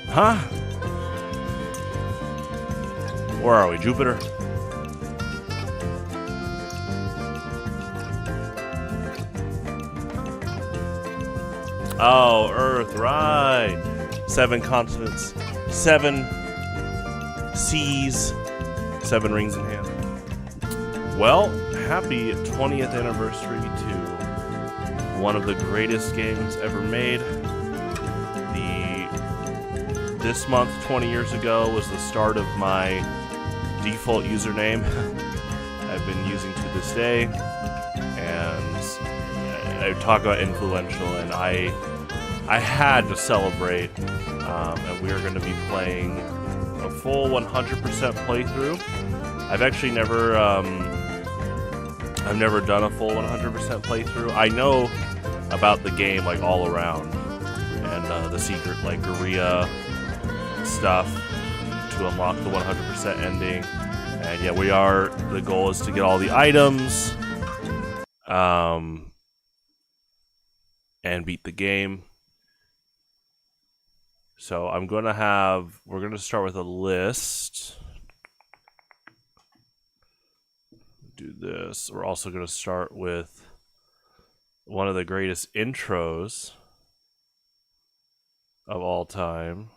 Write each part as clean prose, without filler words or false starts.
Huh? Where are we, Jupiter? Oh, Earth, right. 7 continents, 7 seas, 7 rings in hand. Well, happy 20th anniversary to one of the greatest games ever made. This month, 20 years ago, was the start of my default username I've been using to this day, and I talk about influential, and I had to celebrate, and we are going to be playing a full 100% playthrough. I've actually never done a full 100% playthrough. I know about the game like all around, and the secret like Guerrilla stuff to unlock the 100% ending. And yeah, the goal is to get all the items and beat the game. So we're going to start with a list. Do this. We're also going to start with one of the greatest intros of all time.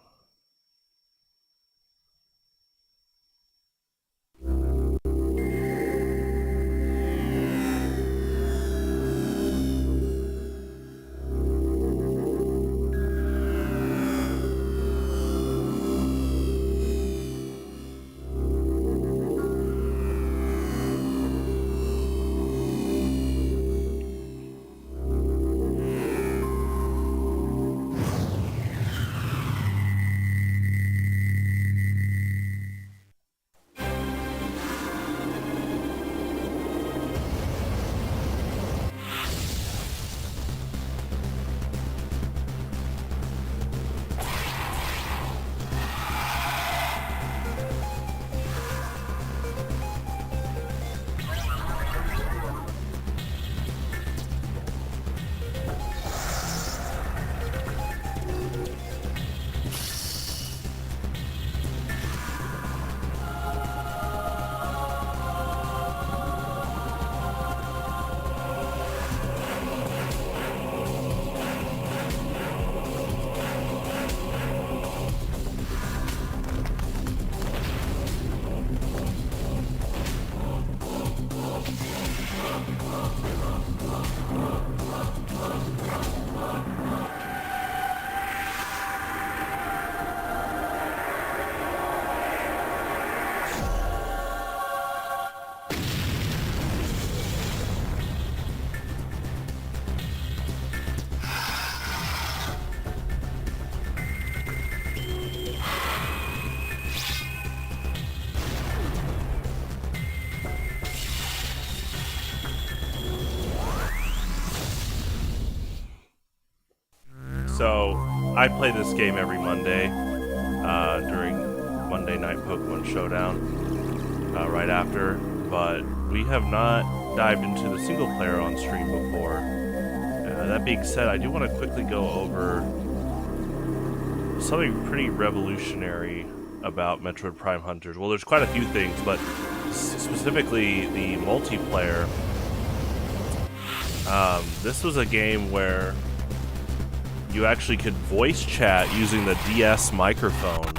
So, I play this game every Monday during Monday Night Pokemon Showdown right after, but we have not dived into the single player on stream before. That being said, I do want to quickly go over something pretty revolutionary about Metroid Prime Hunters. Well, there's quite a few things, but specifically the multiplayer. This was a game where you actually could voice chat using the DS microphone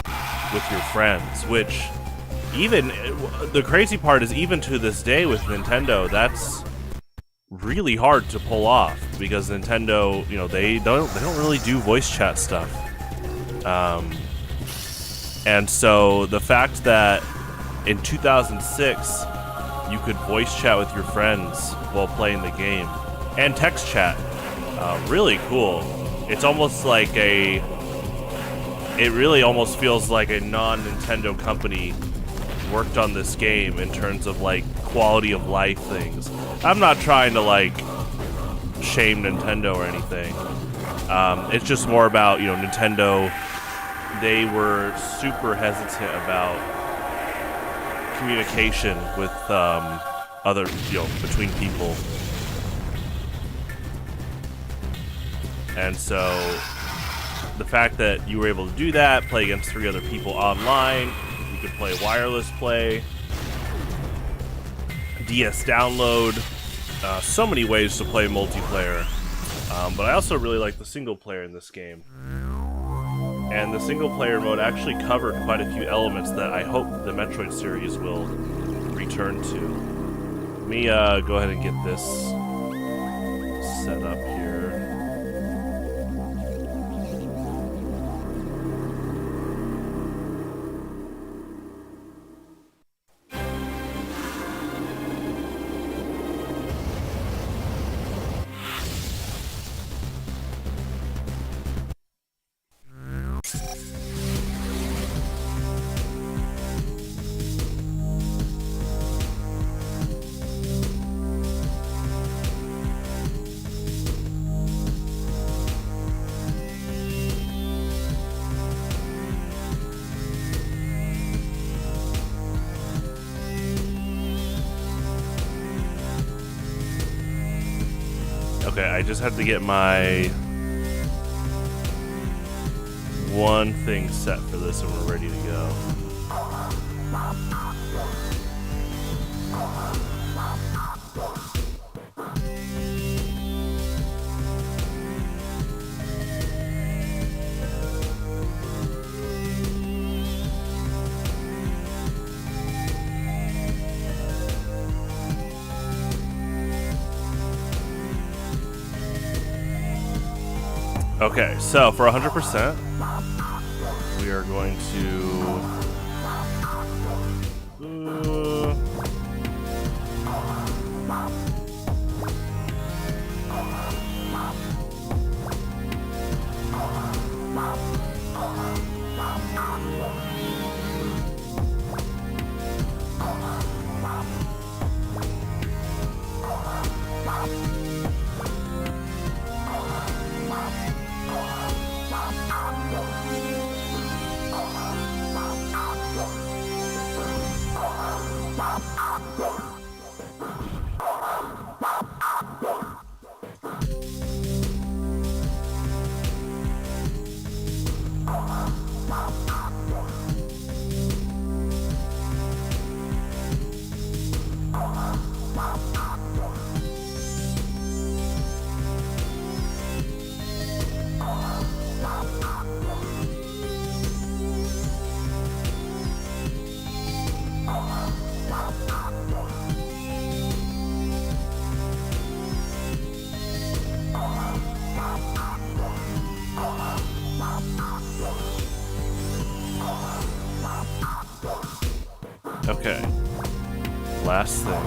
with your friends, which even the crazy part is even to this day with Nintendo, that's really hard to pull off because Nintendo, you know, they don't really do voice chat stuff. And so the fact that in 2006 you could voice chat with your friends while playing the game and text chat, really cool. It's almost like it really almost feels like a non-Nintendo company worked on this game in terms of like quality of life things. I'm not trying to like shame Nintendo or anything. It's just more about, you know, Nintendo, they were super hesitant about communication with other, you know, between people. And so the fact that you were able to do that, play against 3 other people online, you could play wireless play, DS download, so many ways to play multiplayer. But I also really like the single player in this game. And the single player mode actually covered quite a few elements that I hope the Metroid series will return to. Let me go ahead and get this set up here. Okay, I just had to get my one thing set for this and we're ready to go. Okay, so for 100%, we are going to... Okay, last thing.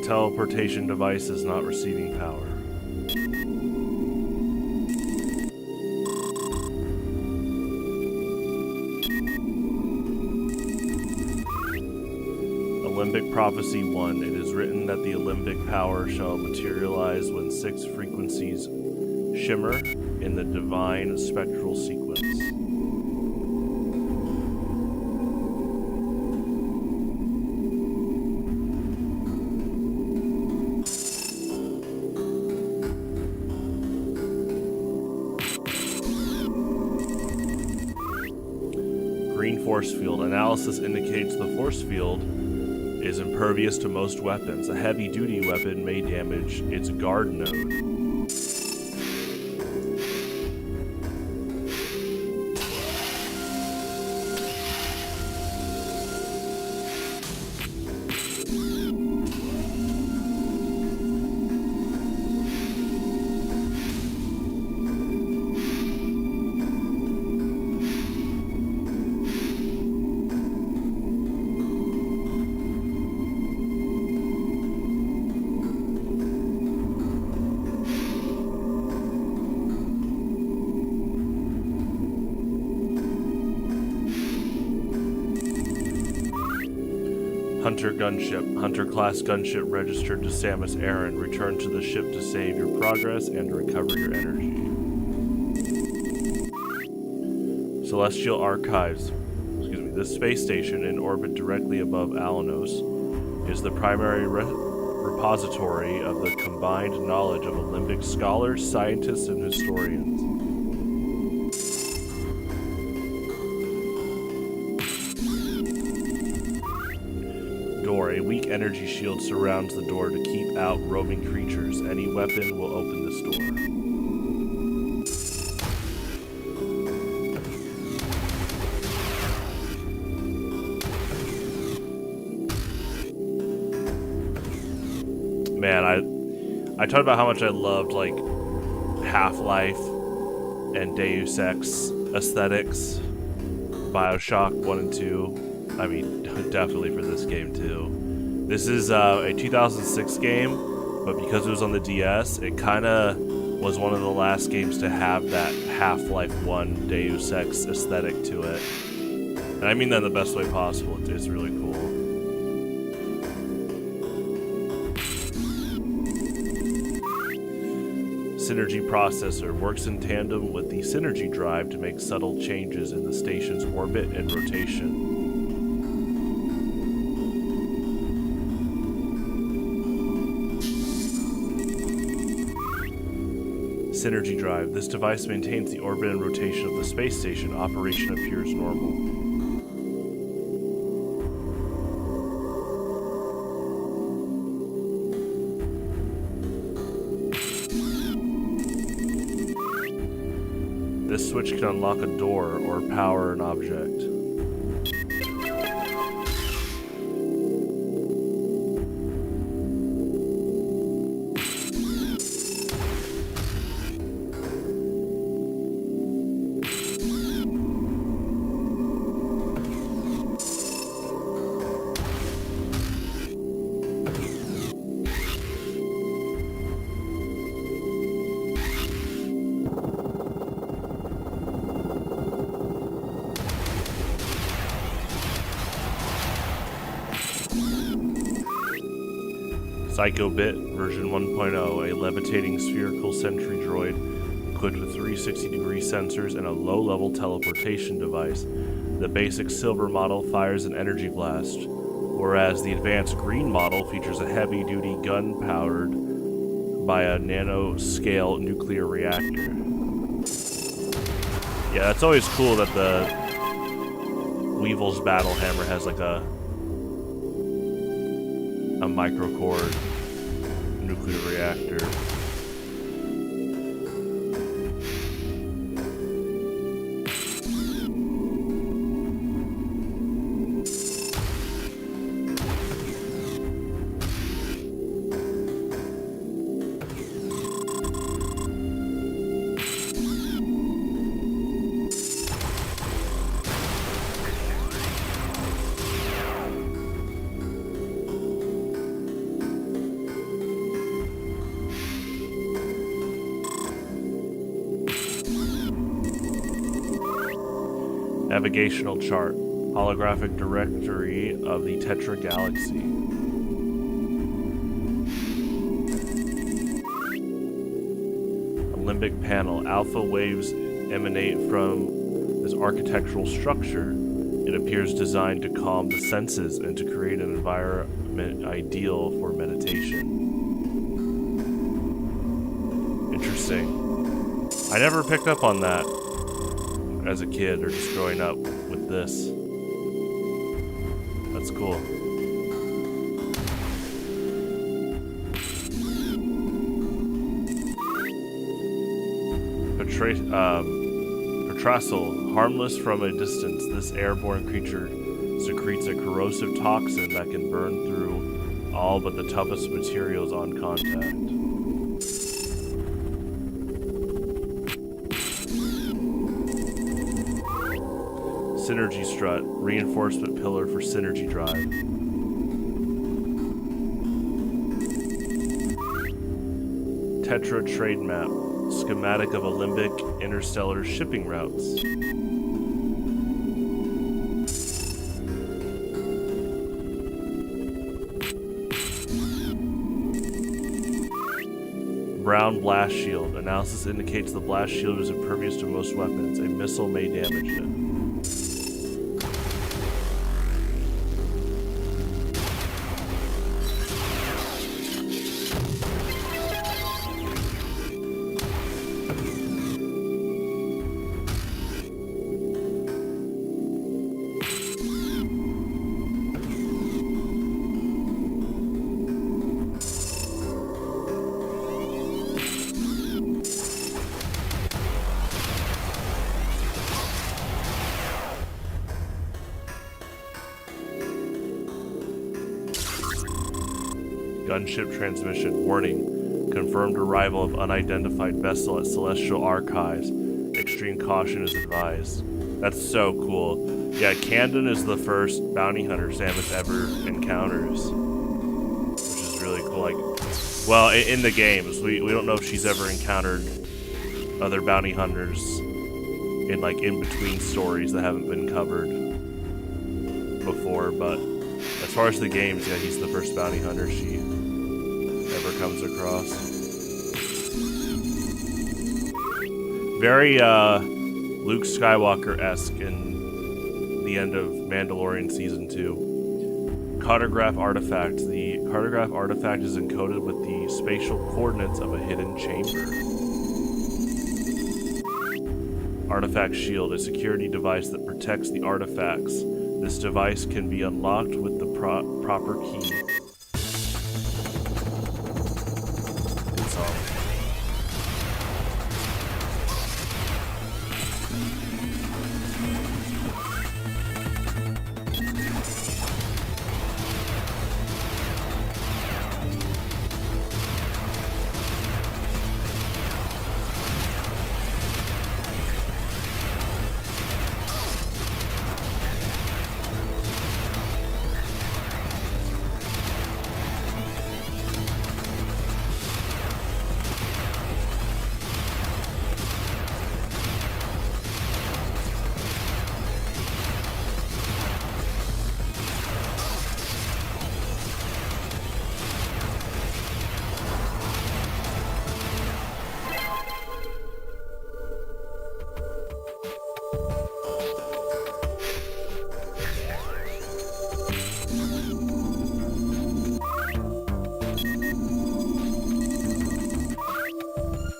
teleportation device is not receiving power. Alembic Prophecy 1. It is written that the alembic power shall materialize when 6 frequencies shimmer in the divine spectral sequence. Green force field. Analysis indicates the force field is impervious to most weapons. A heavy-duty weapon may damage its guard node. Hunter gunship. Hunter class gunship registered to Samus Aran. Return to the ship to save your progress and to recover your energy. Celestial Archives. This space station in orbit directly above Alanos is the primary repository of the combined knowledge of Olympic scholars, scientists, and historians. Door. A weak energy shield surrounds the door to keep out roaming creatures. Any weapon will open this door. Man, I talked about how much I loved like Half-Life and Deus Ex aesthetics, BioShock 1 and 2. I mean, definitely for this game too. This is a 2006 game, but because it was on the DS, it kind of was one of the last games to have that Half-Life 1 Deus Ex aesthetic to it. And I mean that in the best way possible. It's really cool. Synergy processor works in tandem with the synergy drive to make subtle changes in the station's orbit and rotation. Synergy drive. This device maintains the orbit and rotation of the space station. Operation appears normal. This switch can unlock a door or power an object. Psycho Bit version 1.0, a levitating spherical sentry droid equipped with 360-degree sensors and a low-level teleportation device. The basic silver model fires an energy blast, whereas the advanced green model features a heavy-duty gun powered by a nanoscale nuclear reactor. Yeah, that's always cool that the Weevil's battle hammer has like a microcore nuclear reactor. Navigational chart. Holographic directory of the Tetra Galaxy. Limbic panel. Alpha waves emanate from this architectural structure. It appears designed to calm the senses and to create an environment ideal for meditation. Interesting. I never picked up on that as a kid or just growing up with this. That's cool. Petrasil, harmless from a distance, this airborne creature secretes a corrosive toxin that can burn through all but the toughest materials on contact. Synergy strut, reinforcement pillar for synergy drive. Tetra trade map. Schematic of Olympic interstellar shipping routes. Brown blast shield. Analysis indicates the blast shield is impervious to most weapons. A missile may damage it. Gunship transmission. Warning. Confirmed arrival of unidentified vessel at Celestial Archives. Extreme caution is advised. That's so cool. Yeah, Camden is the first bounty hunter Samus ever encounters. Which is really cool. Like, well, in the games. We don't know if she's ever encountered other bounty hunters in like in-between stories that haven't been covered before, but as far as the games, yeah, he's the first bounty hunter she ever comes across. Very Luke Skywalker-esque in the end of Mandalorian Season 2. Cartograph artifact. The cartograph artifact is encoded with the spatial coordinates of a hidden chamber. Artifact shield, a security device that protects the artifacts. This device can be unlocked with the proper key. Good song.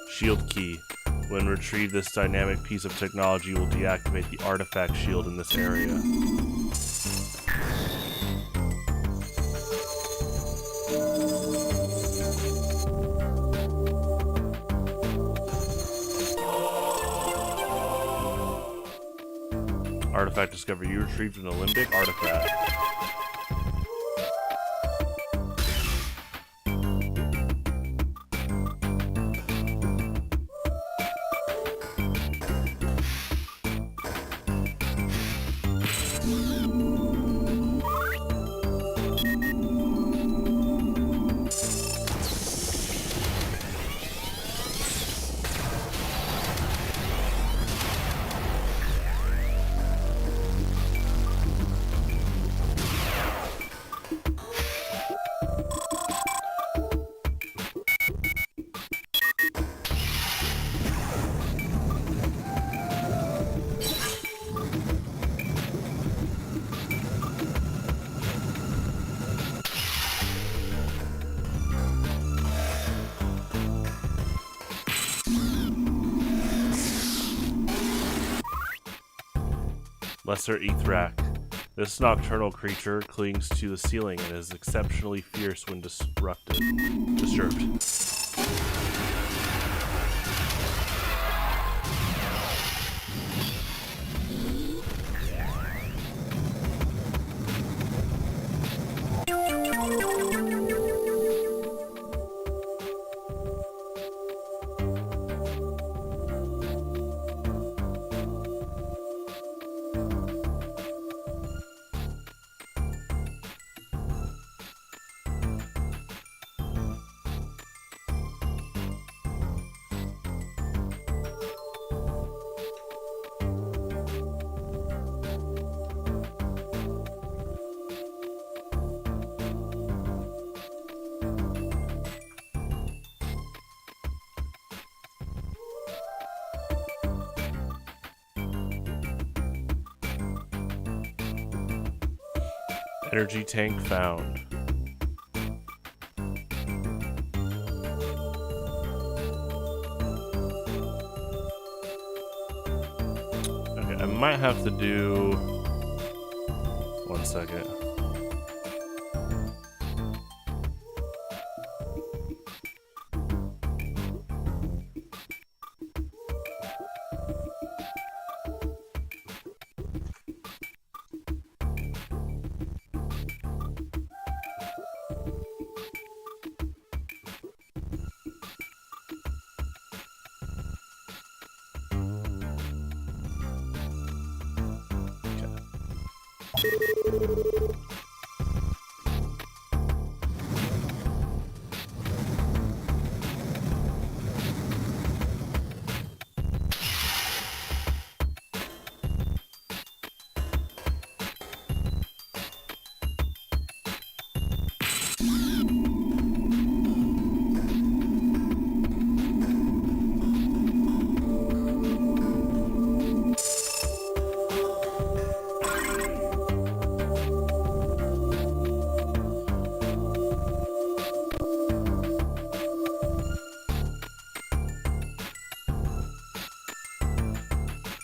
Shield key. When retrieved, this dynamic piece of technology will deactivate the artifact shield in this area. Artifact discovered. You retrieved an Olympic artifact. Lesser Ethrak. This nocturnal creature clings to the ceiling and is exceptionally fierce when disturbed. Energy tank found. Okay, I might have to do... One second.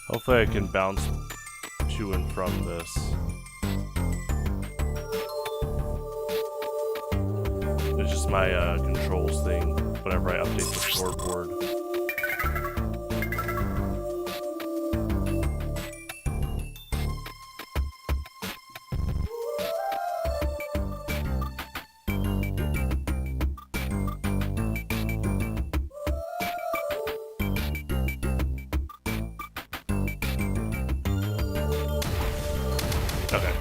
Hopefully I can bounce to and from this. It's just my controls thing whenever I update the scoreboard. Okay.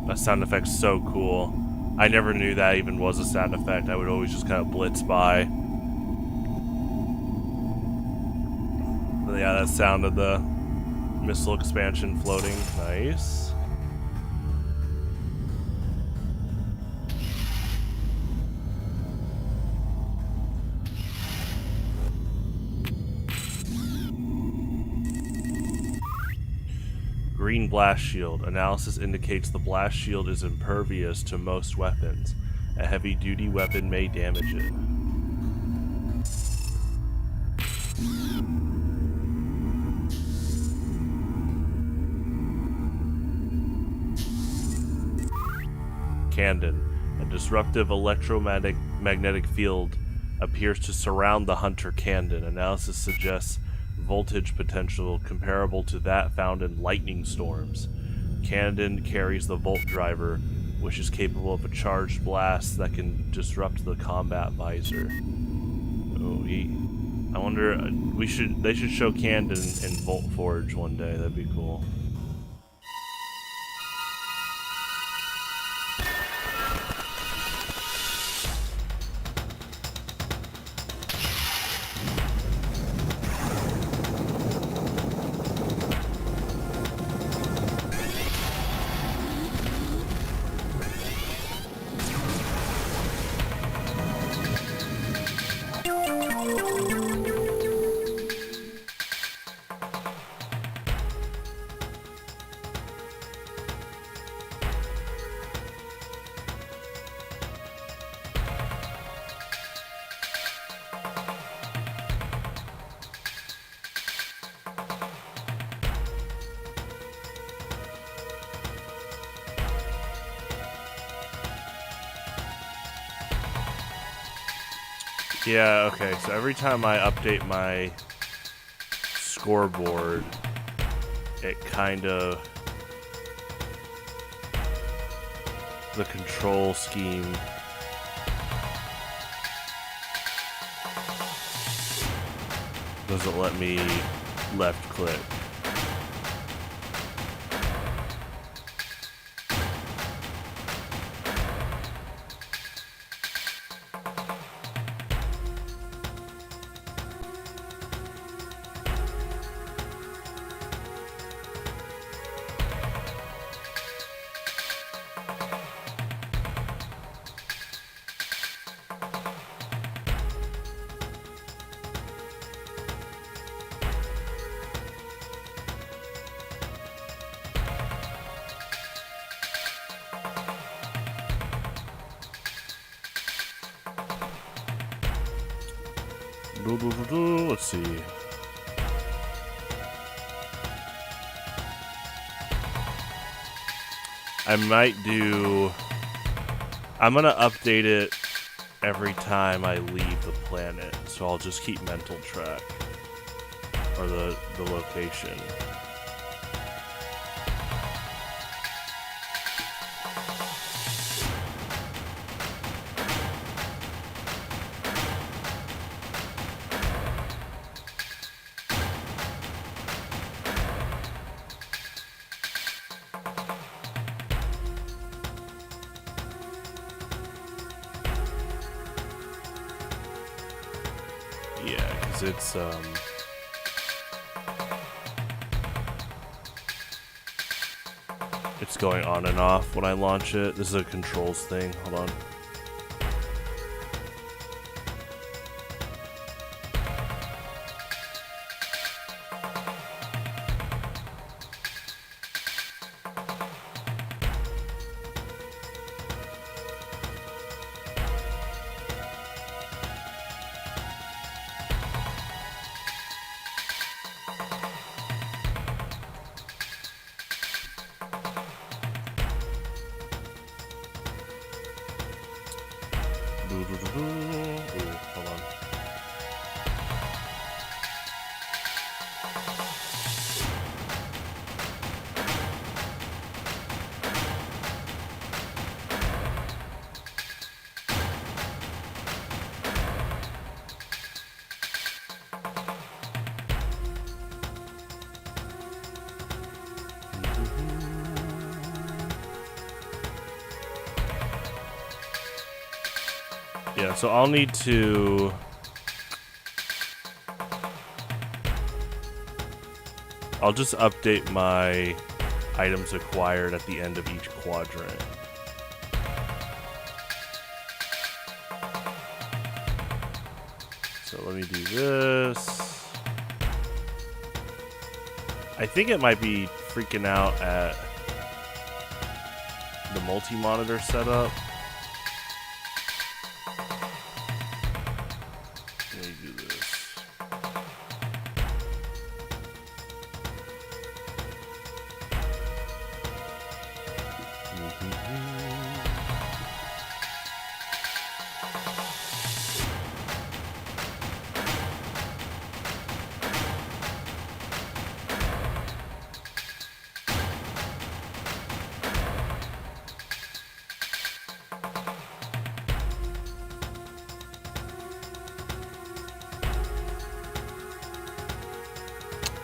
That sound effect's so cool. I never knew that even was a sound effect. I would always just kind of blitz by. But yeah, that sound of the missile expansion floating. Nice. Green blast shield. Analysis indicates the blast shield is impervious to most weapons. A heavy-duty weapon may damage it. Candon. A disruptive electromagnetic field appears to surround the Hunter Candon. Analysis suggests voltage potential comparable to that found in lightning storms. Candon carries the Volt Driver, which is capable of a charged blast that can disrupt the combat visor. Oh, I wonder. They should show Candon in Volt Forge one day. That'd be cool. Yeah, okay, so every time I update my scoreboard, it kind of... the control scheme doesn't let me left click. Let's see. I might do... I'm gonna update it every time I leave the planet, so I'll just keep mental track. Or the location. Yeah, because it's going on and off when I launch it. This is a controls thing. Hold on. Ooh, hold on. Yeah, so I'll need to... I'll just update my items acquired at the end of each quadrant. So let me do this. I think it might be freaking out at the multi-monitor setup. Let me do this.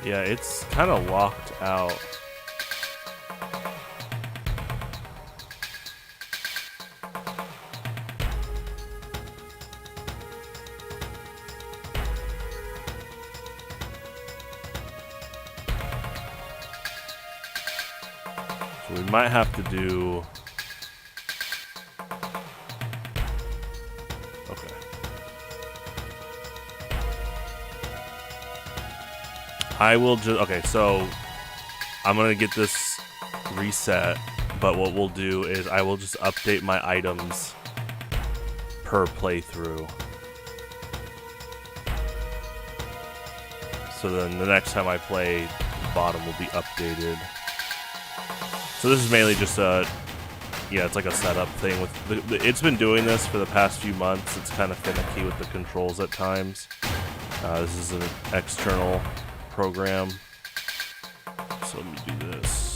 Yeah, it's kind of locked out. So we might have to do... Okay. I will just... Okay, so I'm going to get this reset, but what we'll do is I will just update my items per playthrough. So then the next time I play, the bottom will be updated. So this is mainly just a Yeah, it's like a setup thing. With it's been doing this for the past few months. It's kind of finicky with the controls at times. This is an external program. So let me do this.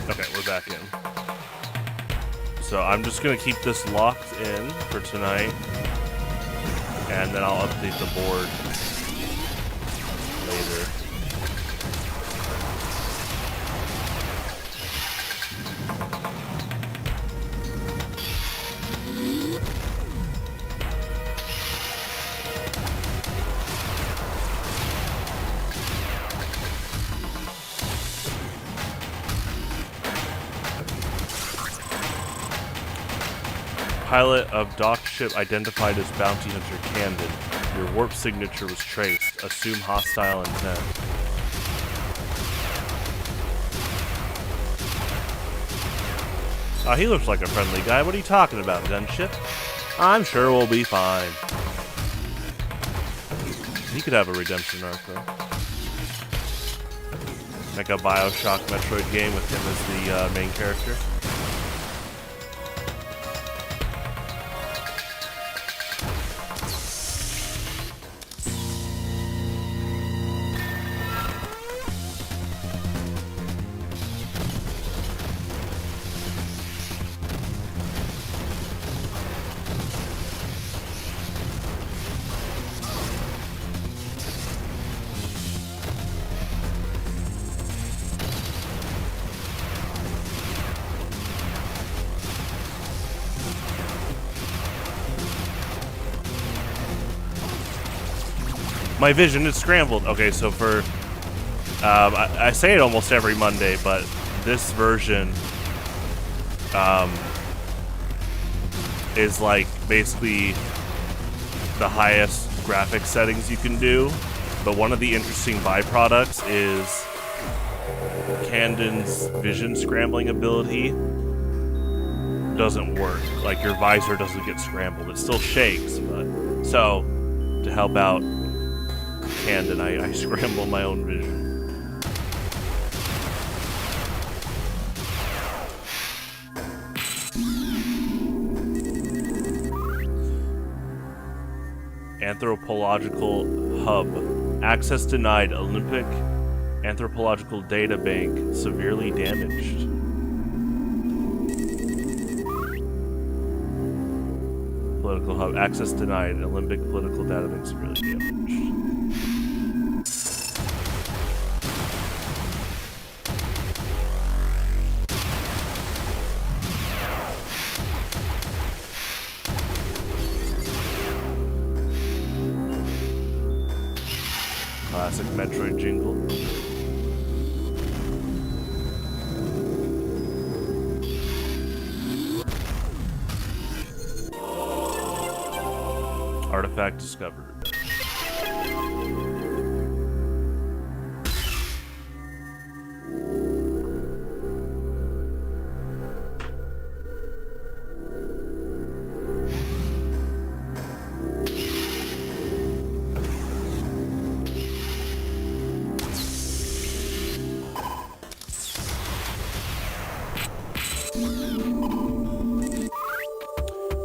Okay, we're back in. So I'm just gonna keep this locked in for tonight, and then I'll update the board later. Pilot of docked ship identified as Bounty Hunter Camden. Your warp signature was traced. Assume hostile intent. He looks like a friendly guy. What are you talking about, gunship? I'm sure we'll be fine. He could have a redemption arc, though. Like a Bioshock Metroid game with him as the main character. My vision is scrambled. Okay, so for I say it almost every Monday, but this version is like basically the highest graphics settings you can do. But one of the interesting byproducts is Camden's vision scrambling ability doesn't work. Like your visor doesn't get scrambled. It still shakes, but so to help out Camden, I scramble my own vision. Anthropological hub. Access denied. Olympic anthropological data bank severely damaged. Political hub. Access denied. Olympic political data bank severely damaged. Classic Metroid jingle. Artifact discovered.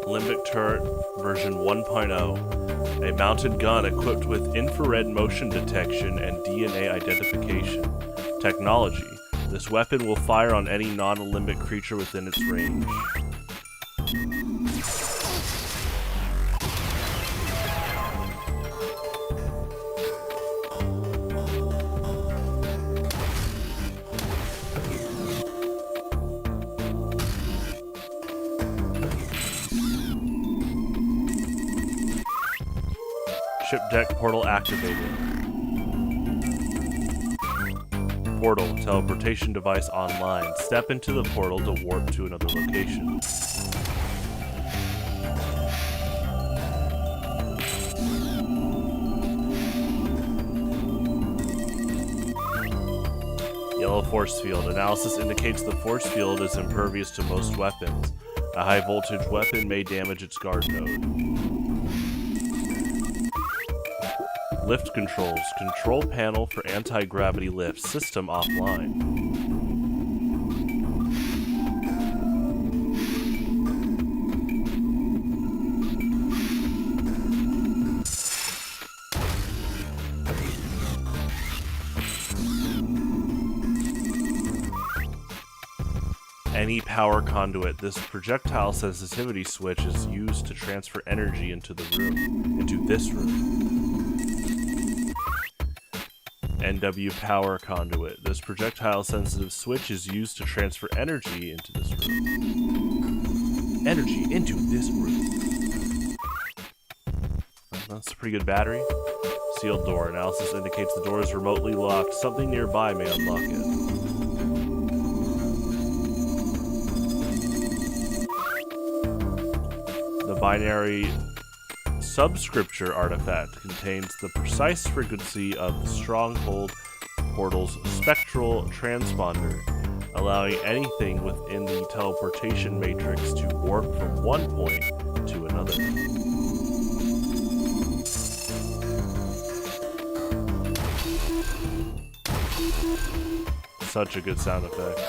Limbic turret version 1.0. A mounted gun equipped with infrared motion detection and DNA identification technology. This weapon will fire on any non-limbic creature within its range. Ship deck portal activated. Portal. Teleportation device online. Step into the portal to warp to another location. Yellow force field. Analysis indicates the force field is impervious to most weapons. A high voltage weapon may damage its guard node. Lift controls. Control panel for anti-gravity lift. System offline. Any power conduit. This projectile sensitivity switch is used to transfer energy into this room. NW power conduit. This projectile sensitive switch is used to transfer energy into this room. Energy into this room. That's a pretty good battery. Sealed door. Analysis indicates the door is remotely locked. Something nearby may unlock it. The binary subscripture artifact contains the precise frequency of the Stronghold portal's spectral transponder, allowing anything within the teleportation matrix to warp from one point to another. Such a good sound effect.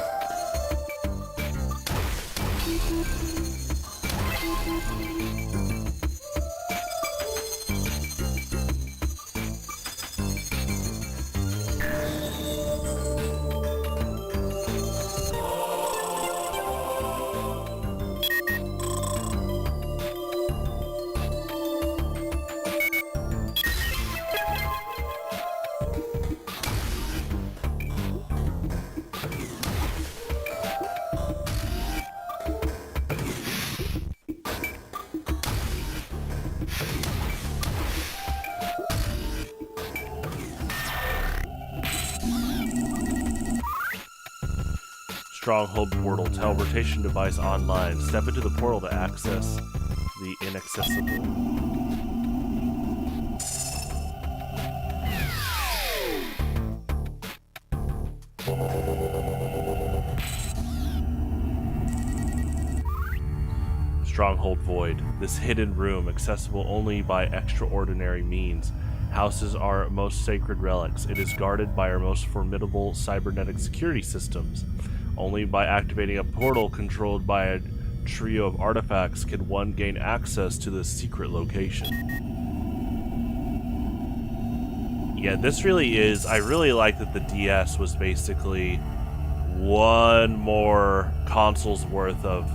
Stronghold portal. Teleportation device online. Step into the portal to access the inaccessible. Stronghold void. This hidden room, accessible only by extraordinary means, houses our most sacred relics. It is guarded by our most formidable cybernetic security systems. Only by activating a portal controlled by a trio of artifacts can one gain access to this secret location. Yeah, this really is... I really like that the DS was basically one more console's worth of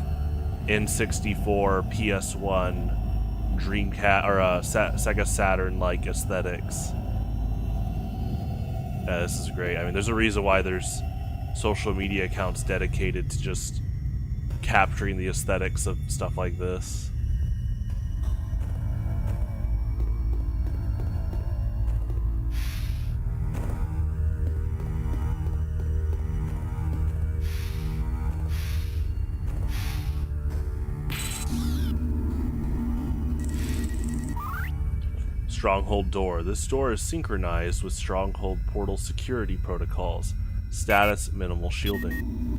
N64, PS1, Dreamcast, or Sega Saturn-like aesthetics. This is great. I mean, there's a reason why there's social media accounts dedicated to just capturing the aesthetics of stuff like this. Stronghold door. This door is synchronized with Stronghold portal security protocols. Status minimal shielding.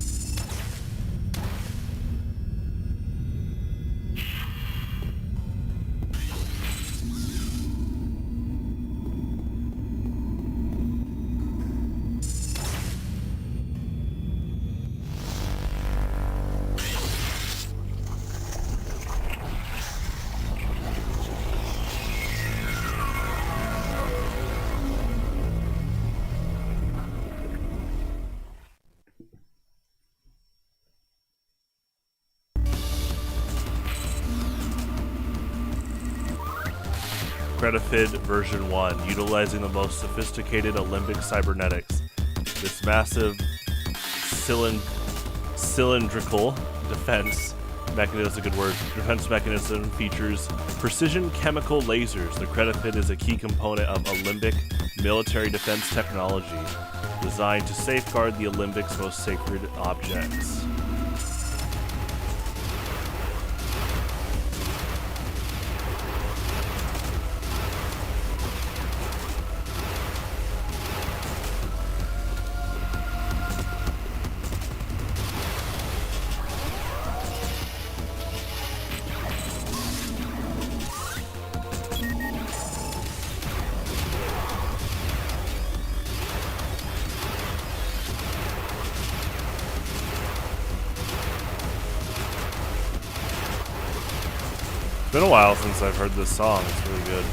Credifid version 1, utilizing the most sophisticated Alembic cybernetics. This massive cylindrical defense mechanism features precision chemical lasers. The Credifid is a key component of Alembic military defense technology, designed to safeguard the Alembic's most sacred objects. been a while since I've heard this song. It's really good.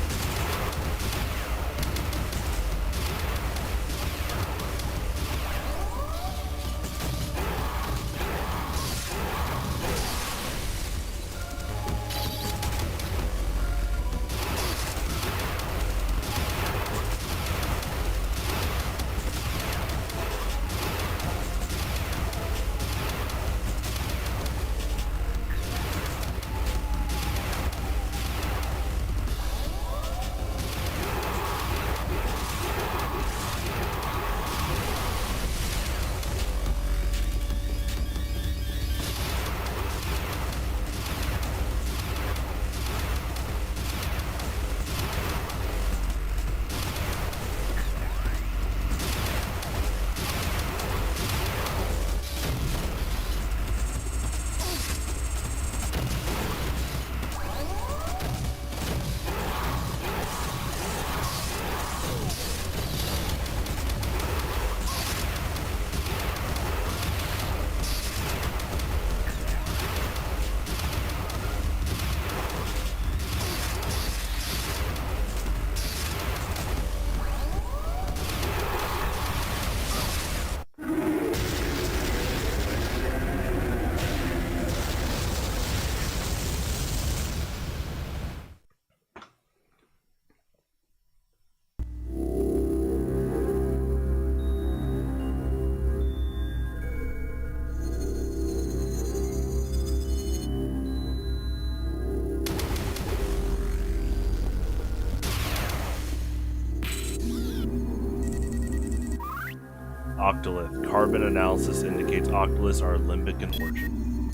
Octolith. Carbon analysis indicates octoliths are limbic in origin.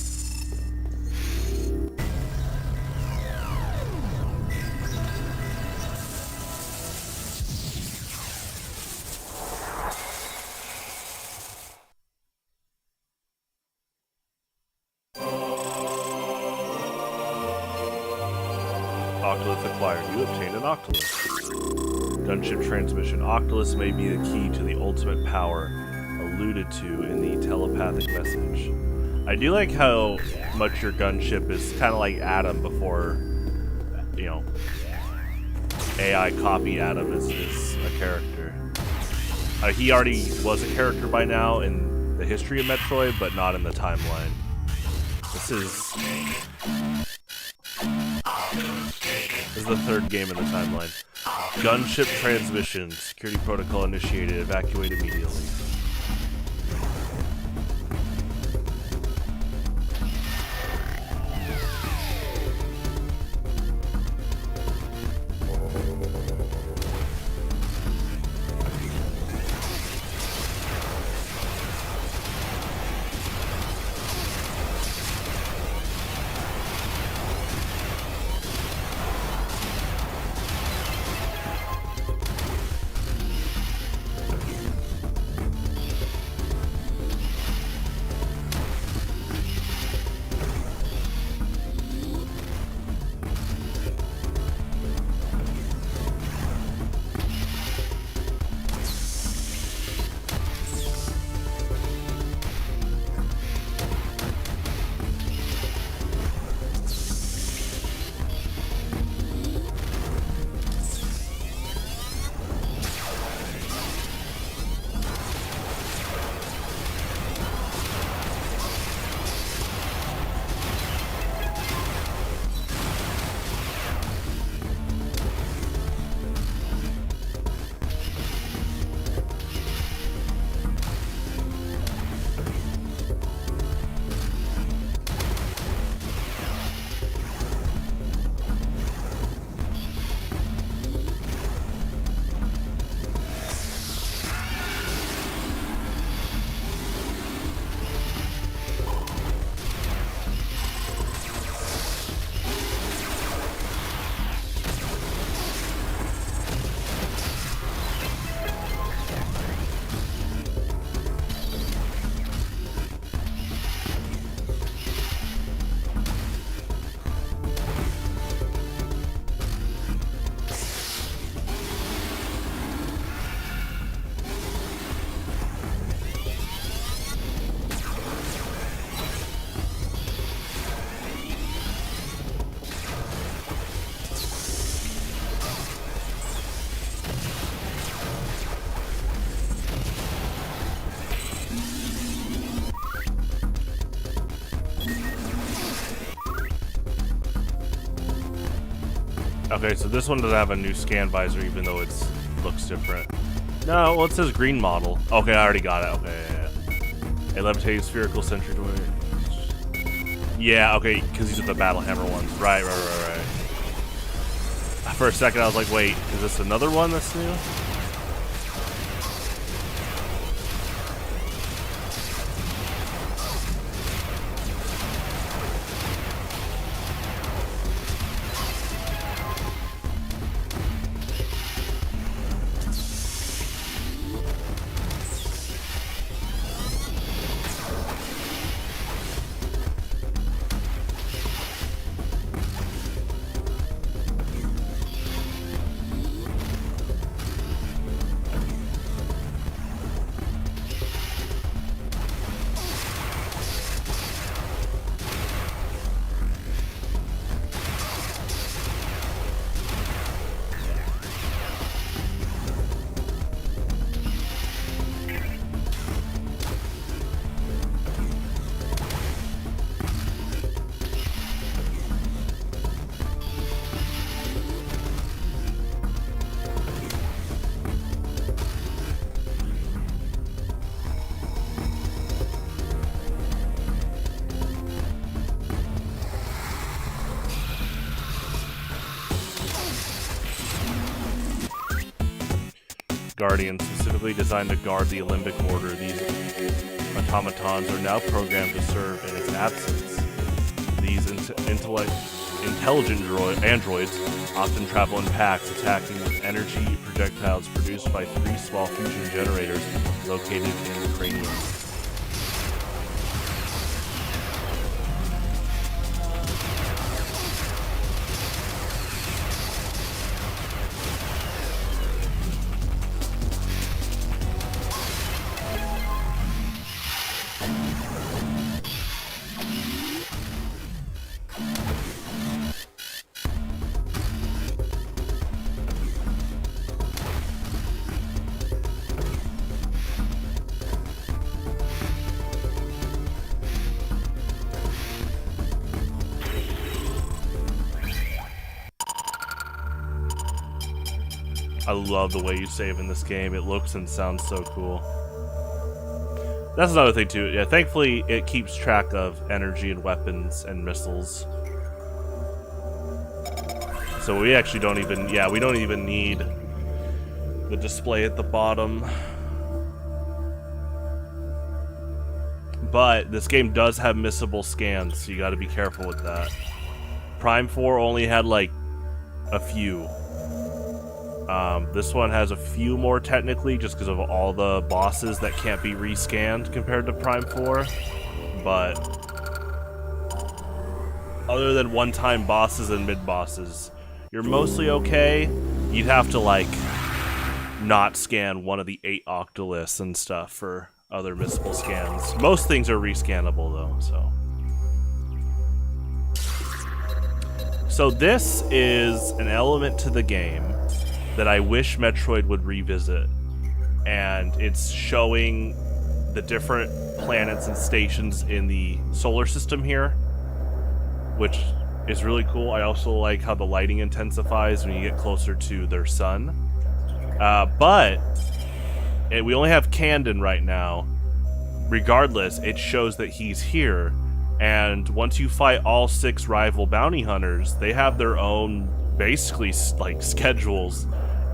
Octolith acquired. You obtained an octolith. Gunship transmission. Octoliths may be the key to the ultimate power alluded to in the telepathic message. I do like how much your gunship is kind of like Adam before, you know, AI copy Adam is a character. He already was a character by now in the history of Metroid, but not in the timeline. This is the third game in the timeline. Gunship transmission. Security protocol initiated. Evacuate immediately. Okay, so this one doesn't have a new scan visor, even though it looks different. No, well, it says green model. Okay, I already got it. Okay, yeah. A levitating spherical sentry door. Yeah, okay, because these are the battle hammer ones. Right. For a second, I was like, wait, is this another one that's new? Guardian, specifically designed to guard the Olympic Order. These automatons are now programmed to serve in its absence. These intelligent androids often travel in packs, attacking with energy projectiles produced by 3 small fusion generators located in the cranium. I love the way you save in this game. It looks and sounds so cool. That's another thing too. Yeah, thankfully it keeps track of energy and weapons and missiles. So we actually don't even, we don't even need the display at the bottom. But this game does have missable scans, so you gotta be careful with that. Prime 4 only had like a few. This one has a few more technically, just because of all the bosses that can't be rescanned compared to Prime 4. But other than one-time bosses and mid-bosses, you're mostly okay. You'd have to like not scan one of the 8 octoliths and stuff for other missable scans. Most things are rescannable though, so this is an element to the game that I wish Metroid would revisit, and it's showing the different planets and stations in the solar system here, which is really cool. I also like how the lighting intensifies when you get closer to their sun. But we only have Candon right now. Regardless, it shows that he's here, and once you fight all 6 rival bounty hunters, they have their own basically like schedules,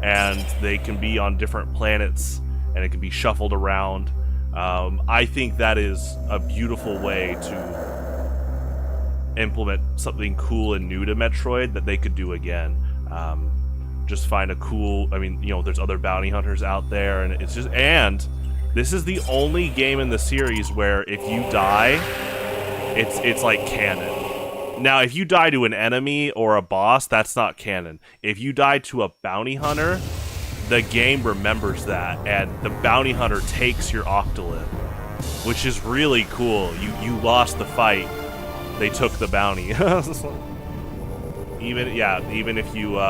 and they can be on different planets and it can be shuffled around. I think that is a beautiful way to implement something cool and new to Metroid that they could do again. Just find a cool, I mean, you know, there's other bounty hunters out there, and it's just, and this is the only game in the series where if you die, it's like canon. Now, if you die to an enemy or a boss, that's not canon. If you die to a bounty hunter, the game remembers that, and the bounty hunter takes your octolith, which is really cool. You lost the fight, they took the bounty. Even if you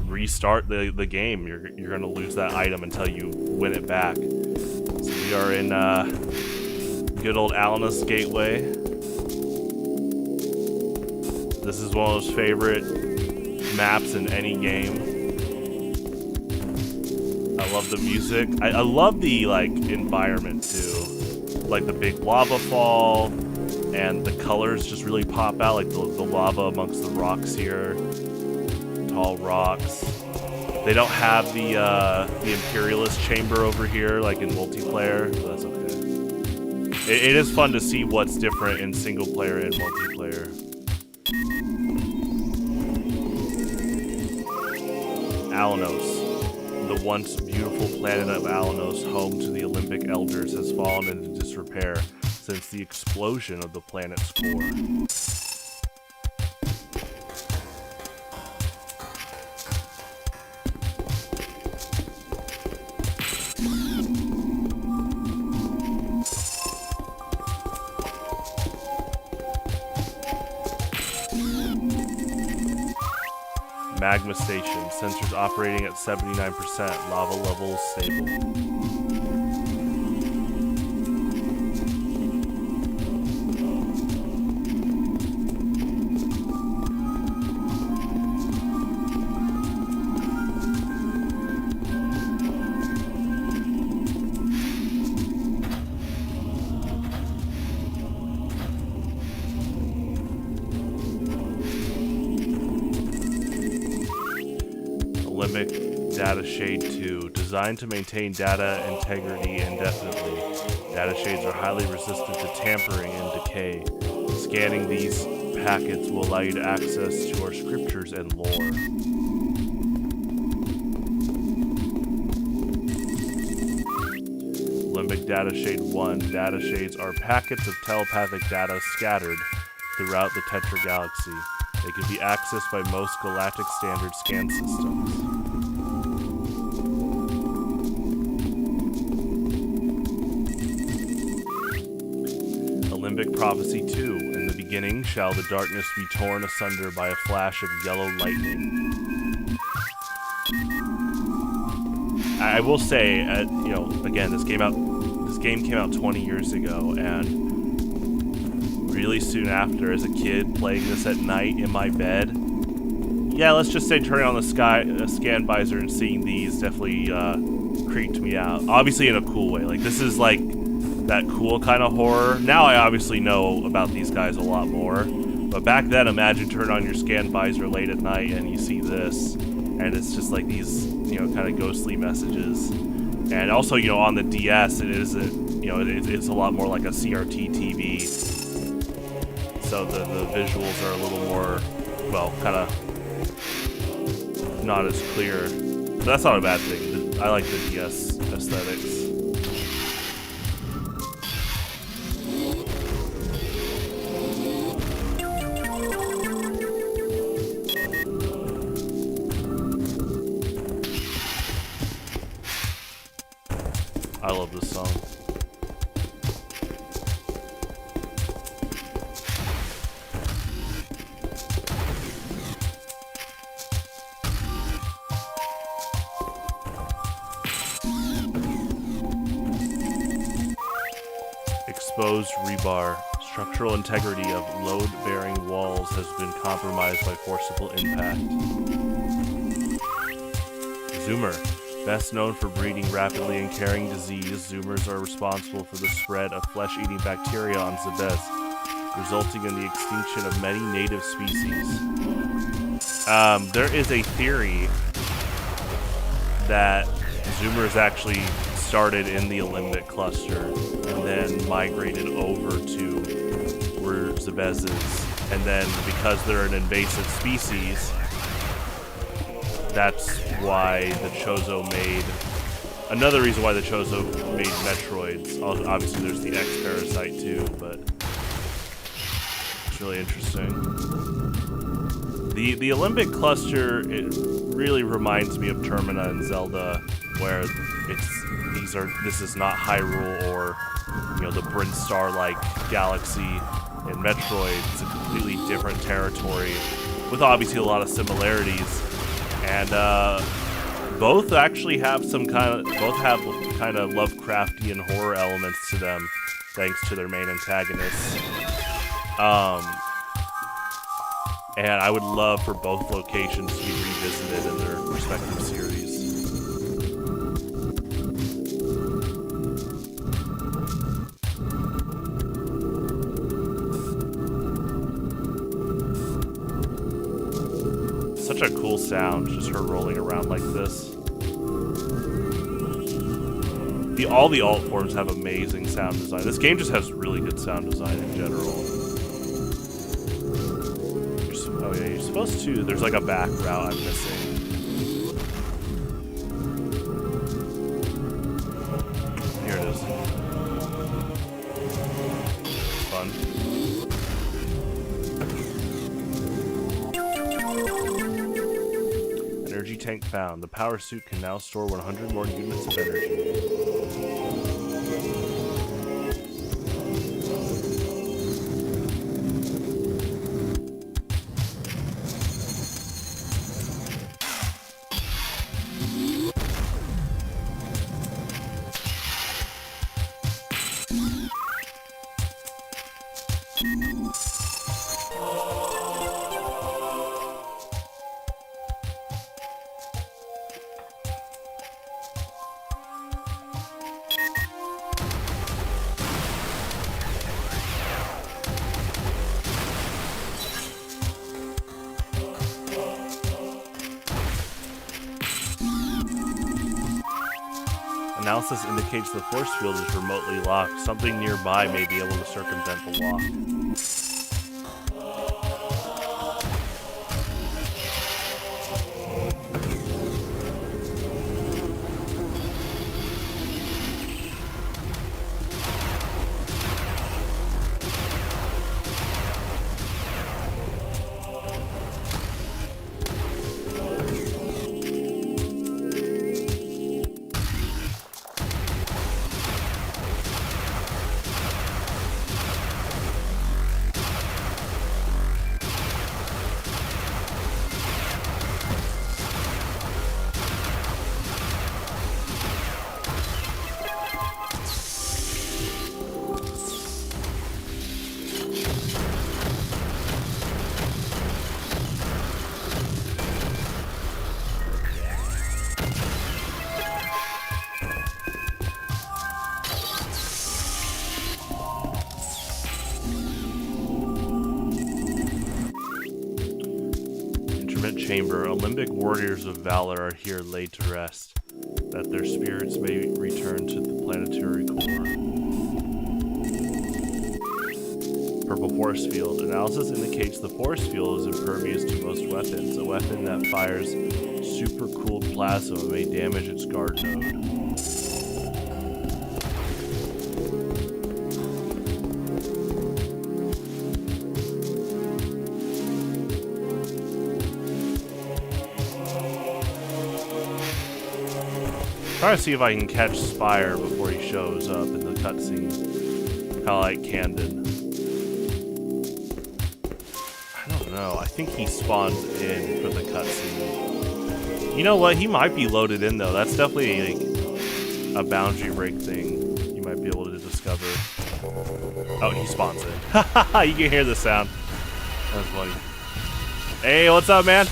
restart the game, you're gonna lose that item until you win it back. So we are in good old Alanus Gateway. This is one of those favorite maps in any game. I love the music. I love the like environment too, like the big lava fall, and the colors just really pop out, like the lava amongst the rocks here, tall rocks. They don't have the Imperialist chamber over here like in multiplayer, so that's okay. It is fun to see what's different in single player and multiplayer. Alanos. The once beautiful planet of Alanos, home to the Olympic Elders, has fallen into disrepair since the explosion of the planet's core. Magma station, sensors operating at 79%, lava levels stable. Olympic Data Shade 2, designed to maintain data integrity indefinitely. Data shades are highly resistant to tampering and decay. Scanning these packets will allow you to access to our scriptures and lore. Olympic Data Shade 1, data shades are packets of telepathic data scattered throughout the Tetra Galaxy. They can be accessed by most galactic standard scan systems. Olympic Prophecy 2. In the beginning shall the darkness be torn asunder by a flash of yellow lightning. I will say, you know, again, this game came out 20 years ago, and really soon after, as a kid playing this at night in my bed, yeah, let's just say turning on the scan visor and seeing these definitely creeped me out. Obviously in a cool way. Like, this is like that cool kind of horror. Now I obviously know about these guys a lot more, but back then, imagine turning on your scan visor late at night and you see this, and it's just like these, you know, kind of ghostly messages. And also, you know, on the DS, it isn't, you know, it's a lot more like a CRT TV. So the visuals are a little more, well, kind of not as clear. But that's not a bad thing. I like the DS aesthetics. I love this song. Exposed rebar. Structural integrity of load-bearing walls has been compromised by forcible impact. Zoomer. Best known for breeding rapidly and carrying disease, Zoomers are responsible for the spread of flesh-eating bacteria on Zebes, resulting in the extinction of many native species. There is a theory that Zoomers actually started in the Olympic cluster and then migrated over to where Zebes is, and then because they're an invasive species, that's why the Chozo made... Another reason why the Chozo made Metroids. Obviously, there's the X-Parasite too, but it's really interesting. The Olympic cluster, it really reminds me of Termina and Zelda, where this is not Hyrule or, you know, the Bryn Star-like galaxy in Metroid. It's a completely different territory with obviously a lot of similarities. And both actually have both have kind of Lovecraftian horror elements to them, thanks to their main antagonists. And I would love for both locations to be revisited in their respective series. Such a cool sound, just her rolling around like this. All the alt forms have amazing sound design. This game just has really good sound design in general. Oh yeah, you're supposed to. There's like a back route I'm missing. Here it is. Fun. Energy tank found. The power suit can now store 100 more units of energy. Analysis indicates the force field is remotely locked. Something nearby may be able to circumvent the lock. Chamber, Olympic warriors of valor are here laid to rest, that their spirits may return to the planetary core. Purple force field. Analysis indicates the force field is impervious to most weapons. A weapon that fires super-cooled plasma may damage its guard node. Trying to see if I can catch Spire before he shows up in the cutscene. Kind of like Camden. I don't know. I think he spawns in for the cutscene. You know what? He might be loaded in though. That's definitely like a boundary break thing you might be able to discover. Oh, he spawns in. You can hear the sound. That's funny. Hey, what's up, man?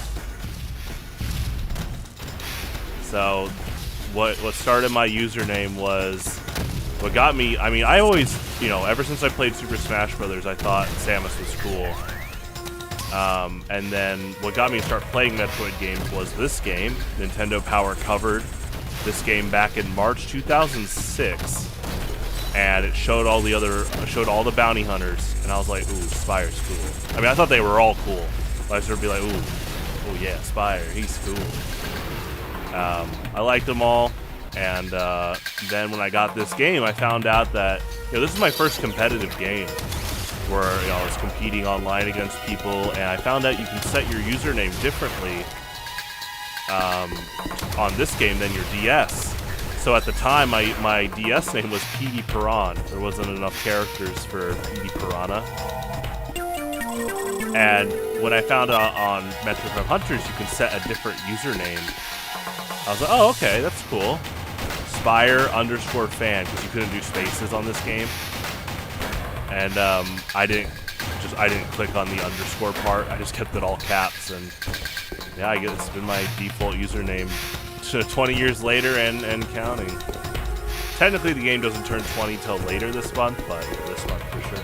So, what started my username was, what got me, I mean, I always, you know, ever since I played Super Smash Brothers, I thought Samus was cool. And then what got me to start playing Metroid games was this game. Nintendo Power covered this game back in March 2006, and it showed all the bounty hunters, and I was like, ooh, Spire's cool. I mean, I thought they were all cool, but I started to be like, ooh, oh yeah, Spire, he's cool. I liked them all, and then when I got this game, I found out that, you know, this is my first competitive game where, you know, I was competing online against people, and I found out you can set your username differently on this game than your DS. So at the time, my DS name was PD Piran. There wasn't enough characters for PD Piranha. And when I found out on Metroid Hunters, you can set a different username. I was like, oh, okay, that's cool. Spire_fan, because you couldn't do spaces on this game. And I didn't I didn't click on the underscore part. I just kept it all caps, and yeah, I guess it's been my default username 20 years later and counting. Technically, the game doesn't turn 20 till later this month, but this month for sure.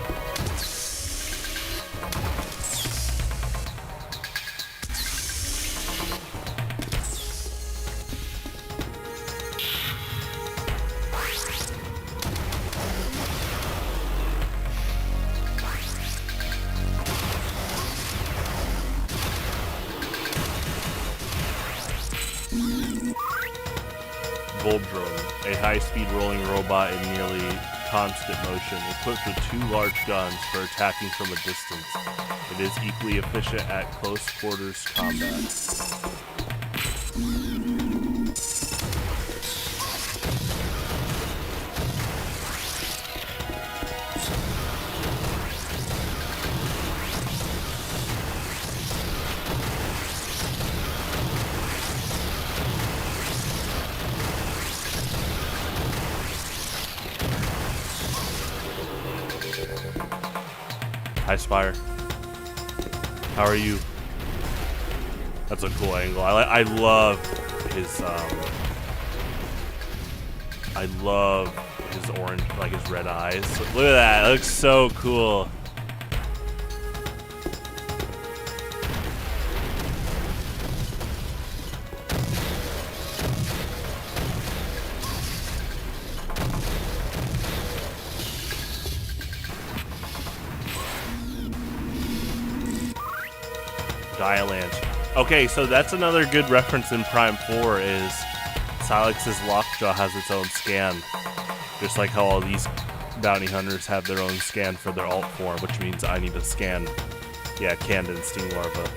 Voltron, a high-speed rolling robot in nearly constant motion, equipped with 2 large guns for attacking from a distance. It is equally efficient at close quarters combat. Hi, Spire. How are you? That's a cool angle. I love his orange, like his red eyes. Look at that. It looks so cool. Dialanche. Okay, so that's another good reference in Prime 4 is Silex's Lockjaw has its own scan. Just like how all these bounty hunters have their own scan for their alt form, which means I need to scan, yeah, Candid Sting Larva.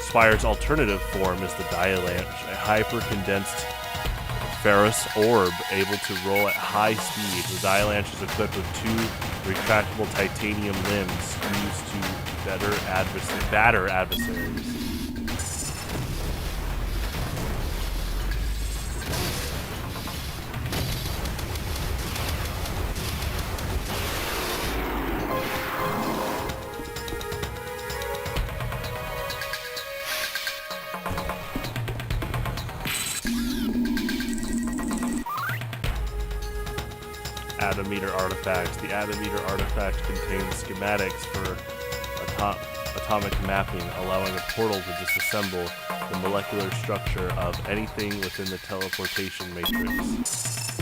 Spire's alternative form is the Dialanche, a hyper-condensed ferrous orb able to roll at high speed. The Dialanche is equipped with 2 retractable titanium limbs used to batter adversaries. Atometer artifacts. The Atometer artifact contains schematics for atomic mapping, allowing a portal to disassemble the molecular structure of anything within the teleportation matrix.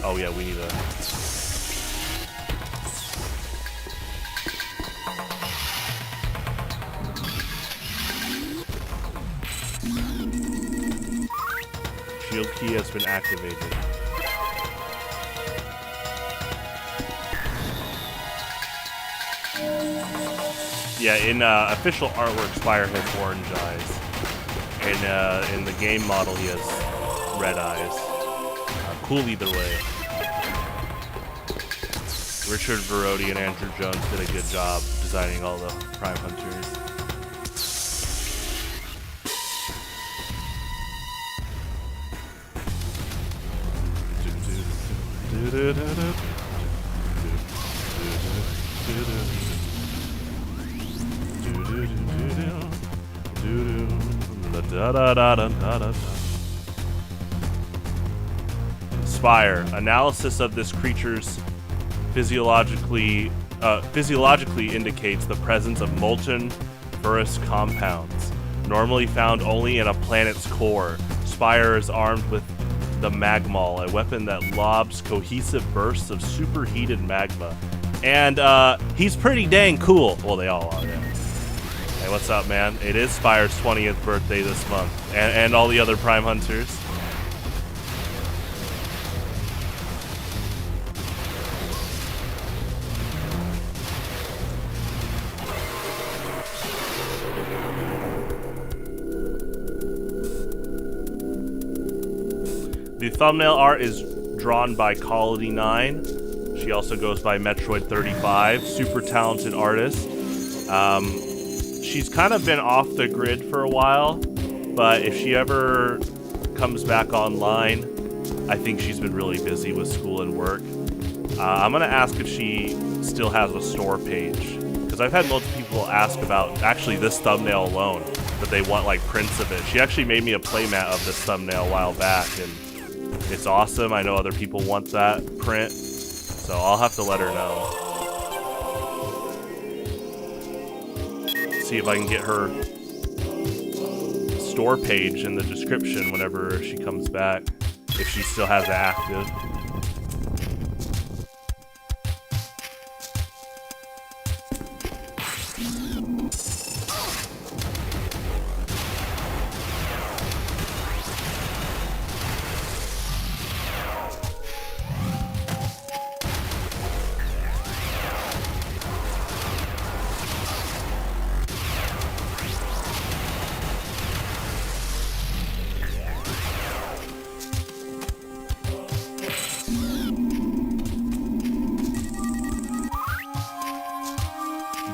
Oh yeah, we need a... Shield key has been activated. Yeah, in official artwork, Spire has orange eyes. And in the game model, he has red eyes. Cool either way. Richard Verodi and Andrew Jones did a good job designing all the Prime Hunters. Spire. Analysis of this creature's physiologically indicates the presence of molten ferrous compounds, normally found only in a planet's core. Spire is armed with the Magmal, a weapon that lobs cohesive bursts of superheated magma. And he's pretty dang cool. Well, they all are, yeah. Hey, what's up, man? It is Spire's 20th birthday this month, and all the other Prime Hunters. The thumbnail art is drawn by Colony9. She also goes by Metroid35. Super talented artist. She's kind of been off the grid for a while, but if she ever comes back online, I think she's been really busy with school and work. I'm gonna ask if she still has a store page, because I've had multiple people ask about actually this thumbnail alone, that they want like prints of it. She actually made me a playmat of this thumbnail a while back, and it's awesome. I know other people want that print, so I'll have to let her know. See if I can get her store page in the description whenever she comes back, if she still has it active.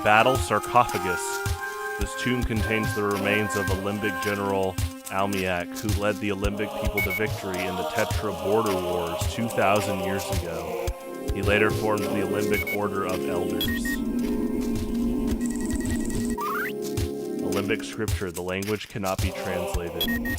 Battle Sarcophagus. This tomb contains the remains of Olympic General Almiak, who led the Olympic people to victory in the Tetra Border Wars 2,000 years ago. He later formed the Olympic Order of Elders. Olympic scripture, the language cannot be translated.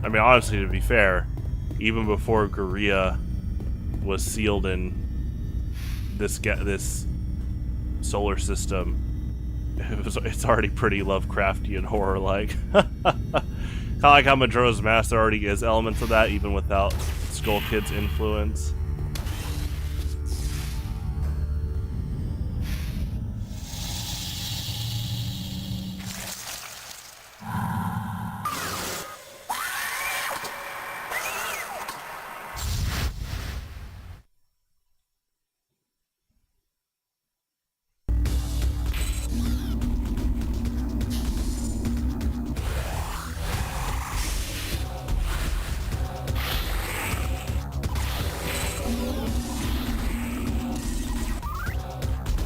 I mean, honestly, to be fair, even before Guerrilla was sealed in this solar system, it's already pretty Lovecraftian horror-like. Kind of like how Majora's Mask already is elements of that, even without Skull Kid's influence.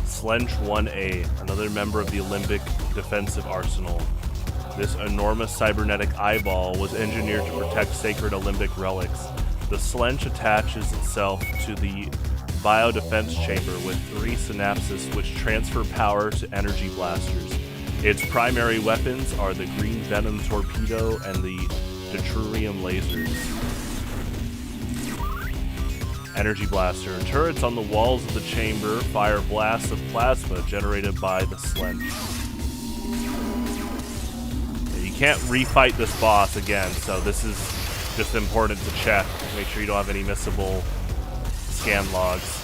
Slench 1A, another member of the Olympic defensive arsenal. This enormous cybernetic eyeball was engineered to protect sacred Olympic relics. The Slench attaches itself to the biodefense chamber with 3 synapses which transfer power to energy blasters. Its primary weapons are the green venom torpedo and the deuterium lasers. Energy blaster. Turrets on the walls of the chamber fire blasts of plasma generated by the Slench. You can't refight this boss again, so this is just important to check. Make sure you don't have any missable scan logs.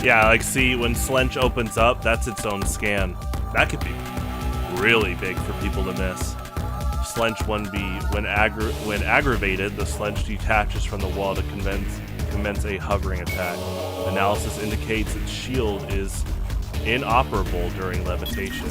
Yeah, like see, when Slench opens up, that's its own scan. That could be really big for people to miss. Slench 1B, when aggravated, the Slench detaches from the wall to commence a hovering attack. Analysis indicates its shield is inoperable during levitation.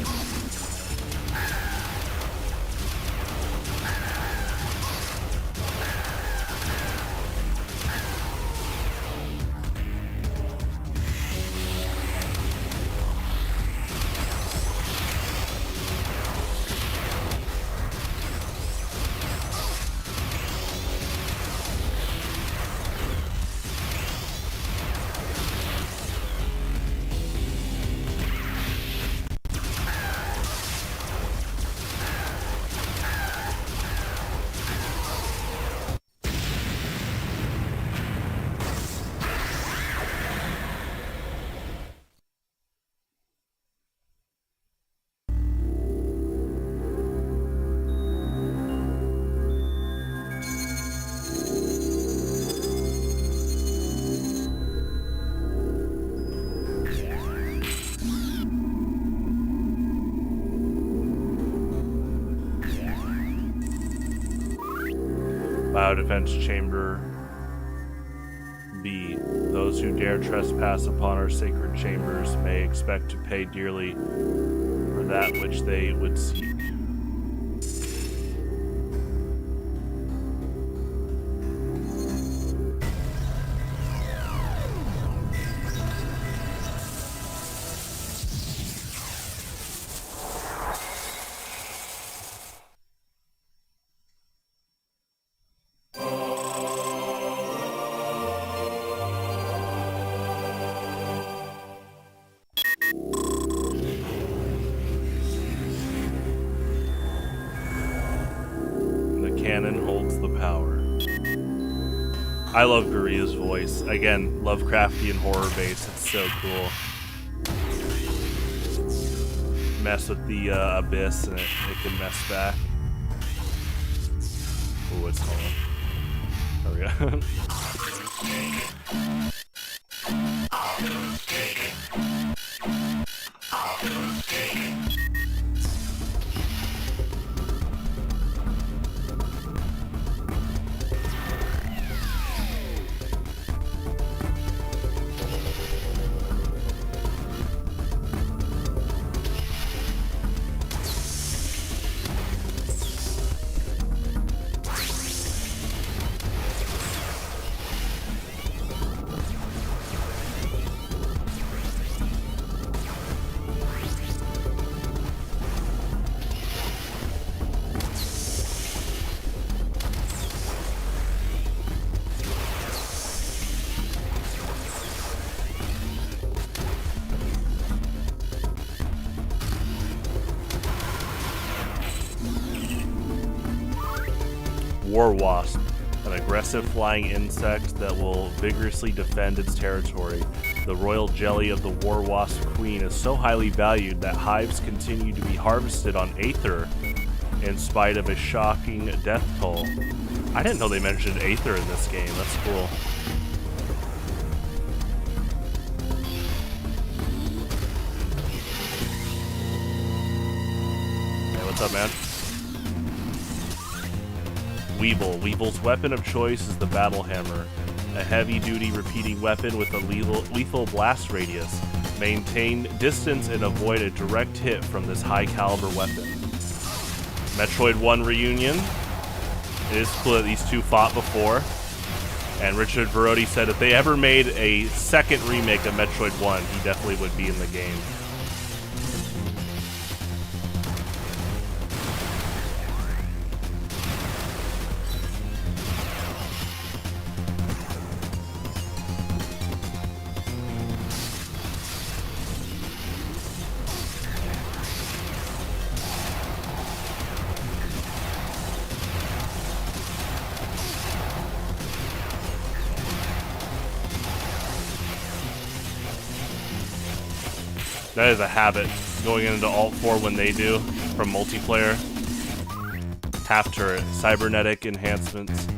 Biodefense Chamber B. Those who dare trespass upon our sacred chambers may expect to pay dearly for that which they would seek. Cannon holds the power. I love Guria's voice. Again, Lovecraftian horror base. It's so cool. Mess with the abyss and it can mess back. Ooh, it's calling. There we go. War Wasp, an aggressive flying insect that will vigorously defend its territory. The royal jelly of the War Wasp Queen is so highly valued that hives continue to be harvested on Aether in spite of a shocking death toll. I didn't know they mentioned Aether in this game. That's cool. Hey, what's up, man? Weevil. Weevil's weapon of choice is the Battle Hammer, a heavy-duty repeating weapon with a lethal blast radius. Maintain distance and avoid a direct hit from this high-caliber weapon. Metroid 1 Reunion. It is cool that these two fought before, and Richard Verodi said if they ever made a second remake of Metroid 1, he definitely would be in the game. That is a habit, going into Alt 4 when they do, from multiplayer. Half turret, cybernetic enhancements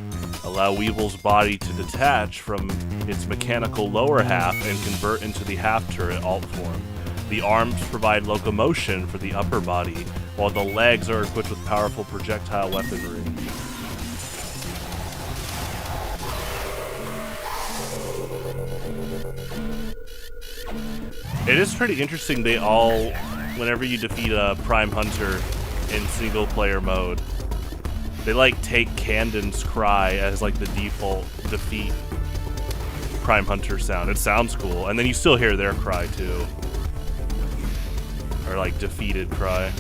allow Weevil's body to detach from its mechanical lower half and convert into the half turret alt form. The arms provide locomotion for the upper body, while the legs are equipped with powerful projectile weaponry. It is pretty interesting, they all, whenever you defeat a Prime Hunter in single player mode, they like take Candon's cry as like the default defeat Prime Hunter sound. It sounds cool, and then you still hear their cry too. Or like defeated cry.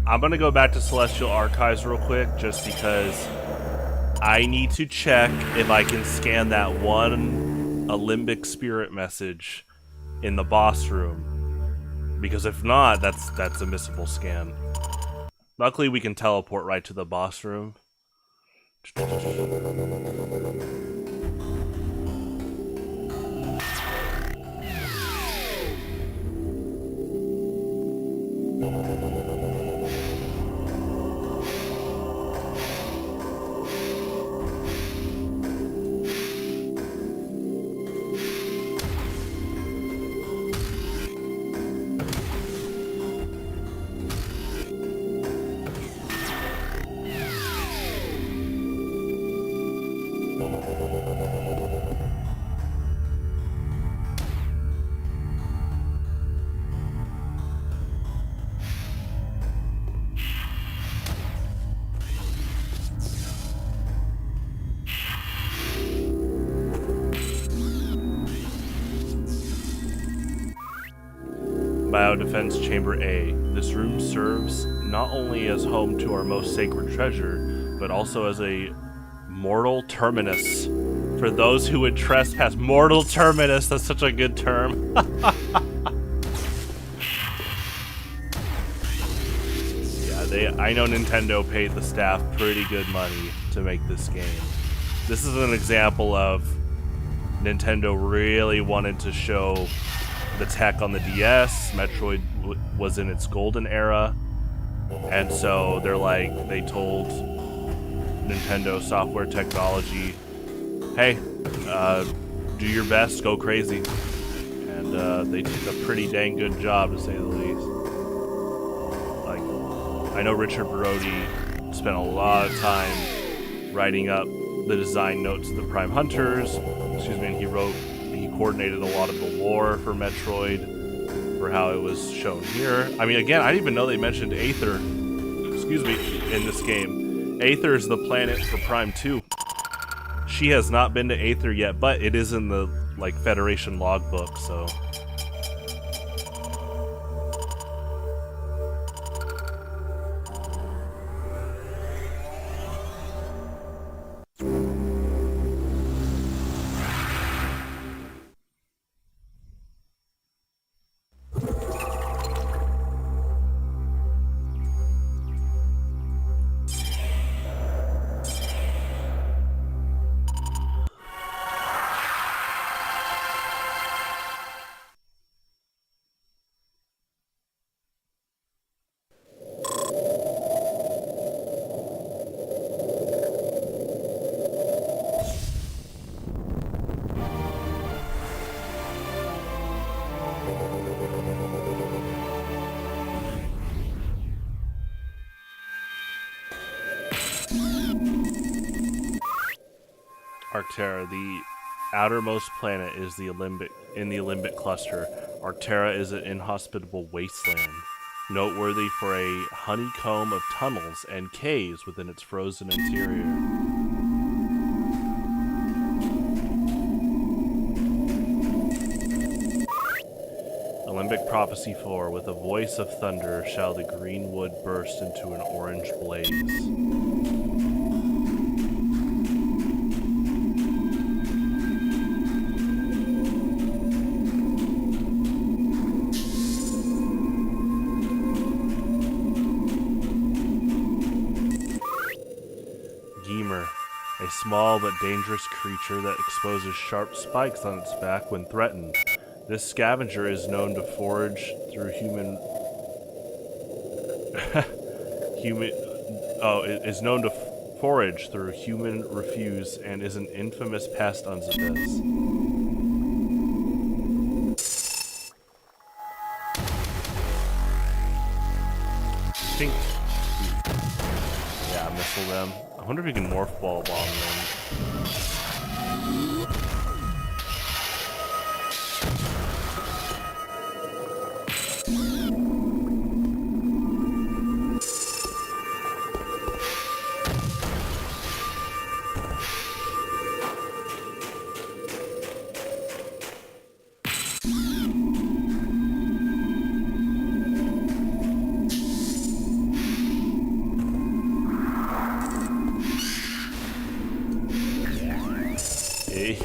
I'm gonna go back to Celestial Archives real quick, just because I need to check if I can scan that one Alembic Spirit message in the boss room. Because if not, that's a missable scan. Luckily, we can teleport right to the boss room. Biodefense Chamber A. This room serves not only as home to our most sacred treasure, but also as a mortal terminus. For those who would trespass. Mortal terminus, that's such a good term. Yeah, I know Nintendo paid the staff pretty good money to make this game. This is an example of Nintendo really wanted to show the tech on the DS. Metroid was in its golden era, and so they told Nintendo Software Technology, hey, do your best, go crazy. And they did a pretty dang good job, to say the least. I know Richard Brody spent a lot of time writing up the design notes of the Prime Hunters, and he coordinated a lot of the lore for Metroid, for how it was shown here. I mean, again, I didn't even know they mentioned Aether, in this game. Aether is the planet for Prime 2. She has not been to Aether yet, but it is in the, Federation logbook, so... Arctera, the outermost planet, is in the Alembic cluster. Arctera is an inhospitable wasteland, noteworthy for a honeycomb of tunnels and caves within its frozen interior. Alembic Prophecy 4, with a voice of thunder shall the green wood burst into an orange blaze. A small but dangerous creature that exposes sharp spikes on its back when threatened. This scavenger is known to forage through human refuse and is an infamous pest on Zedez. Think. Yeah, missile them. I wonder if you can morph ball bomb them.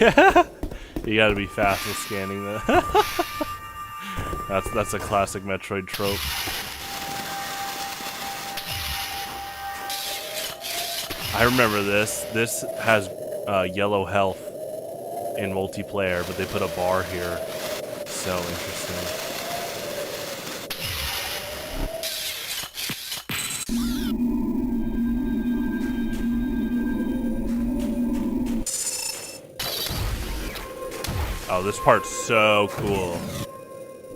Yeah. You gotta be fast with scanning the That's a classic Metroid trope. I remember this. This has yellow health in multiplayer, but they put a bar here. So interesting. Oh, this part's so cool.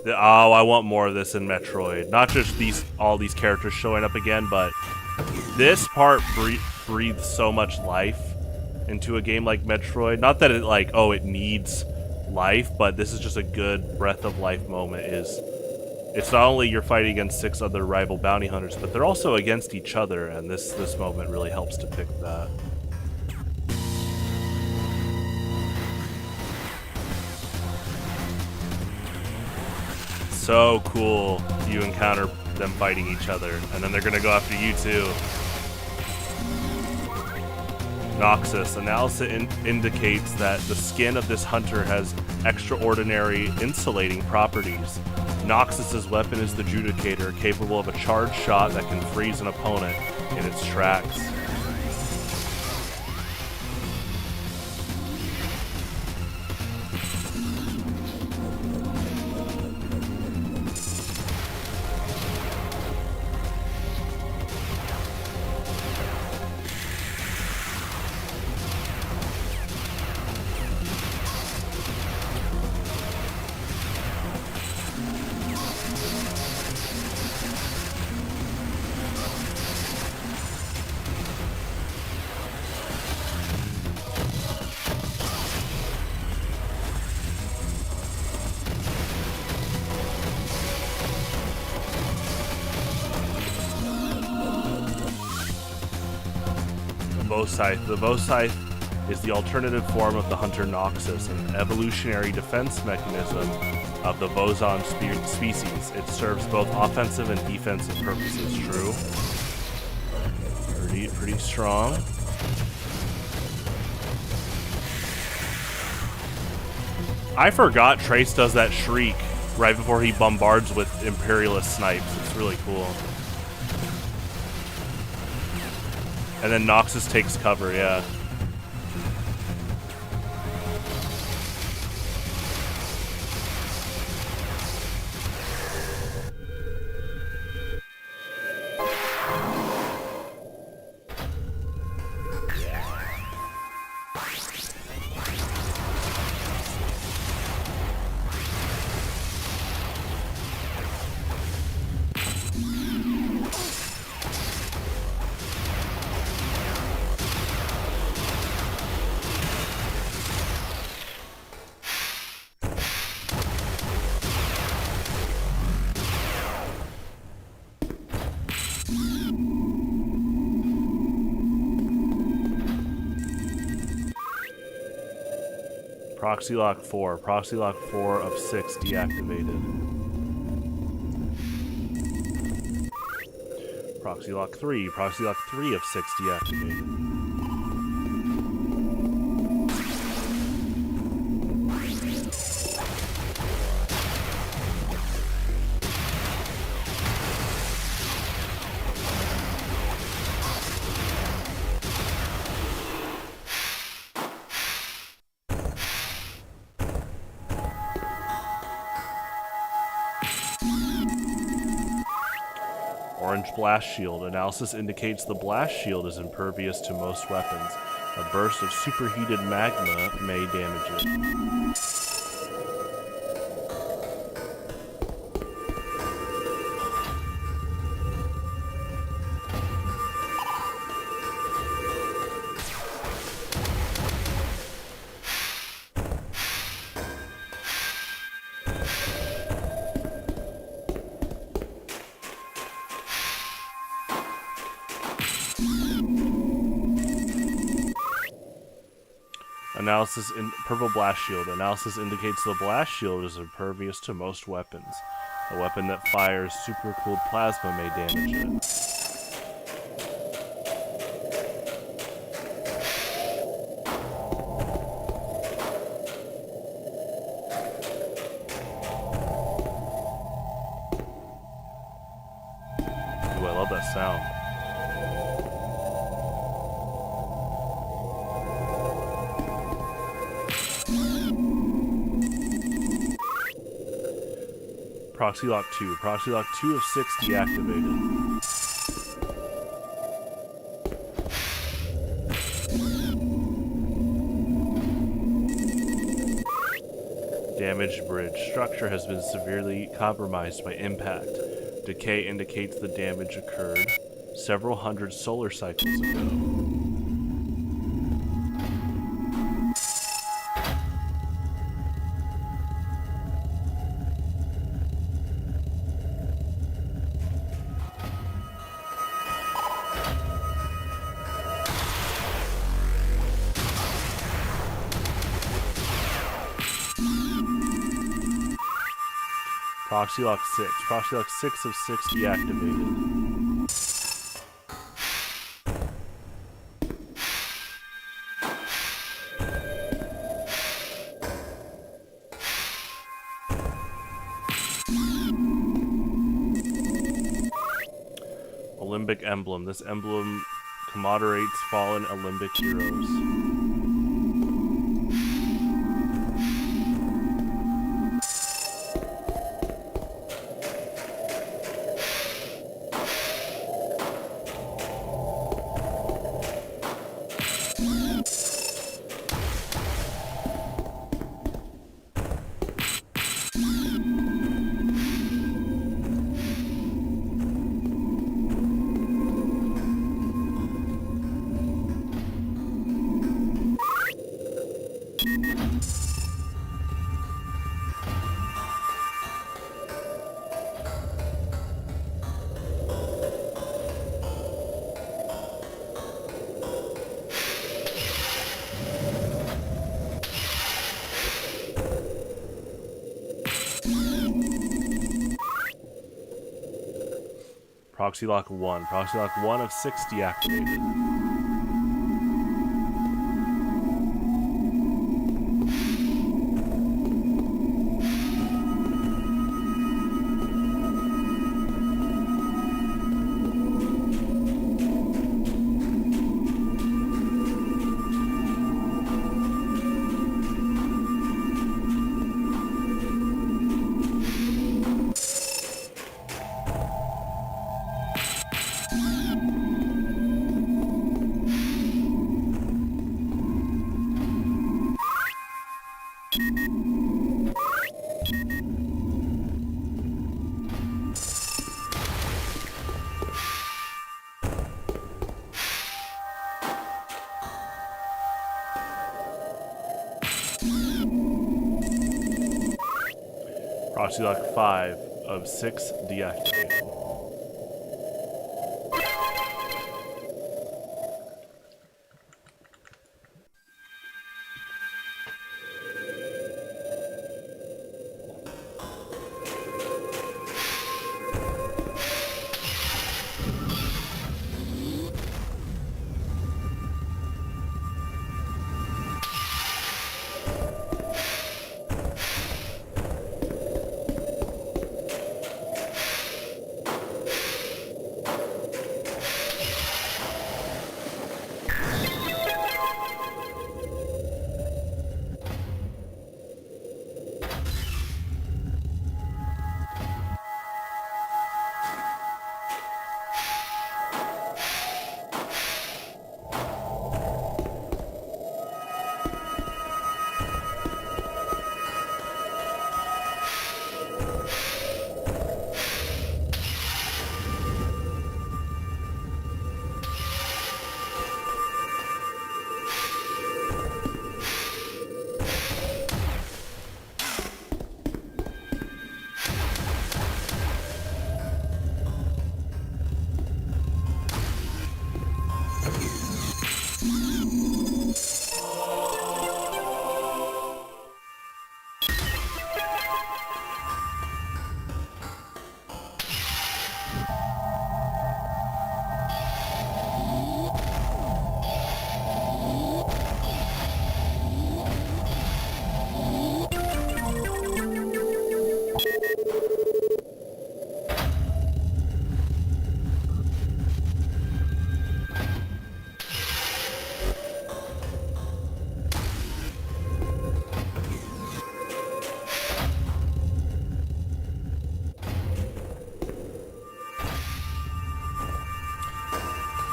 Oh, I want more of this in Metroid. Not just all these characters showing up again, but this part breathes so much life into a game like Metroid. Not that it like, oh, it needs life, but this is just a good breath of life moment. It's not only you're fighting against 6 other rival bounty hunters, but they're also against each other, and this moment really helps depict that. So cool. You encounter them fighting each other, and then they're gonna go after you too. Noxus. Analysis indicates that the skin of this hunter has extraordinary insulating properties. Noxus's weapon is the Judicator, capable of a charged shot that can freeze an opponent in its tracks. The bow scythe is the alternative form of the hunter Noxus, an evolutionary defense mechanism of the boson species. It serves both offensive and defensive purposes. True. Pretty strong. I forgot Trace does that shriek right before he bombards with Imperialist snipes. It's really cool. And then Noxus takes cover, yeah. Proxy lock 4. Proxy lock 4 of 6 deactivated. Proxy lock 3. Proxy lock 3 of 6 deactivated. Orange blast shield. Analysis indicates the blast shield is impervious to most weapons. A burst of superheated magma may damage it. Analysis in purple blast shield. Analysis indicates the blast shield is impervious to most weapons. A weapon that fires supercooled plasma may damage it. love that sound. Proxy lock 2. Proxy lock 2 of 6 deactivated. Damaged bridge. Structure has been severely compromised by impact. Decay indicates the damage occurred several hundred solar cycles ago. Proxy lock 6. Proxy lock 6 of 6 deactivated. Olympic emblem. This emblem commemorates fallen Olympic heroes. Proxy lock 1. Proxy lock 1 of 6 deactivated. Proxy lock 5 of 6 deactivated.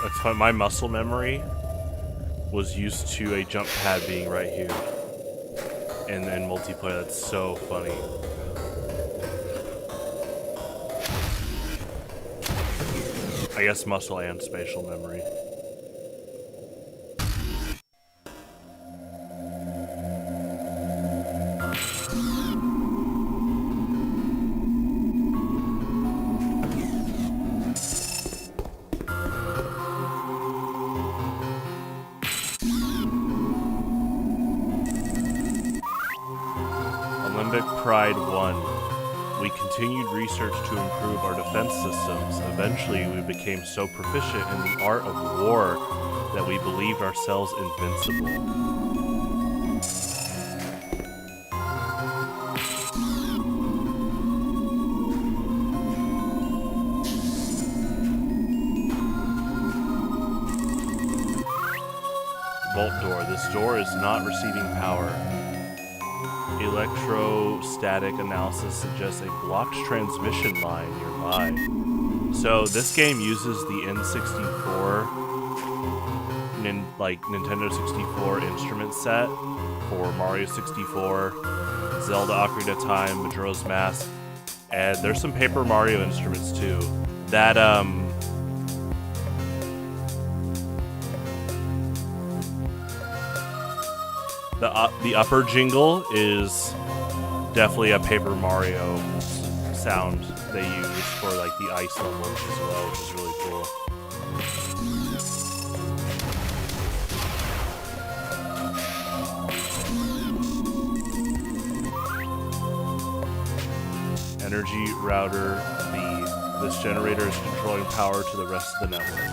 That's fun. My muscle memory was used to a jump pad being right here. And then multiplayer, that's so funny. I guess muscle and spatial memory. Pride 1. We continued research to improve our defense systems. Eventually, we became so proficient in the art of war that we believed ourselves invincible. Vault door. This door is not receiving power. Electrostatic analysis suggests a blocked transmission line nearby. So this game uses the N64, Nintendo 64 instrument set for Mario 64, Zelda Ocarina of Time, Majora's Mask, and there's some Paper Mario instruments too. That the upper jingle is definitely a Paper Mario sound they use for like the ice levels as well, which is really cool. Energy router B. This generator is controlling power to the rest of the network.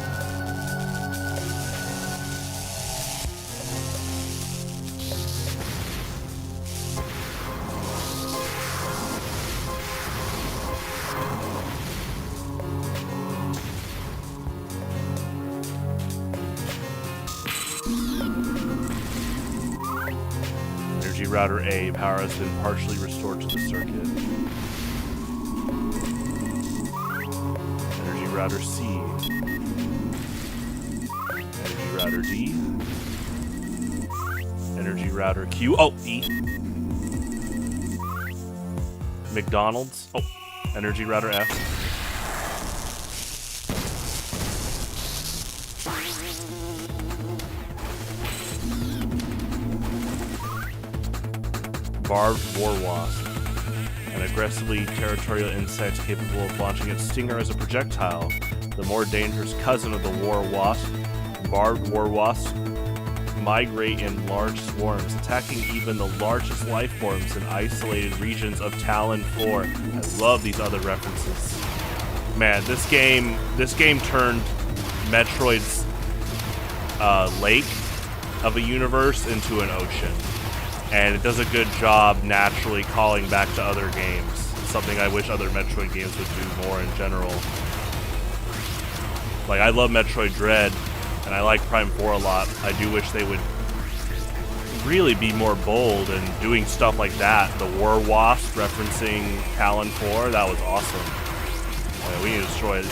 Router A, power has been partially restored to the circuit. Energy router C. Energy router D. Energy router Q. Oh, E. McDonald's. Oh, energy router F. Barbed war wasp, an aggressively territorial insect capable of launching its stinger as a projectile. The more dangerous cousin of the war wasp, barbed war wasps migrate in large swarms, attacking even the largest life forms in isolated regions of Talon 4. I love these other references. Man, this game turned Metroid's lake of a universe into an ocean. And it does a good job naturally calling back to other games. It's something I wish other Metroid games would do more in general. Like, I love Metroid Dread, and I like Prime 4 a lot. I do wish they would really be more bold in doing stuff like that. The War Wasp referencing Talon 4, that was awesome. We need to destroy these.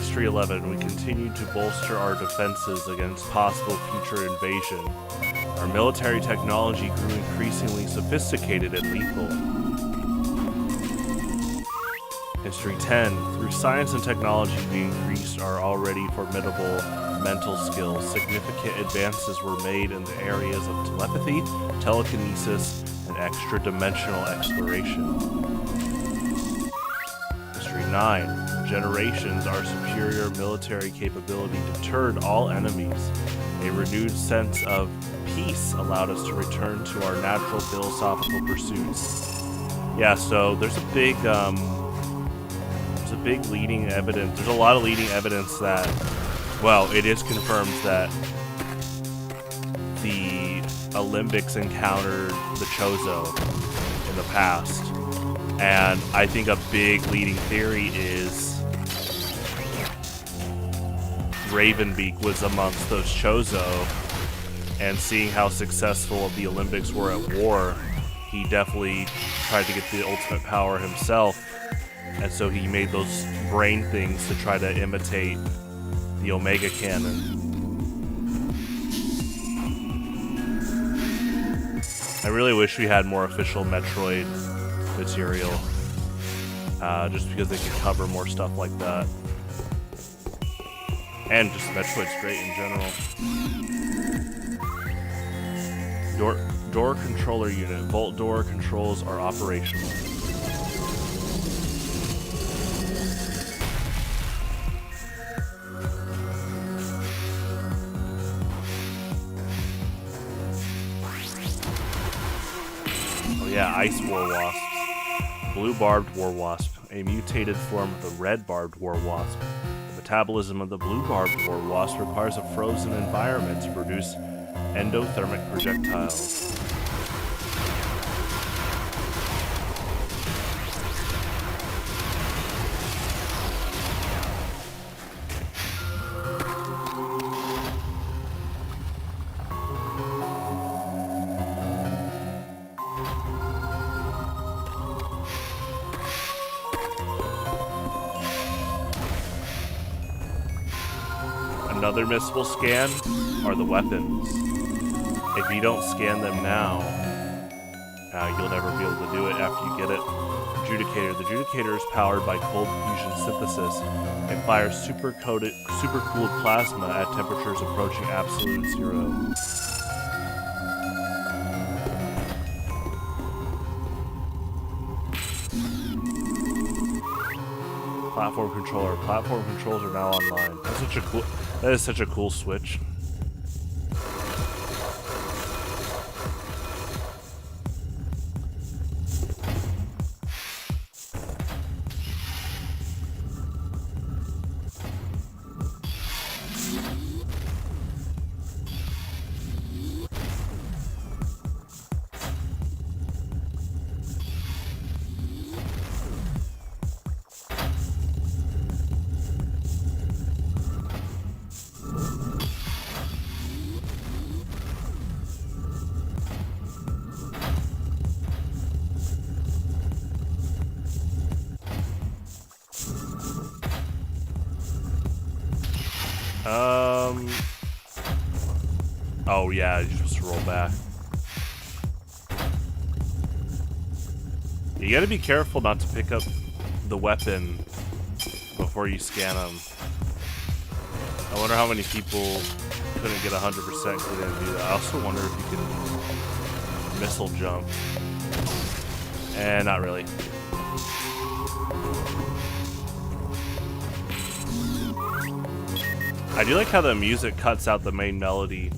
History 11. We continue to bolster our defenses against possible future invasion. Our military technology grew increasingly sophisticated and lethal. History 10. Through science and technology, we increased our already formidable mental skills. Significant advances were made in the areas of telepathy, telekinesis, and extra-dimensional exploration. History 9. For generations, our superior military capability deterred all enemies. A renewed sense of peace allowed us to return to our natural philosophical pursuits. Yeah, so there's a big leading evidence. There's a lot of leading evidence that, well, it is confirmed that the Olympics encountered the Chozo in the past. And I think a big leading theory is Ravenbeak was amongst those Chozo, and seeing how successful the Olympics were at war, he definitely tried to get the ultimate power himself. And so he made those brain things to try to imitate the Omega Cannon. I really wish we had more official Metroid material, just because they could cover more stuff like that. And just Metroid's great in general. Door controller unit. Vault door controls are operational. Yeah, Ice War Wasps. Blue Barbed War Wasp, a mutated form of the Red Barbed War Wasp. The metabolism of the Blue Barbed War Wasp requires a frozen environment to produce endothermic projectiles. Another missable scan are the weapons. If you don't scan them now, you'll never be able to do it after you get it. Adjudicator. The Adjudicator is powered by cold fusion synthesis and fires supercooled plasma at temperatures approaching absolute zero. Platform controller. Platform controls are now online. That is such a cool switch. Oh yeah, you're supposed to roll back. You gotta be careful not to pick up the weapon before you scan them. I wonder how many people couldn't get 100% because they didn't do that. I also wonder if you can missile jump. Not really. I do like how the music cuts out the main melody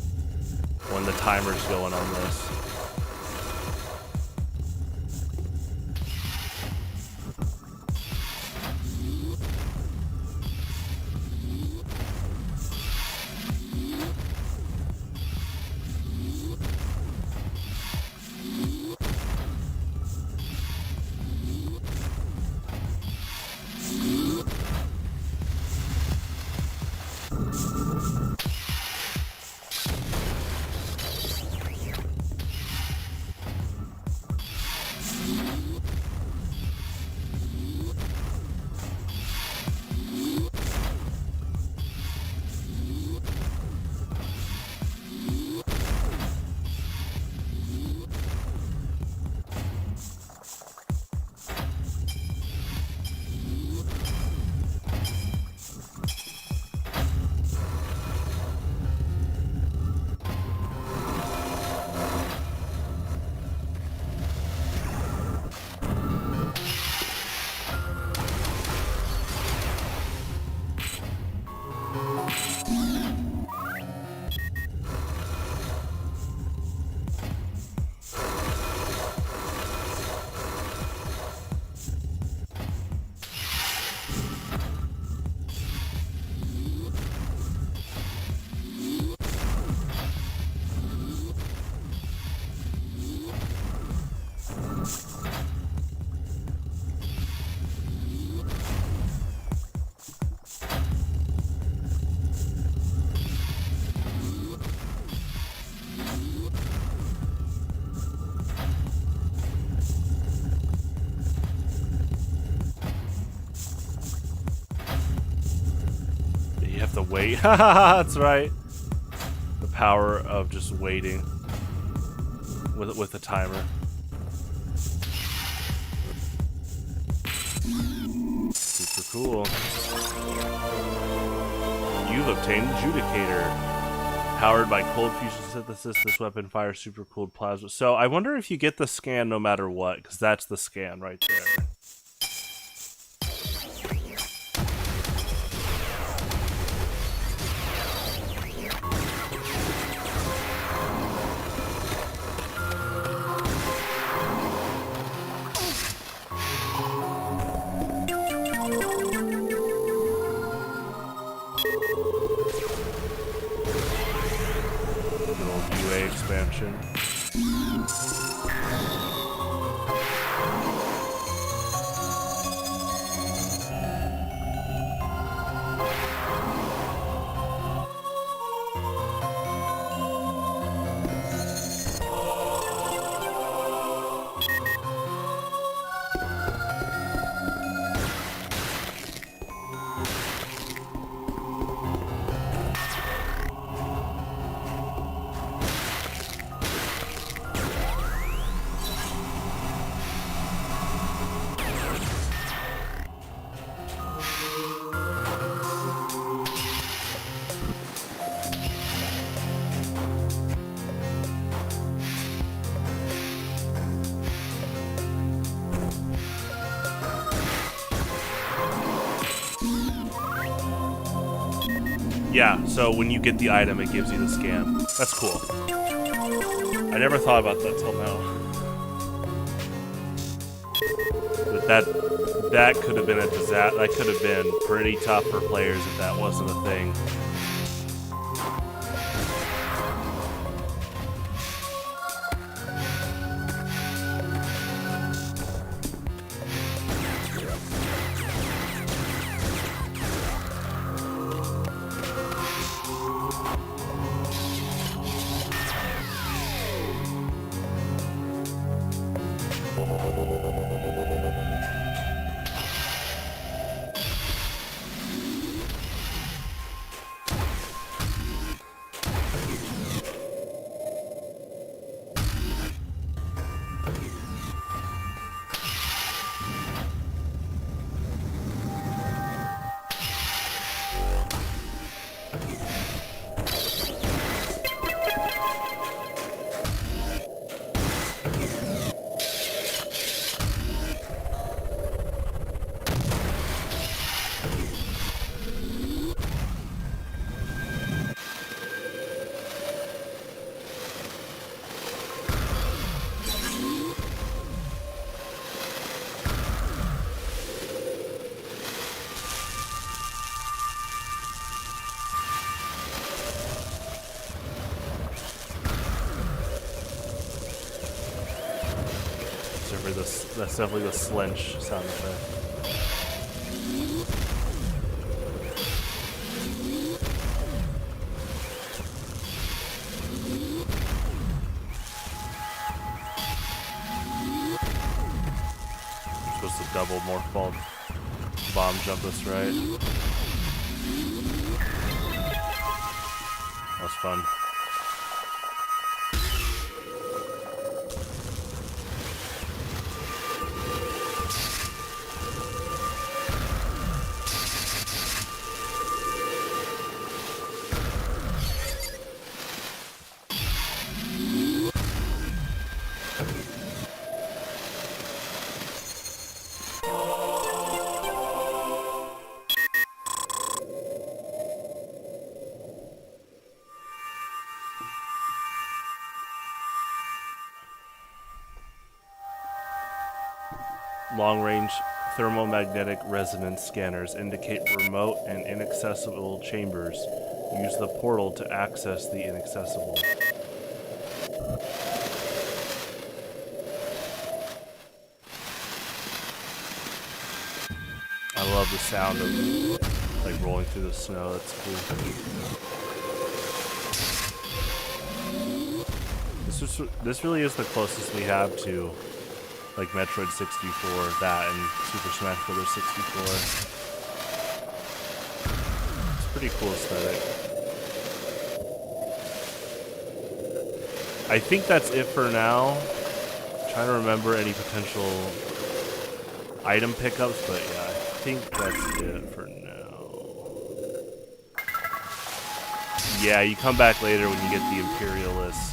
when the timer's going on this. have to wait. That's right. The power of just waiting with a timer. Super cool. You've obtained Judicator. Powered by cold fusion synthesis, this weapon fires super cooled plasma. So I wonder if you get the scan no matter what, because that's the scan right there. Expansion. Yeah, so when you get the item, it gives you the scan. That's cool. I never thought about that till now. But that could have been a disaster. That could have been pretty tough for players if that wasn't a thing. That's definitely the slinch sound effect. You're supposed to double morph ball bomb jump this, right? That was fun. Long-range thermomagnetic resonance scanners indicate remote and inaccessible chambers. Use the portal to access the inaccessible. I love the sound of like rolling through the snow. That's cool. This really is the closest we have to like Metroid 64, that, and Super Smash Bros. 64. It's Pretty cool aesthetic. I think that's it for now. Trying to remember any potential item pickups, but yeah, I think that's it for now. Yeah, you come back later when you get the Imperialist.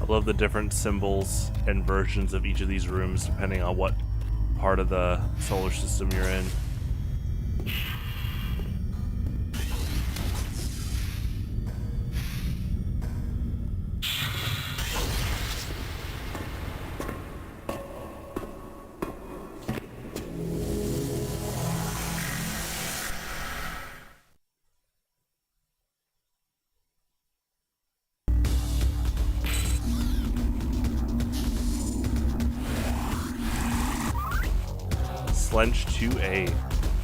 I love the different symbols and versions of each of these rooms depending on what part of the solar system you're in. Slench 2A.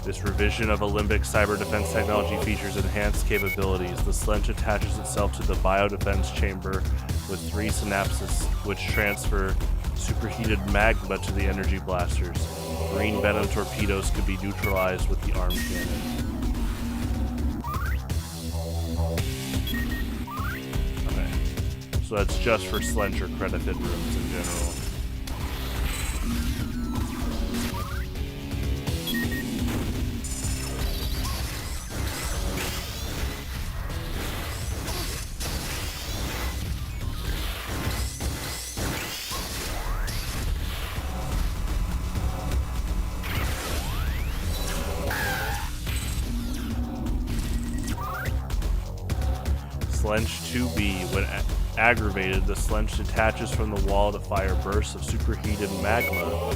This revision of Alembic cyber defense technology features enhanced capabilities. The Slench attaches itself to the biodefense chamber with 3 synapses, which transfer superheated magma to the energy blasters. Green venom torpedoes could be neutralized with the arm cannon. Okay. So that's just for Slench or credit rooms in general. Slench 2B. When aggravated, the Slench detaches from the wall to fire bursts of superheated magma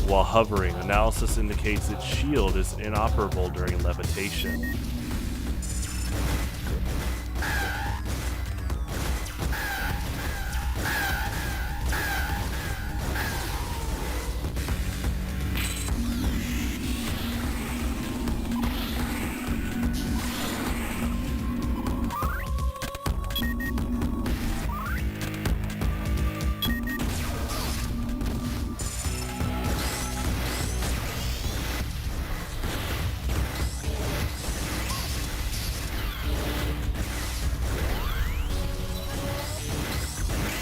while hovering. Analysis indicates its shield is inoperable during levitation.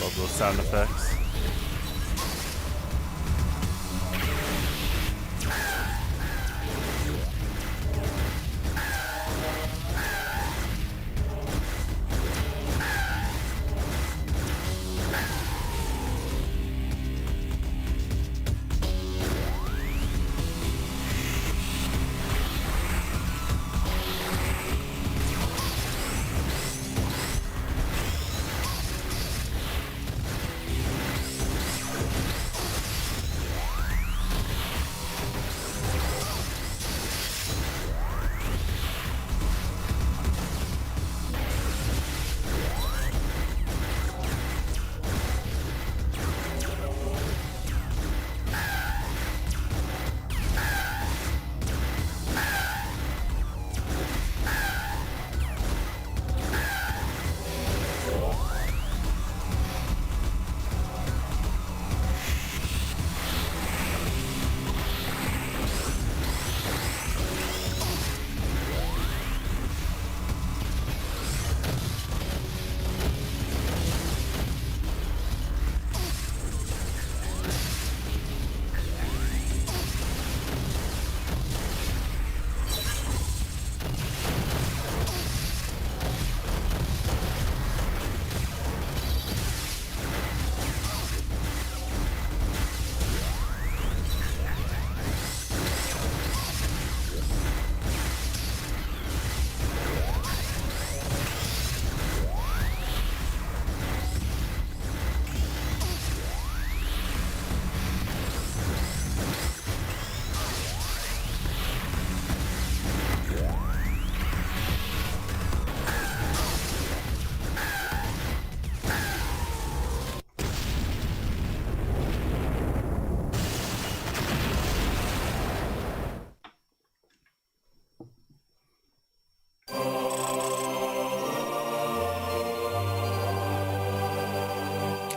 Love those sound effects.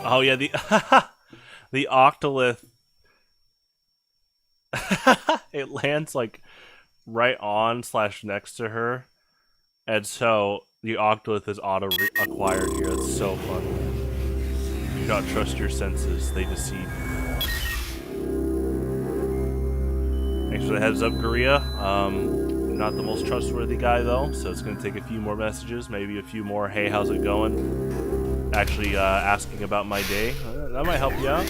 Oh yeah, the the octolith. It lands like right on / next to her, and so the octolith is auto acquired here. It's so funny. Do not trust your senses; they deceive you. Thanks for the heads up, Korea. Not the most trustworthy guy though, so it's going to take a few more messages, maybe a few more. Hey, how's it going? Actually, asking about my day. That might help you out.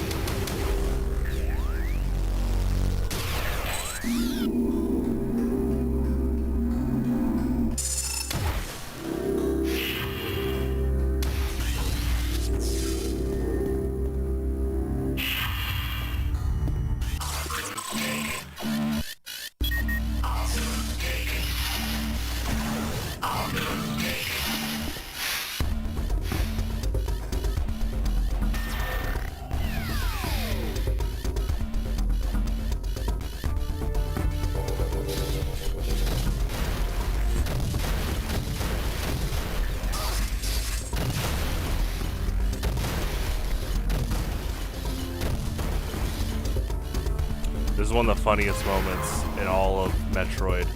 This is one of the funniest moments in all of Metroid.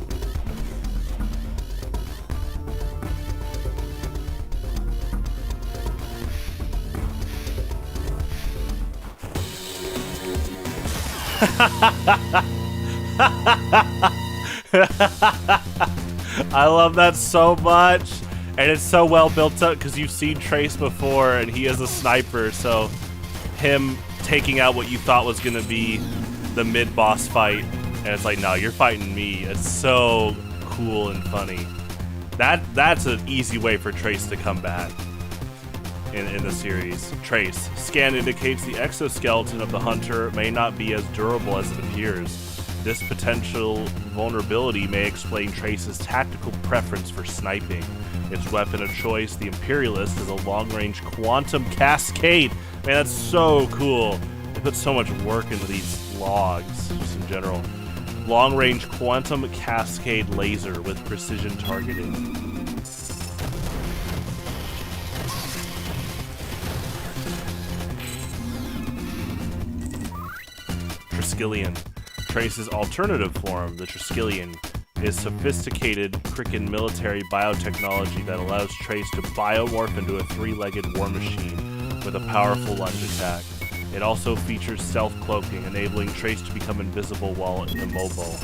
I love that so much, and it's so well built up because you've seen Trace before and he is a sniper, so him taking out what you thought was going to be the mid-boss fight, and it's like, no, you're fighting me. It's so cool and funny. That's an easy way for Trace to come back in the series. Trace. Scan indicates the exoskeleton of the hunter may not be as durable as it appears. This potential vulnerability may explain Trace's tactical preference for sniping. Its weapon of choice, the Imperialist, is a long-range quantum cascade. Man, that's so cool. They put so much work into these logs, just in general. Long-range quantum cascade laser with precision targeting. Triskelion. Trace's alternative form, the Triskelion, is sophisticated Krikan military biotechnology that allows Trace to biomorph into a three-legged war machine with a powerful lunge attack. It also features stealth cloaking, enabling Trace to become invisible while immobile.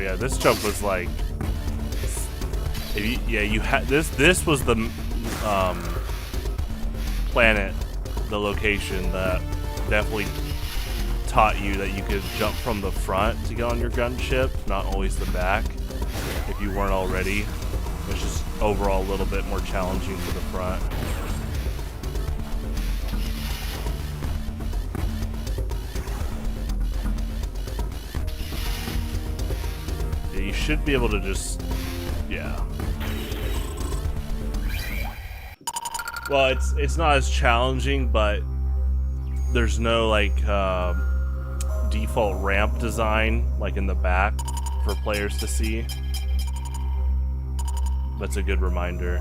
yeah, this jump was like, you had this was the planet, the location that definitely taught you that you could jump from the front to get on your gunship, not always the back, if you weren't already. It's just overall a little bit more challenging for the front. Yeah, you should be able to just, yeah. Well, it's not as challenging, but there's no like default ramp design like in the back for players to see. That's a good reminder.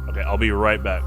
Okay, I'll be right back.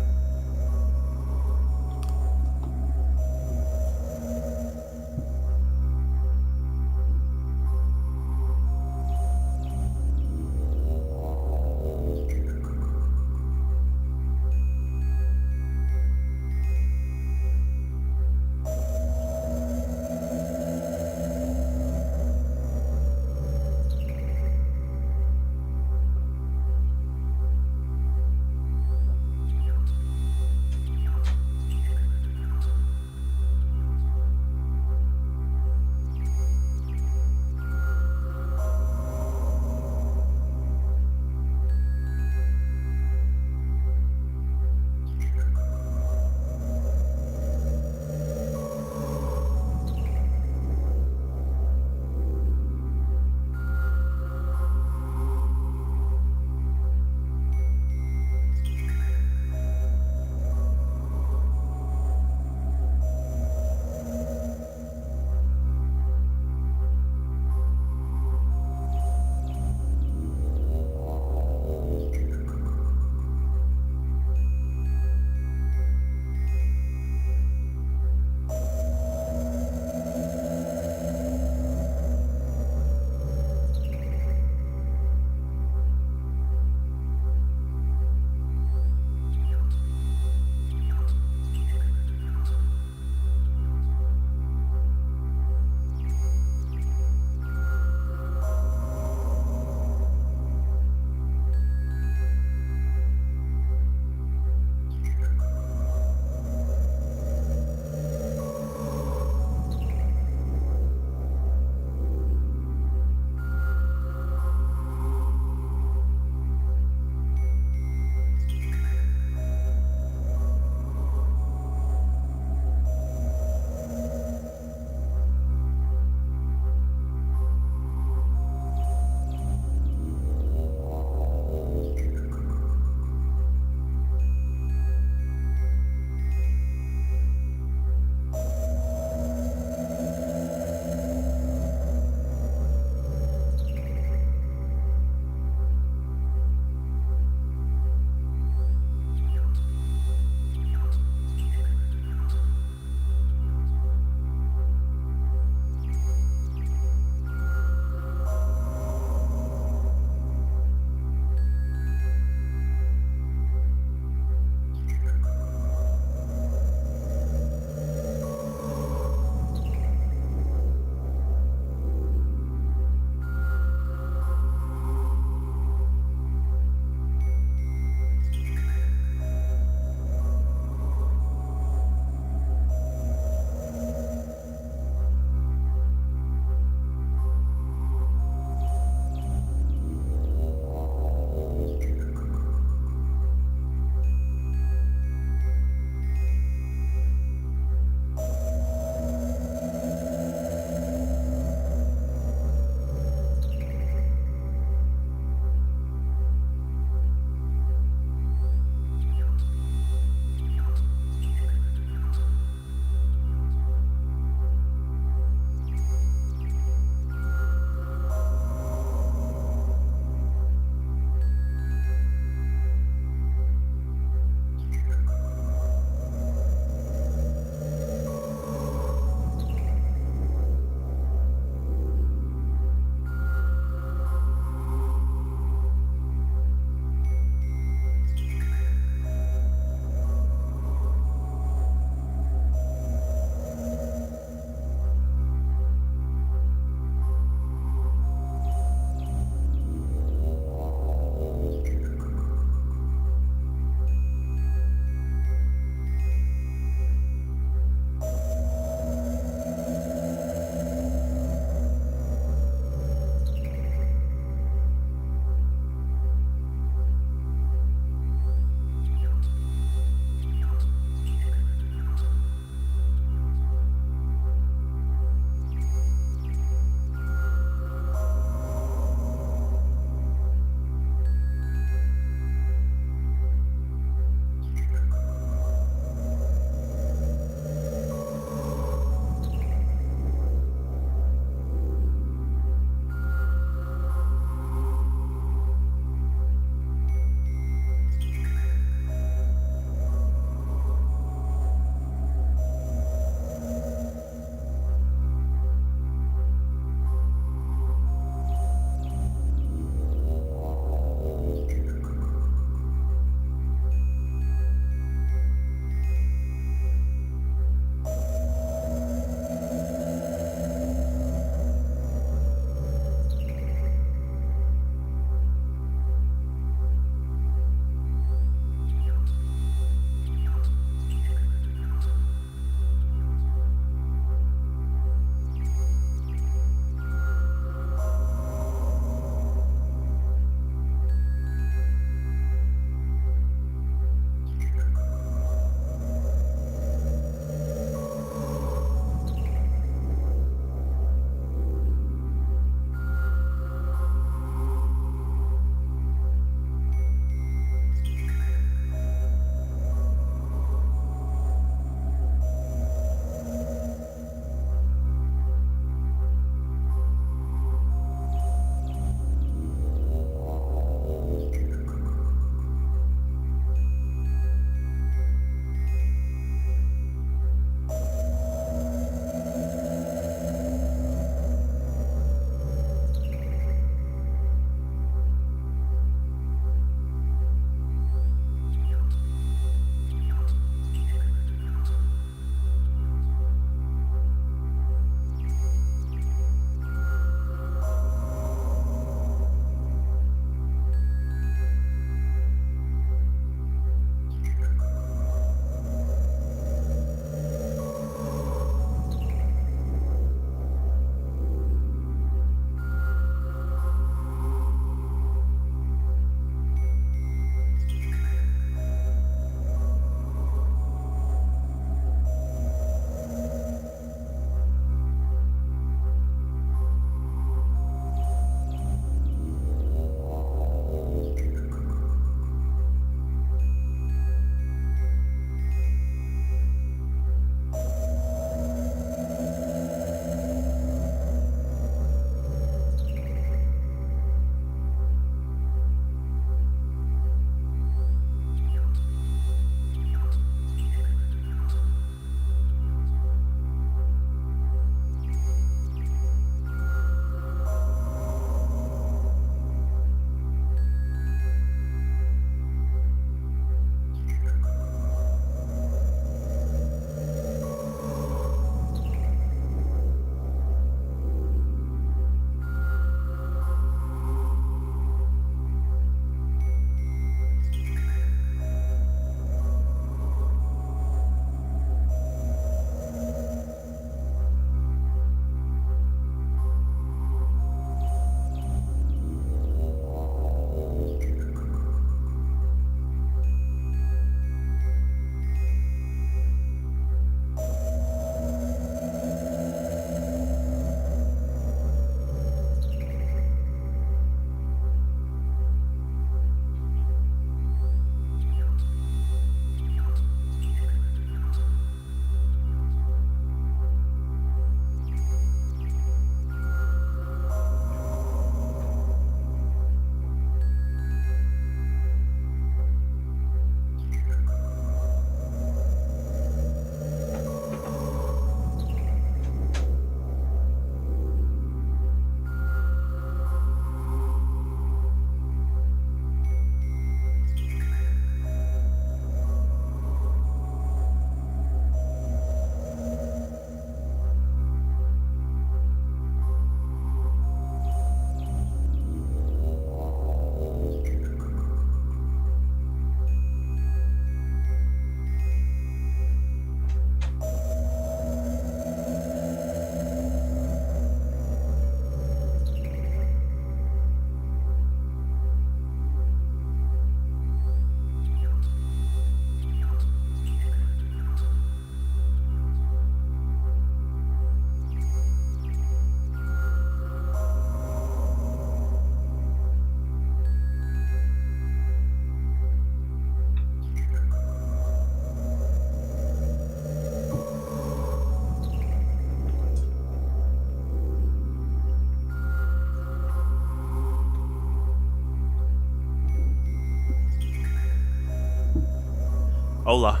Hola.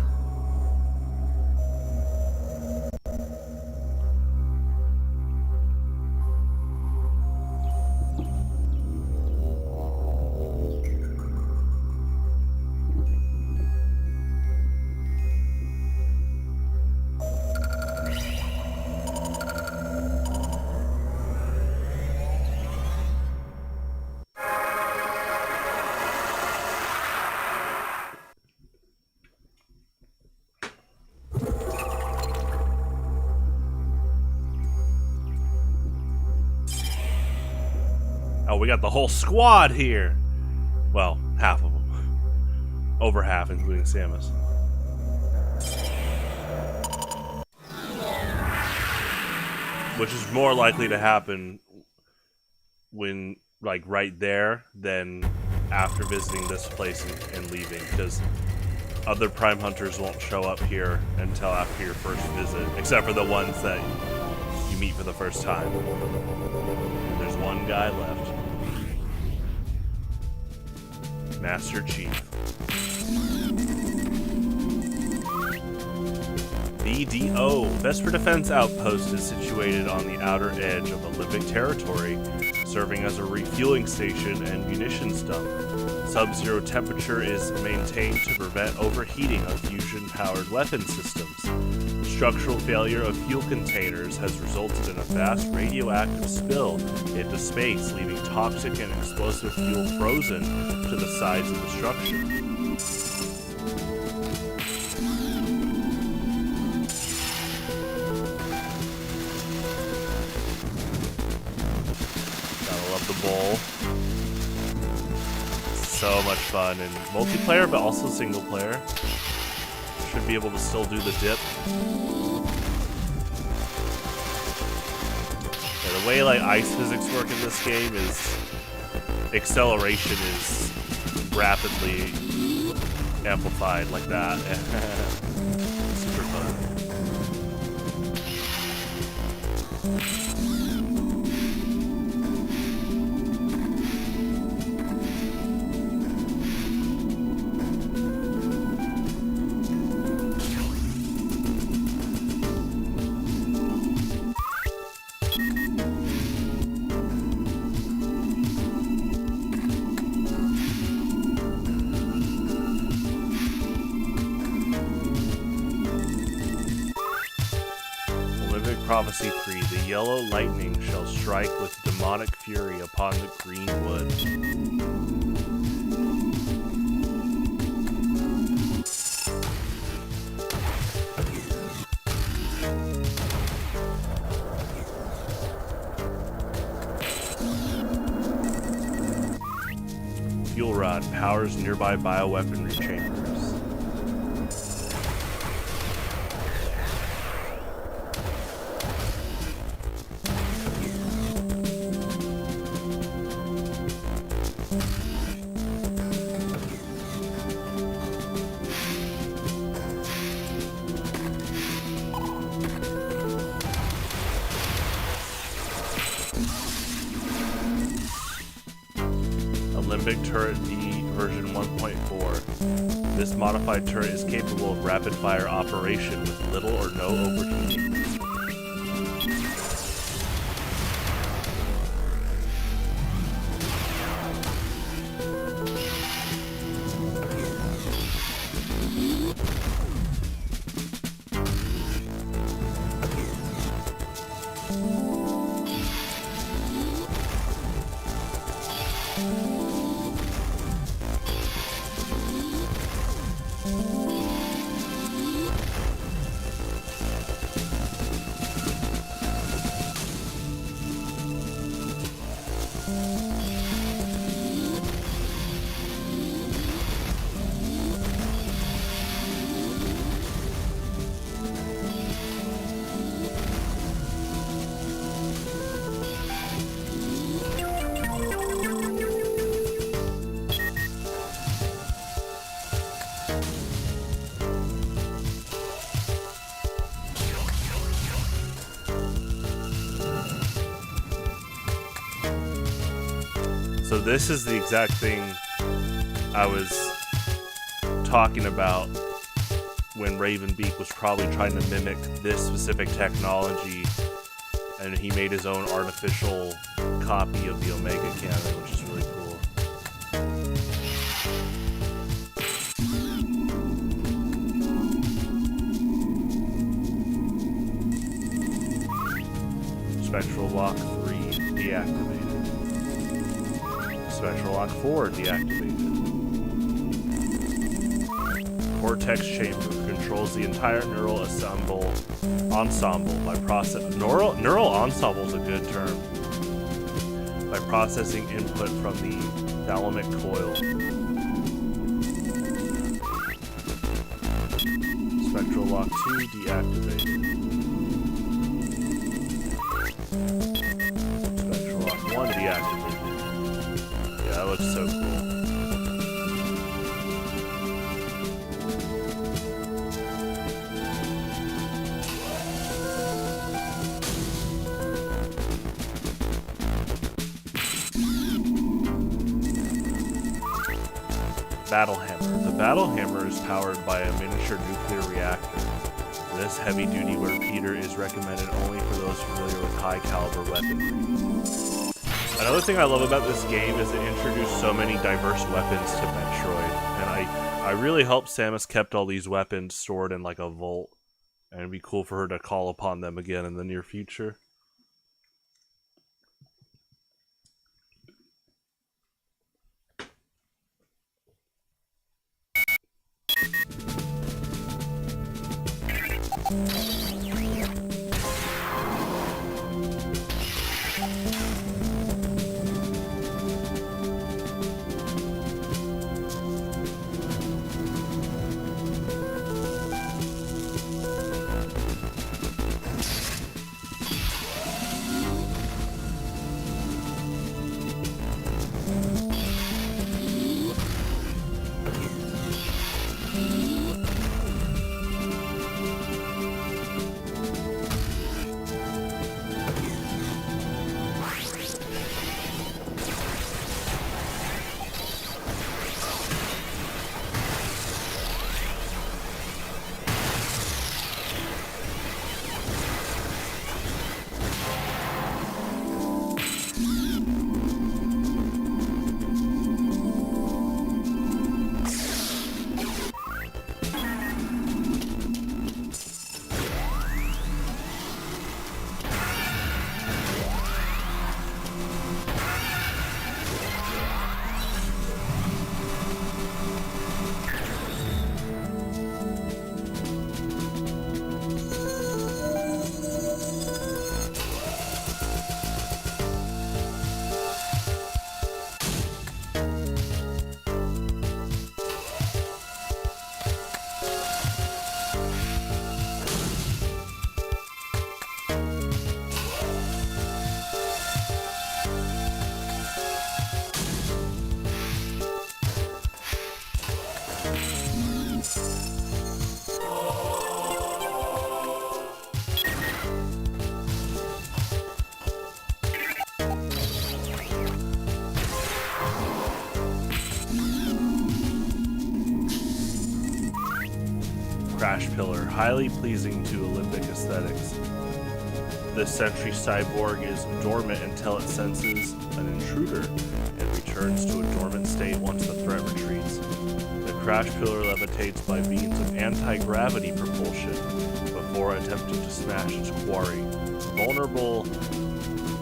Oh, we got the whole squad here. Well, half of them. Over half, including Samus. Which is more likely to happen when, like, right there than after visiting this place and leaving, because other Prime Hunters won't show up here until after your first visit, except for the ones that you meet for the first time. And there's one guy left. Master Chief. BDO, Vesper Defense Outpost, is situated on the outer edge of Olympic territory, serving as a refueling station and munitions dump. Sub-zero temperature is maintained to prevent overheating of fusion-powered weapon systems. Structural failure of fuel containers has resulted in a vast radioactive spill into space, leaving toxic and explosive fuel frozen to the sides of the structure. Gotta love the bowl. So much fun in multiplayer, but also single player. Should be able to still do the dip. Yeah, the way like ice physics work in this game is acceleration is rapidly amplified like that. Super fun. Prophecy 3, the yellow lightning shall strike with demonic fury upon the green wood. Fuel rod powers nearby bioweaponry chambers. Olympic Turret D version 1.4. This modified turret is capable of rapid-fire operation with little or no overheating. So this is the exact thing I was talking about when Ravenbeak was probably trying to mimic this specific technology, and he made his own artificial copy of the Omega cannon, which is really cool. Spectral Lock 3 deactivated. Spectral Lock 4 deactivated. Cortex Chamber controls the entire neural ensemble by neural ensemble is a good term. By processing input from the thalamic coil. Spectral Lock 2 deactivated. Spectral Lock 1 deactivated. Yeah, that looks so cool. Battle Hammer. The Battle Hammer is powered by a miniature nuclear reactor. This heavy-duty repeater is recommended only for those familiar with high-caliber weaponry. Another thing I love about this game is it introduced so many diverse weapons to Metroid, and I really hope Samus kept all these weapons stored in like a vault, and it'd be cool for her to call upon them again in the near future. Crash Pillar, highly pleasing to Olympic aesthetics. This sentry cyborg is dormant until it senses an intruder and returns to a dormant state once the threat retreats. The Crash Pillar levitates by means of anti-gravity propulsion before attempting to smash its quarry. Vulnerable...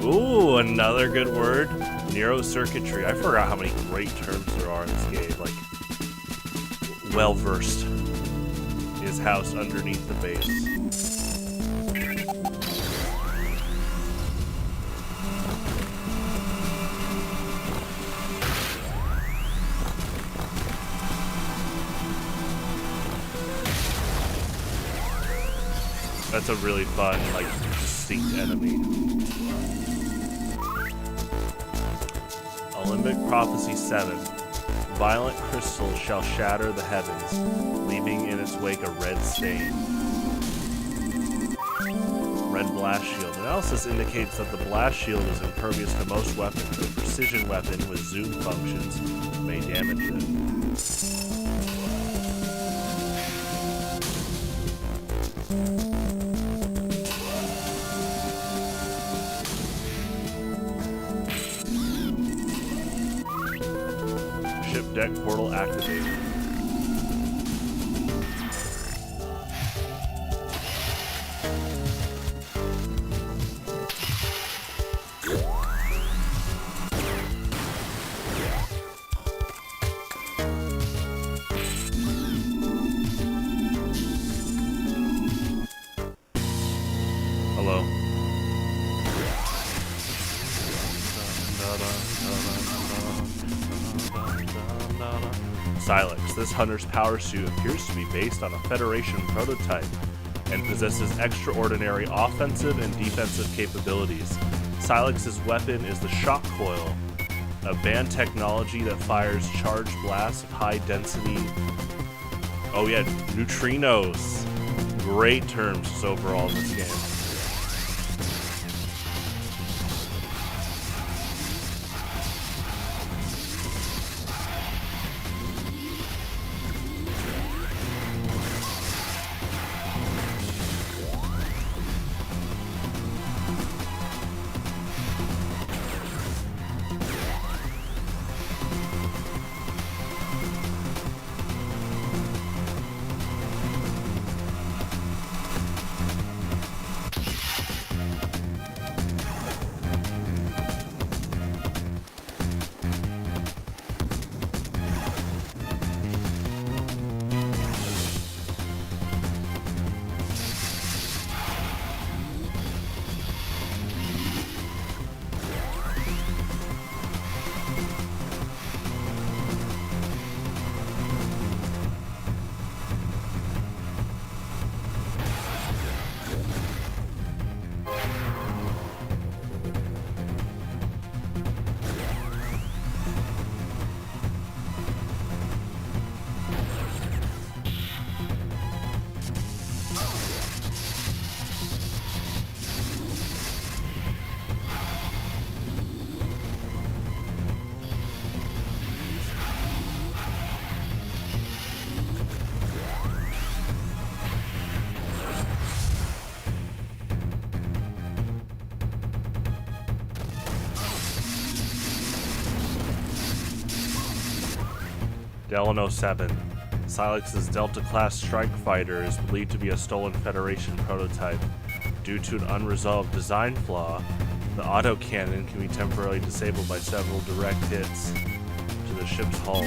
Ooh, another good word. Neurocircuitry. I forgot how many great terms there are in this game. Like, well-versed. Is housed underneath the base. That's a really fun, like, distinct enemy. Olympic Prophecy 7. Violent crystals shall shatter the heavens, leaving in its wake a red stain. Red blast shield. Analysis indicates that the blast shield is impervious to most weapons. A precision weapon with zoom functions may damage it. Ship deck portal activated. Hello. Silex. This hunter's power suit appears to be based on a Federation prototype and possesses extraordinary offensive and defensive capabilities. Silex's weapon is the Shock Coil, a banned technology that fires charged blasts of high density. Oh yeah, neutrinos. Great terms overall in this game. Delano 7. Silex's Delta-class strike fighter is believed to be a stolen Federation prototype. Due to an unresolved design flaw, the autocannon can be temporarily disabled by several direct hits to the ship's hull.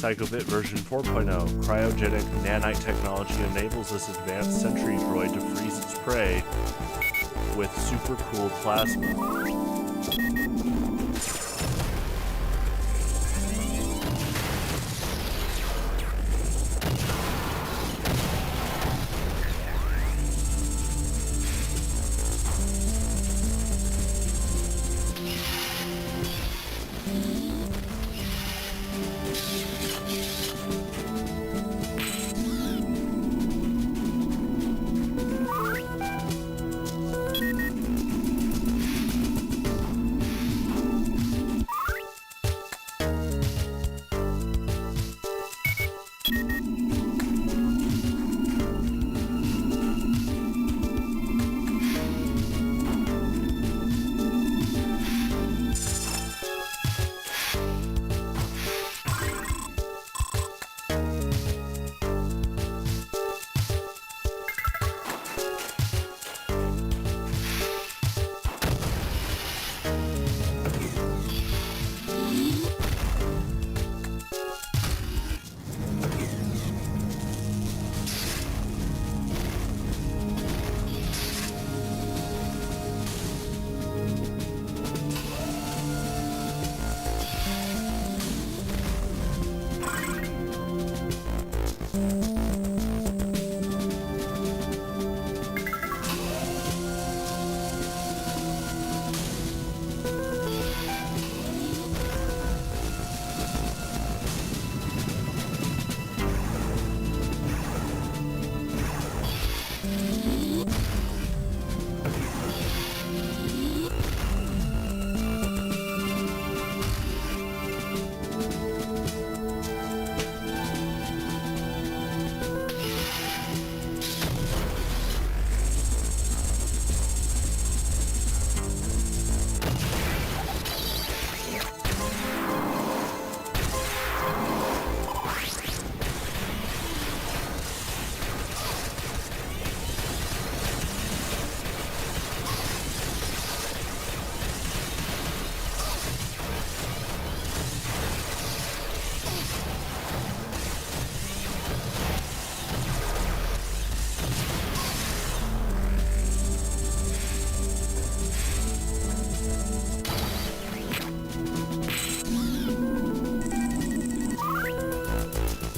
Psychobit version 4.0 cryogenic nanite technology enables this advanced sentry droid to freeze its prey with super cooled plasma.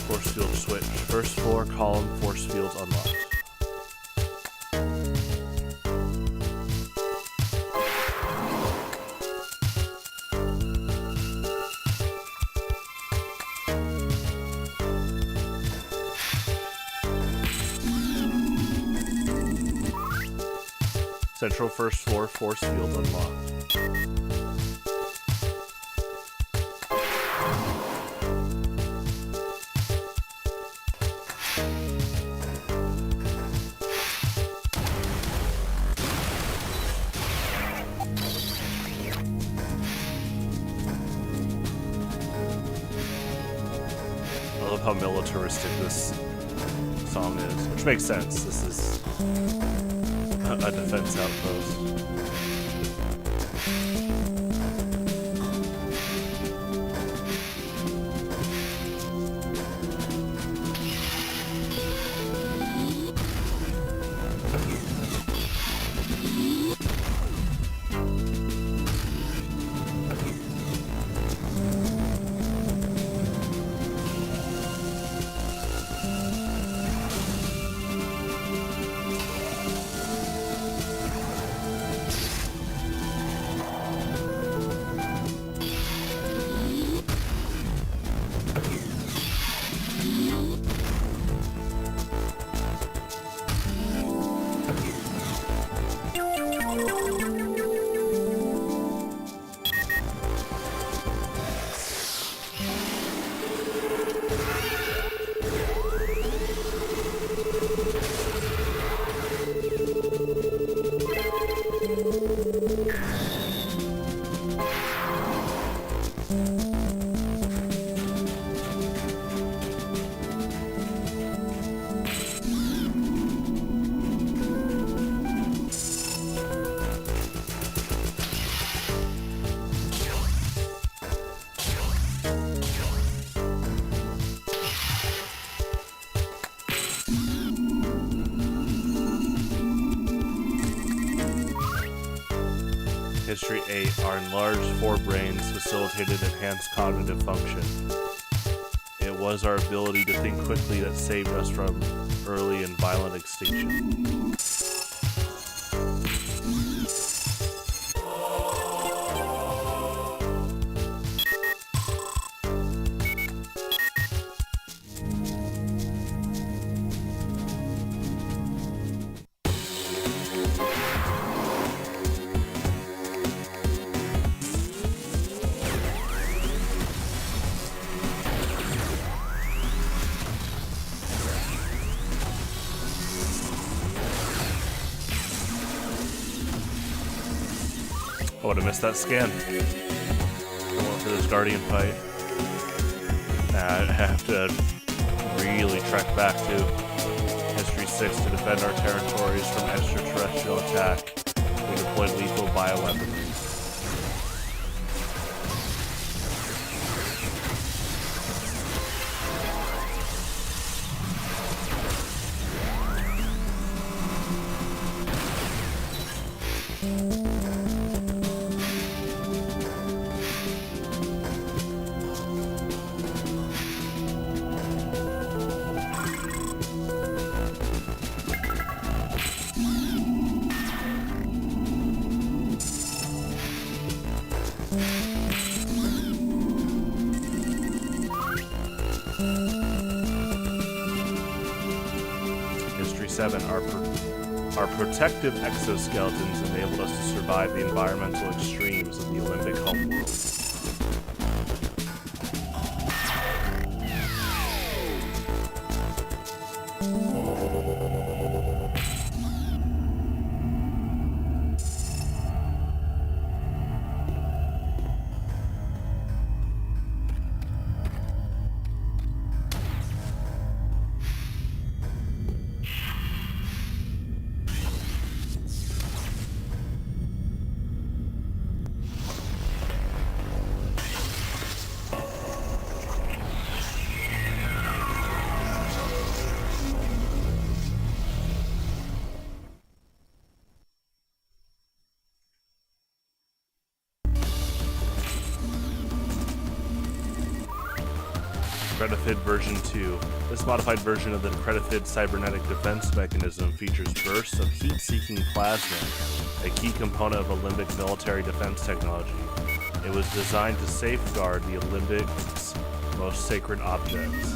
Force field switch. First floor column force fields unlocked. Central first floor force field unlocked. I love how militaristic this song is, which makes sense. This is a defense outpost. History 8, our enlarged forebrains facilitated enhanced cognitive function. It was our ability to think quickly that saved us from early and violent extinction. I would have missed that scan. Going for this Guardian fight. I have to really trek back to History 6 to defend our territories from extraterrestrial attack. We deployed lethal bioweapons. History 7, our protective exoskeletons enabled us to survive the environmental extremes of the Olympic homeworld. Credifid version 2. This modified version of the Credifid cybernetic defense mechanism features bursts of heat-seeking plasma, a key component of Alembic military defense technology. It was designed to safeguard the Alembic's most sacred objects.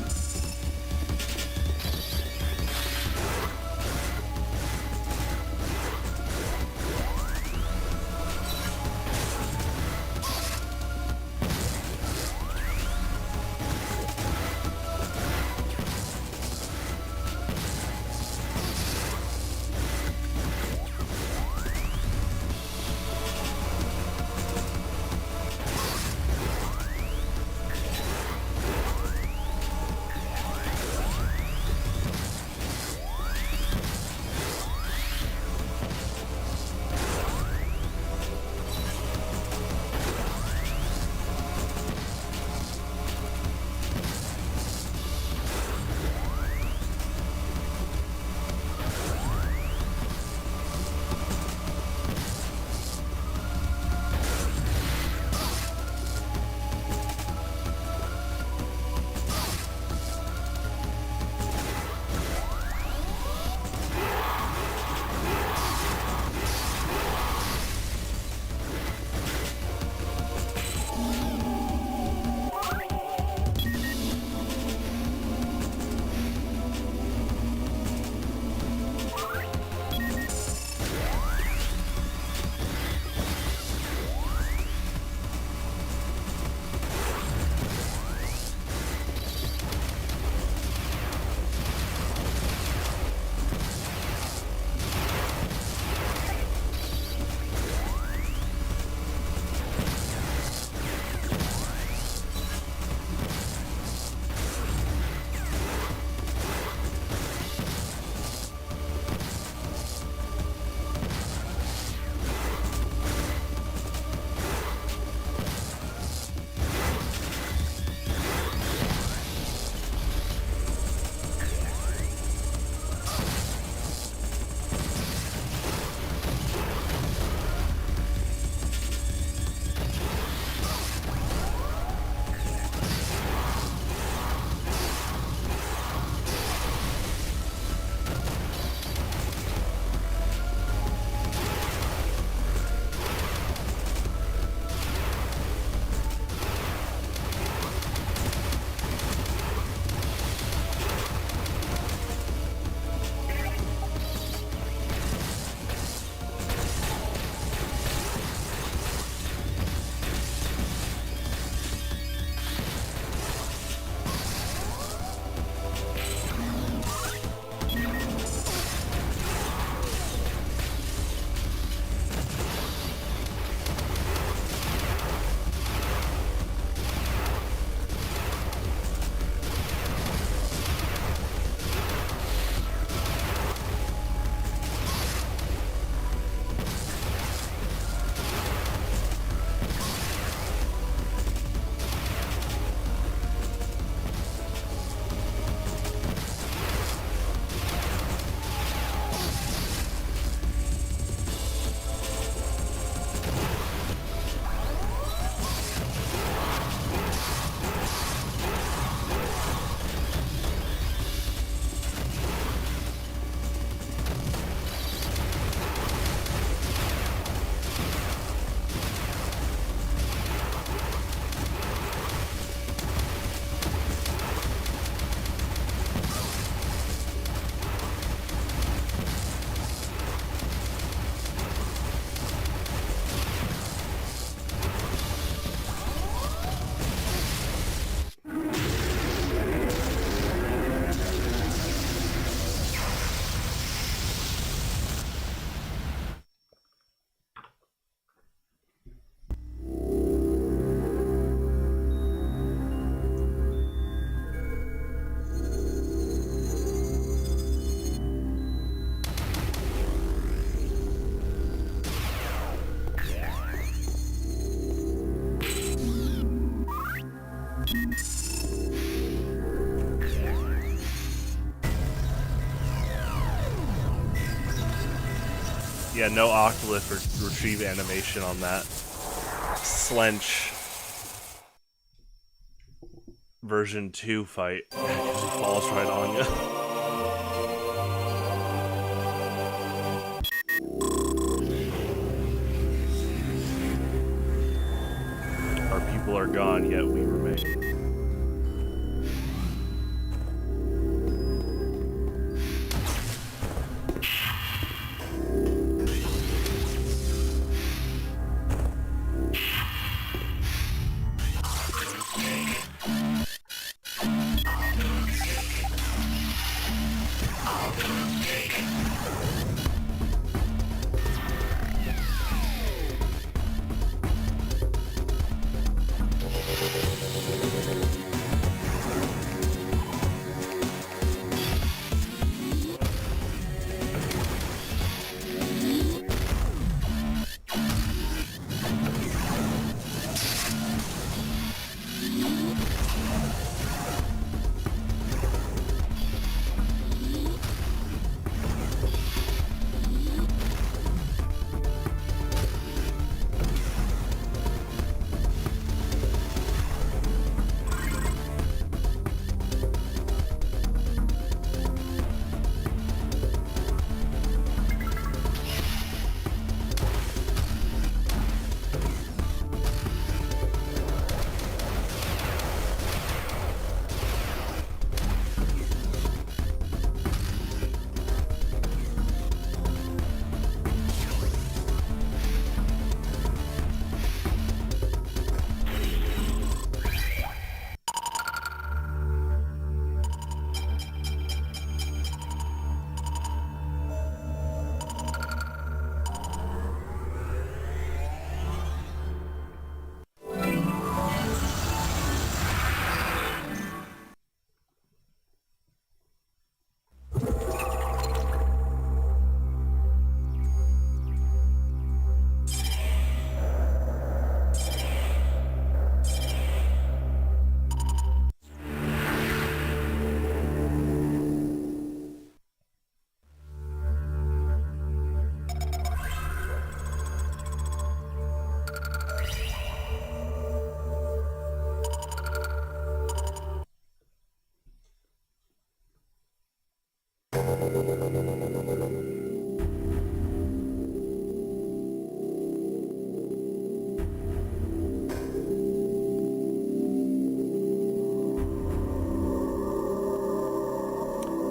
Yeah, no octolith or retrieve animation on that Slench version 2 fight. He falls right on you. Our people are gone, yet we remain.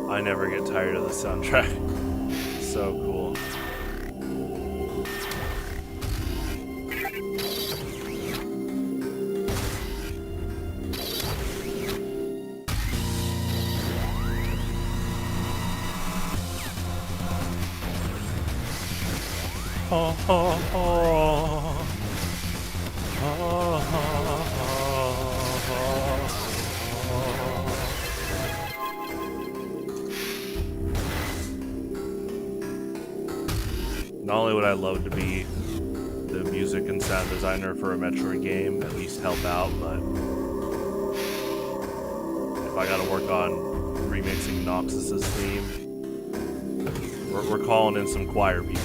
I never get tired of the soundtrack. So cool. Oh, oh, oh. Oh, oh, Not only would I love to be the music and sound designer for a Metroid game, at least help out, but if I gotta work on remixing Noxus's theme, we're calling in some choir people.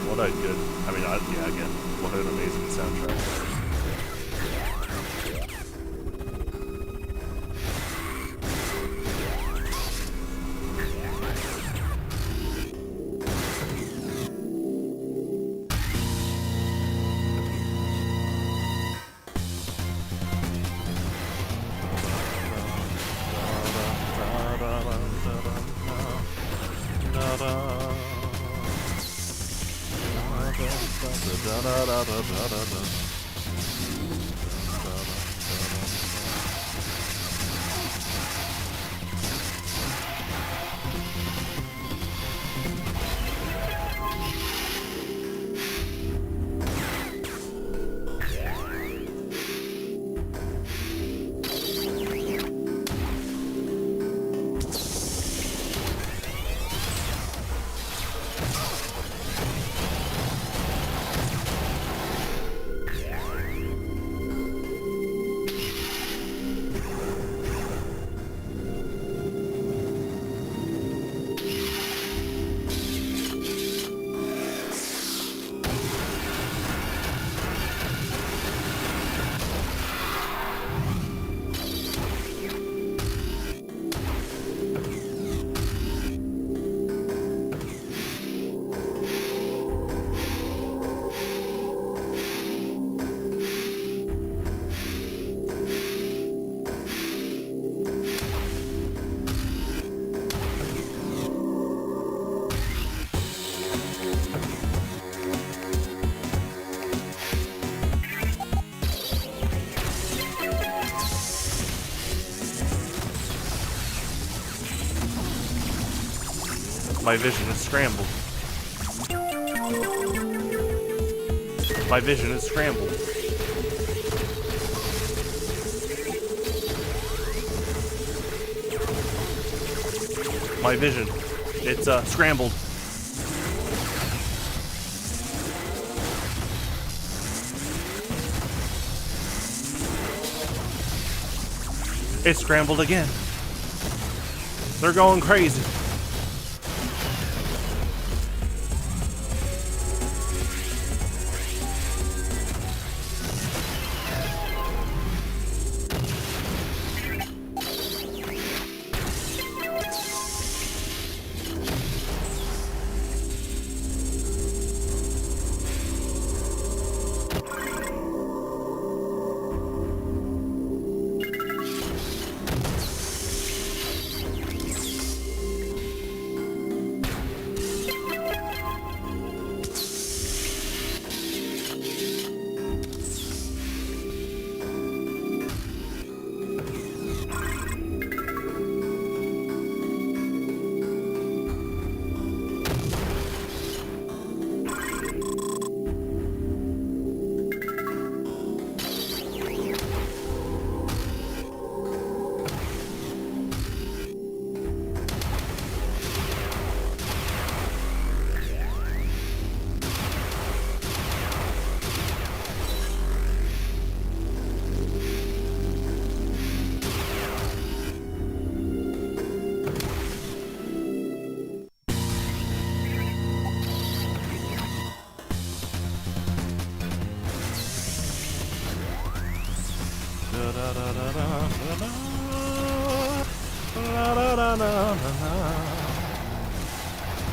What a good, yeah, again, what an amazing soundtrack. My vision is scrambled. My vision is scrambled. My vision. It's scrambled. It's scrambled again. They're going crazy.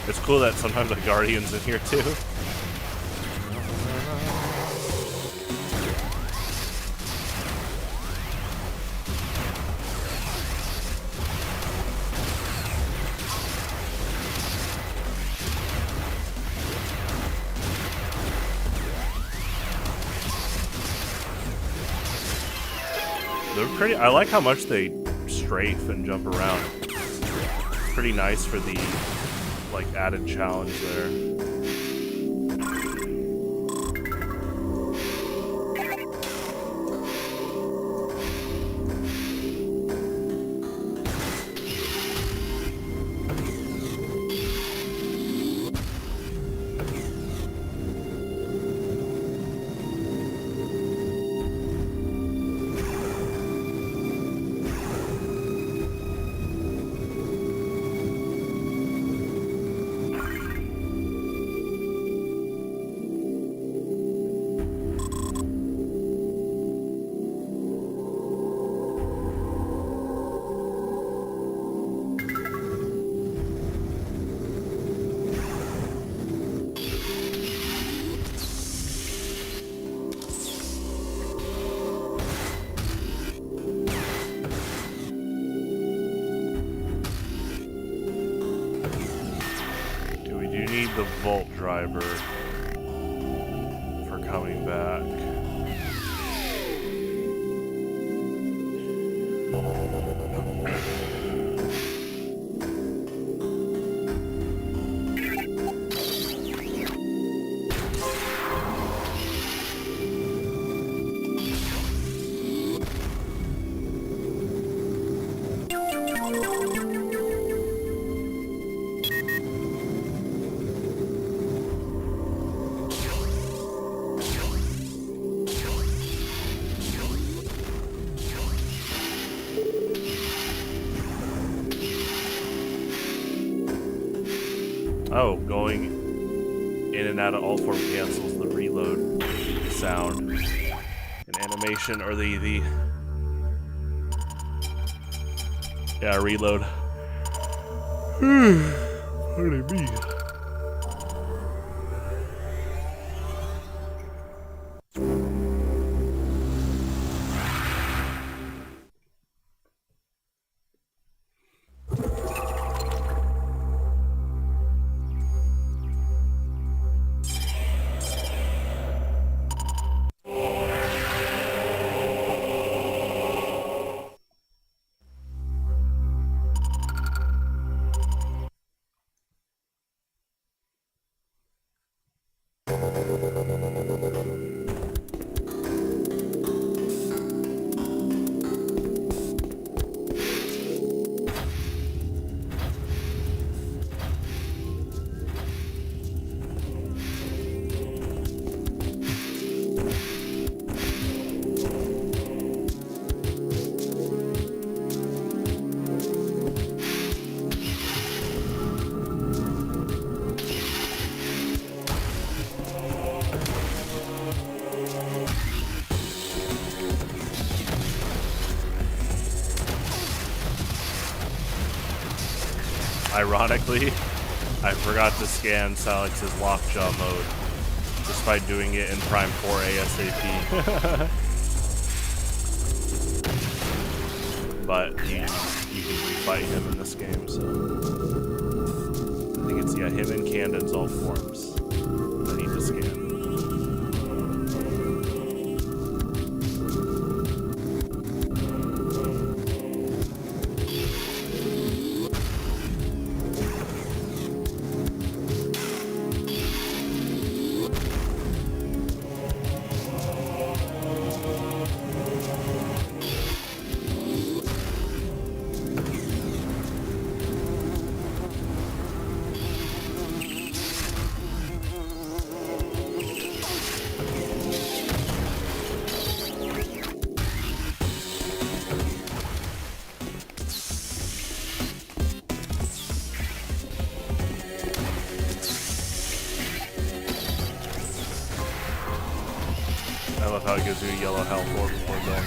It's cool that sometimes the Guardian's in here too. They're pretty. I like how much they strafe and jump around. Pretty nice for the like added challenge there. The Vault Driver for coming back. Oh, going in and out of all form cancels the reload sound and animation, or the yeah, reload. Pardon me. Ironically, I forgot to scan Silence's lockjaw mode, despite doing it in Prime 4 ASAP. But you can fight him in this game, so I think it's him and Candon's all forms I need to scan. I love how it gives you a yellow health orb before going in.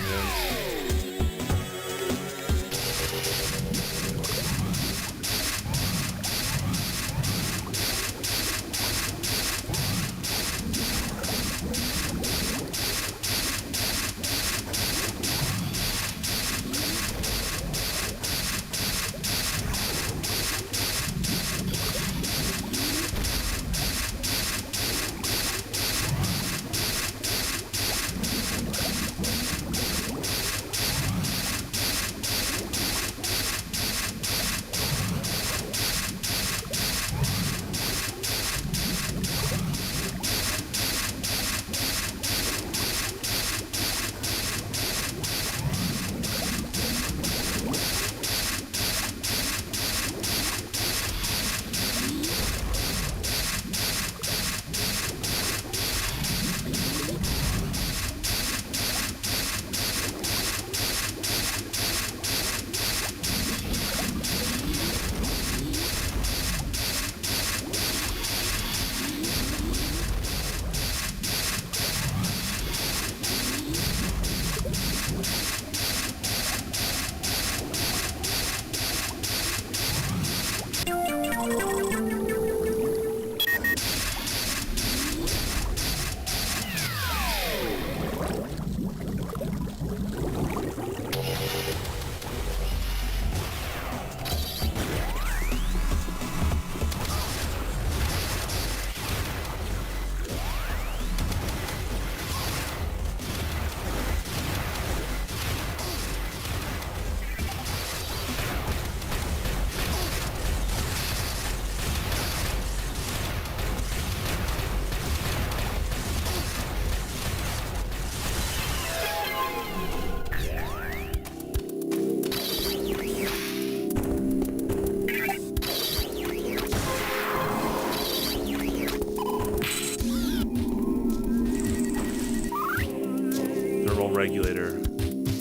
Regulator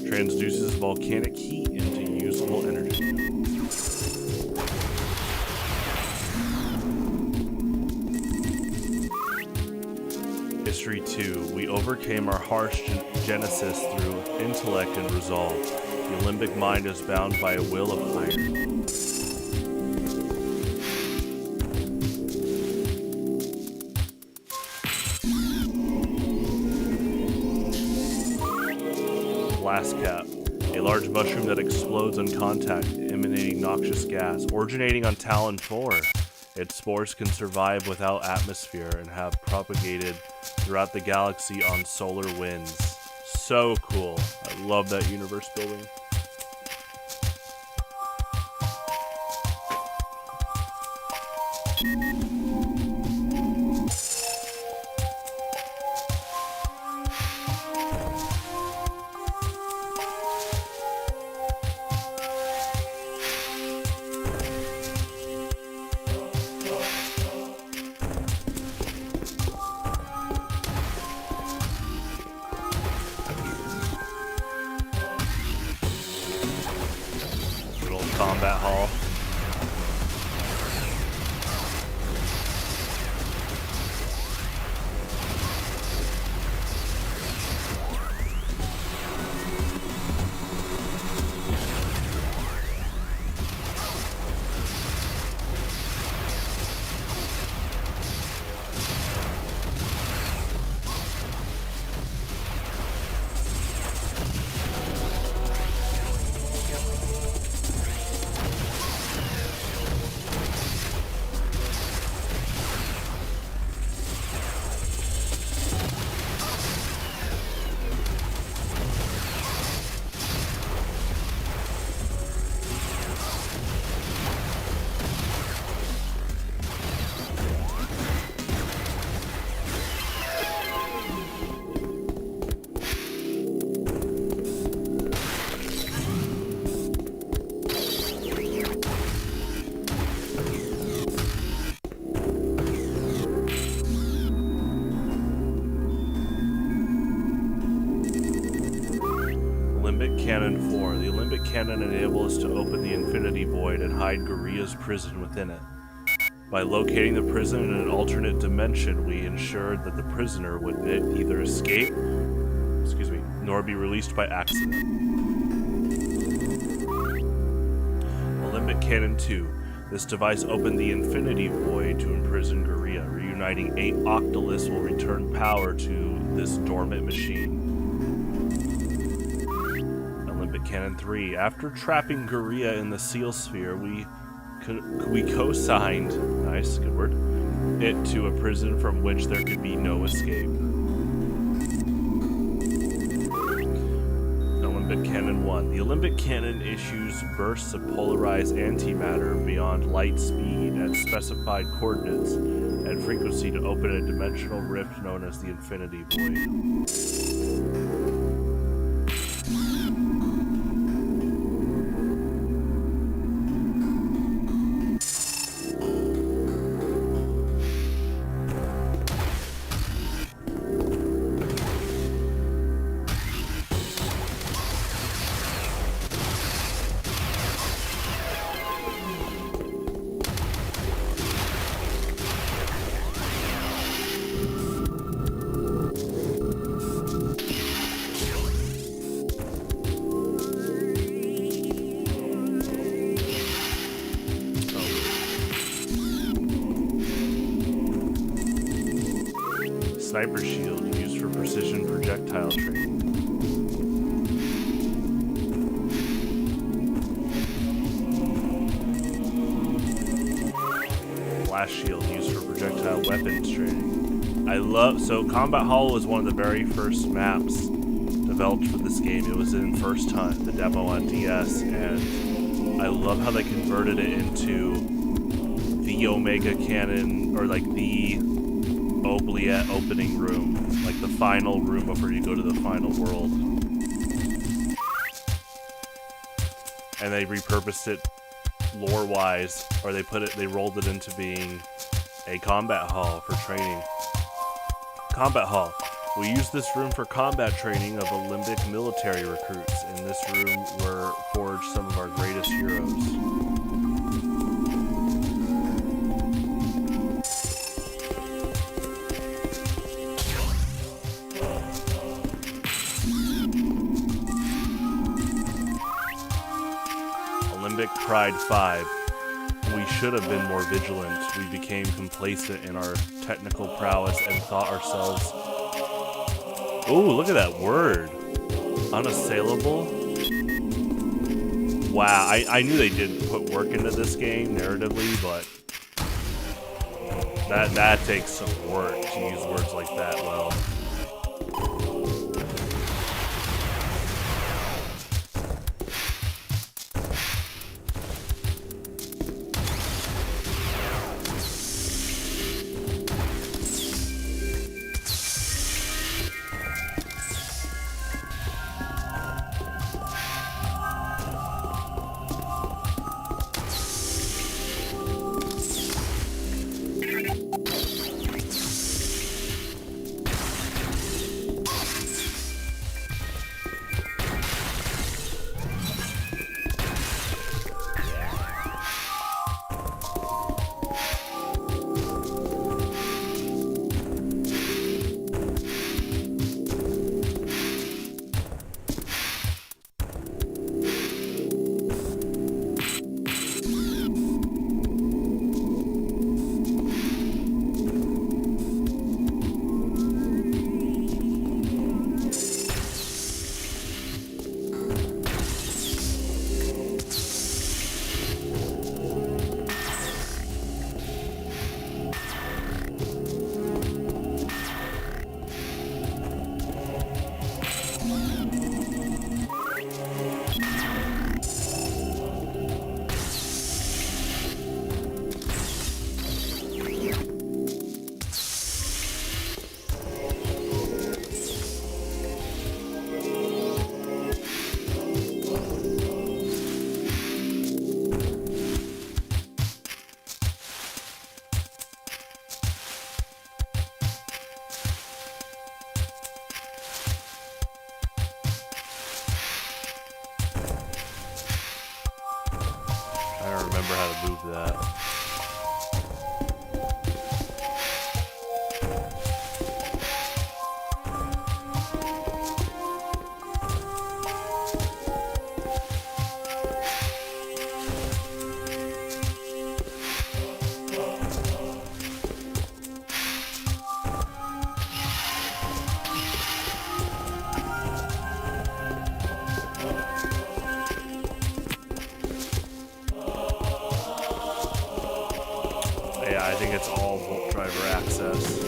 transduces volcanic heat into usable energy. History 2. We overcame our harsh genesis through intellect and resolve. The limbic mind is bound by a will of iron. Blast cap, a large mushroom that explodes on contact, emanating noxious gas, originating on Talon 4. Its spores can survive without atmosphere and have propagated throughout the galaxy on solar winds. So cool. I love that universe building. Combat hall. Limbic Cannon 4. The Limbic Cannon enables us to open the Infinity Void and hide Goria's prison within it. By locating the prison in an alternate dimension, we ensured that the prisoner would neither escape, nor be released by accident. Limbic Cannon 2. This device opened the Infinity Void to imprison Goria. Reuniting 8 Octoliths will return power to this dormant machine. Limbic Cannon 3. After trapping Goria in the Seal Sphere, we co-signed, nice, good word, it to a prison from which there could be no escape. Limbic Cannon 1. The Limbic Cannon issues bursts of polarized antimatter beyond light speed at specified coordinates and frequency to open a dimensional rift known as the Infinity Void. Sniper shield used for precision projectile training. Blast shield used for projectile weapons training. So Combat Hall was one of the very first maps developed for this game. It was in First Hunt, the demo on DS, and I love how they converted it into the Omega Cannon, or like the Oubliette opening room, like the final room before you go to the final world. And they repurposed it lore-wise, or they rolled it into being a combat hall for training. Combat hall. We used this room for combat training of Olympic military recruits. In this room were forged some of our greatest heroes. Pride 5. We should have been more vigilant. We became complacent in our technical prowess and thought ourselves... Ooh, look at that word. Unassailable. Wow, I knew they did put work into this game narratively, but that takes some work to use words like that well. remember how to move that. Yeah, I think it's all Volt Driver access.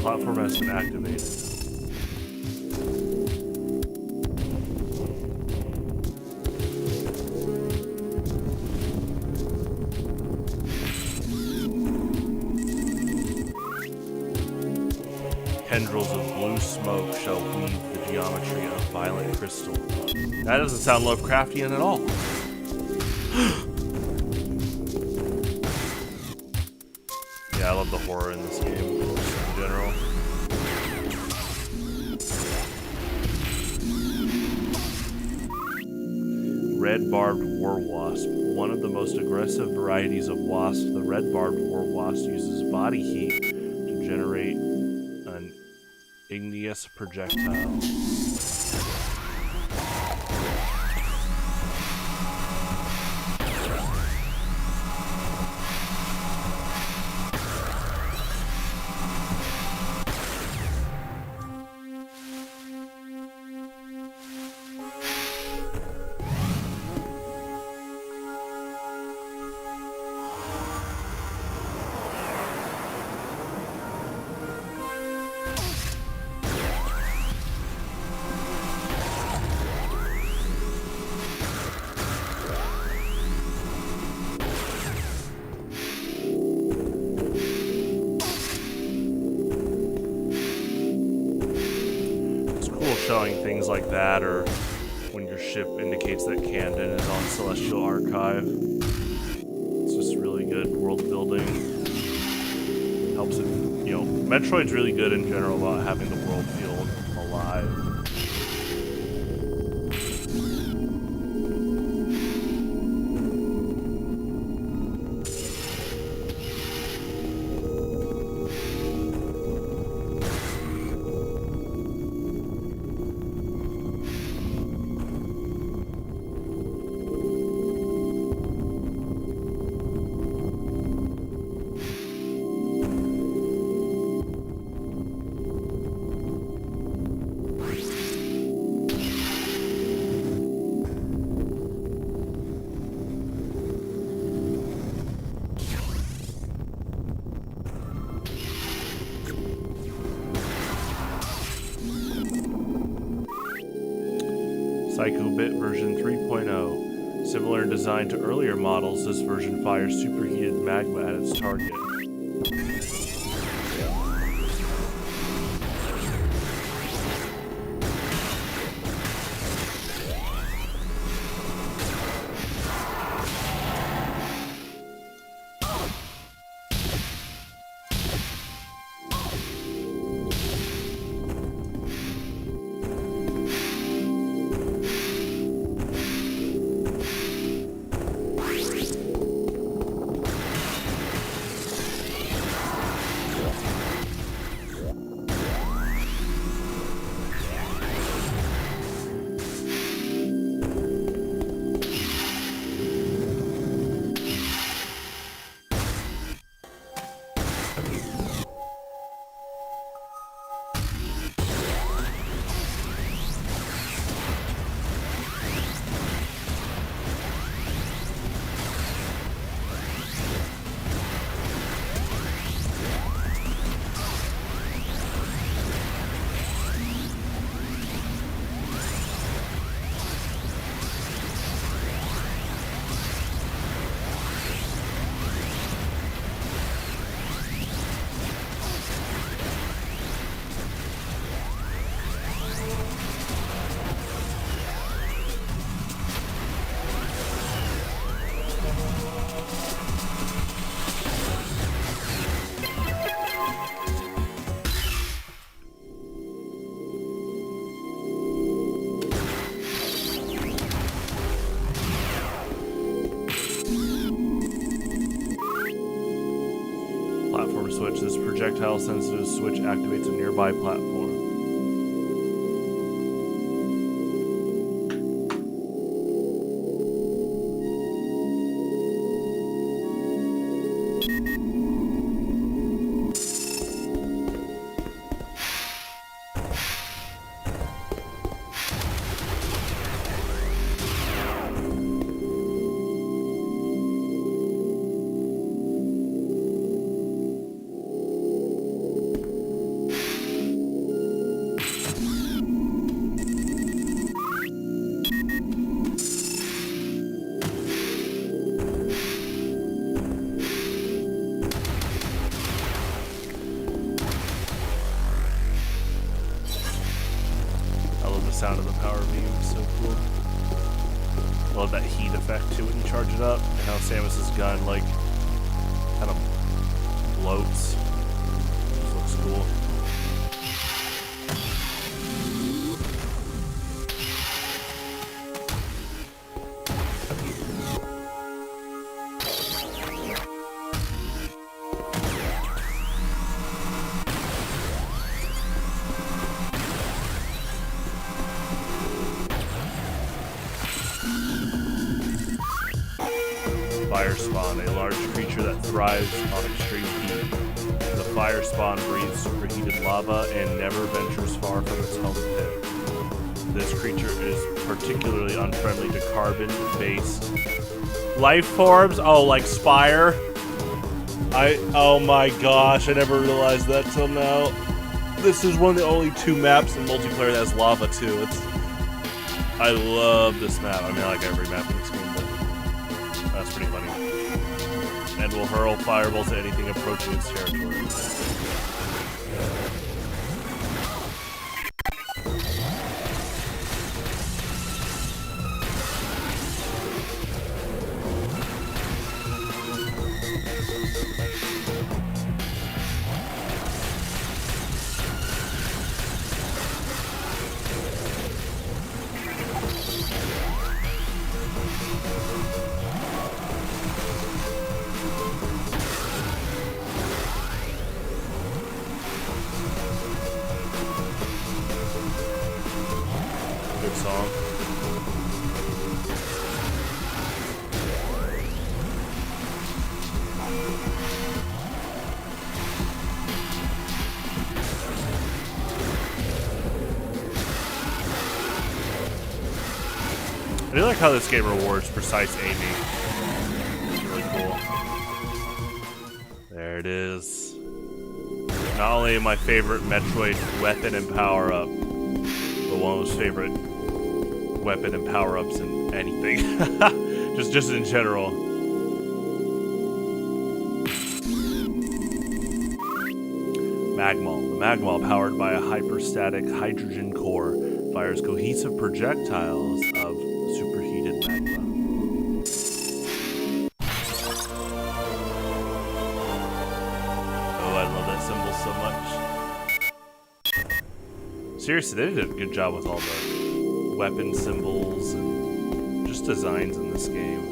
Platform has been activated. Tendrils of blue smoke shall weave the geometry of violet crystal. That doesn't sound Lovecraftian at all. Yeah, I love the horror in this game in general. Red barbed war wasp. One of the most aggressive varieties of wasp, the red barbed war wasp uses body heat to generate an igneous projectile. Showing things like that, or when your ship indicates that Camden is on Celestial Archive. It's just really good world building. Helps it, you know, Metroid's really good in general about having the world feel alive. Psycho-Bit version 3.0. Similar in design to earlier models, this version fires superheated magma at its target. touch this projectile-sensitive switch activates a nearby platform. Sound of the power beam is so cool. I love that heat effect too when you charge it up, and how Samus's gun like kind of bloats. Just looks cool. Fire spawn, a large creature that thrives on extreme heat. The fire spawn breathes superheated lava and never ventures far from its home pit. This creature is particularly unfriendly to carbon-based life forms. Oh, like Spire? Oh my gosh, I never realized that till now. This is one of the only 2 maps in multiplayer that has lava too. I love this map. I mean, I like every map in this game, but that's pretty funny. And will hurl fireballs at anything approaching its territory. Good song. I do like how this game rewards precise aiming. It's really cool. There it is. Not only my favorite Metroid weapon and power-up, but one of those favorite weapon and power-ups in anything. just in general. Magmall. The Magmall, powered by a hyperstatic hydrogen core, fires cohesive projectiles of superheated magma. Oh, I love that symbol so much. Seriously, they did a good job with all the weapon symbols and just designs in this game.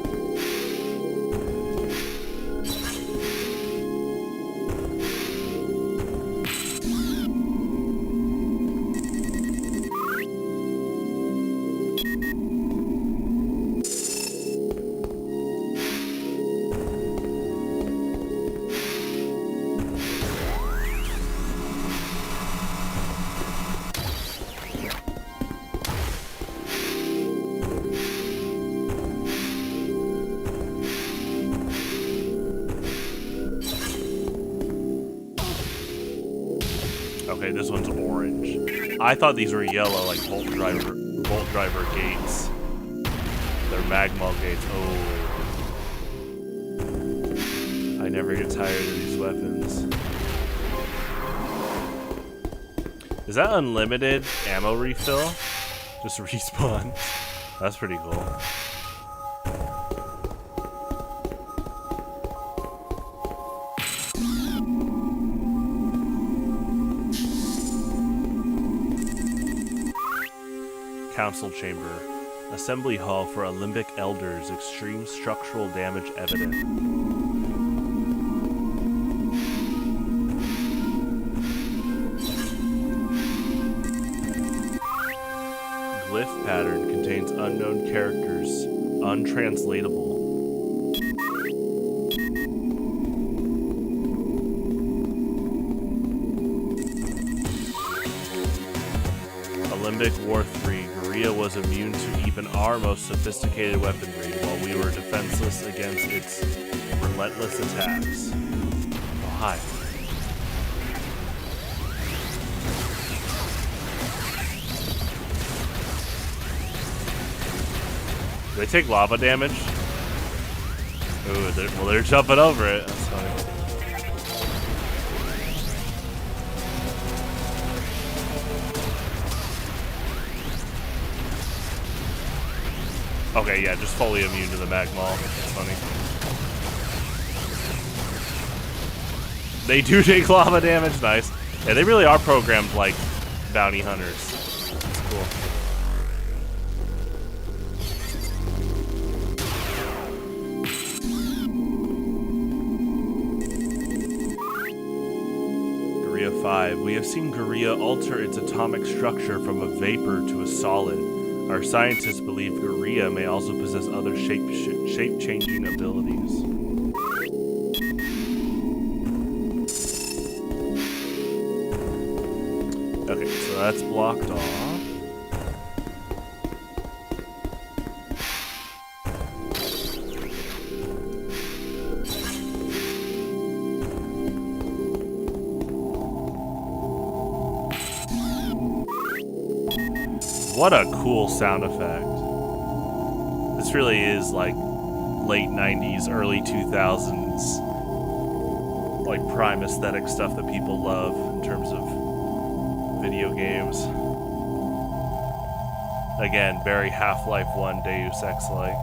Okay, this one's orange. I thought these were yellow, like Bolt Driver gates. They're Magmall gates. Oh. I never get tired of these weapons. Is that unlimited ammo refill? Just respawn. That's pretty cool. Council Chamber. Assembly Hall for Olympic Elders. Extreme structural damage evident. glyph pattern contains unknown characters, untranslatable. Olympic War 3, Guerrilla was immune to even our most sophisticated weaponry, while we were defenseless against its relentless attacks. Oh, hi. Do they take lava damage? Ooh, they're jumping over it. That's funny. Okay, yeah, just fully immune to the magma. That's funny. They do take lava damage, nice. Yeah, they really are programmed like bounty hunters. That's cool. Guerrilla 5. We have seen Guerrilla alter its atomic structure from a vapor to a solid. Our scientists believe Guerrilla may also possess other shape-changing abilities. Okay, so that's blocked off. What a cool sound effect. This really is like late 90s, early 2000s, like prime aesthetic stuff that people love in terms of video games. Again, very Half-Life 1 Deus Ex-like.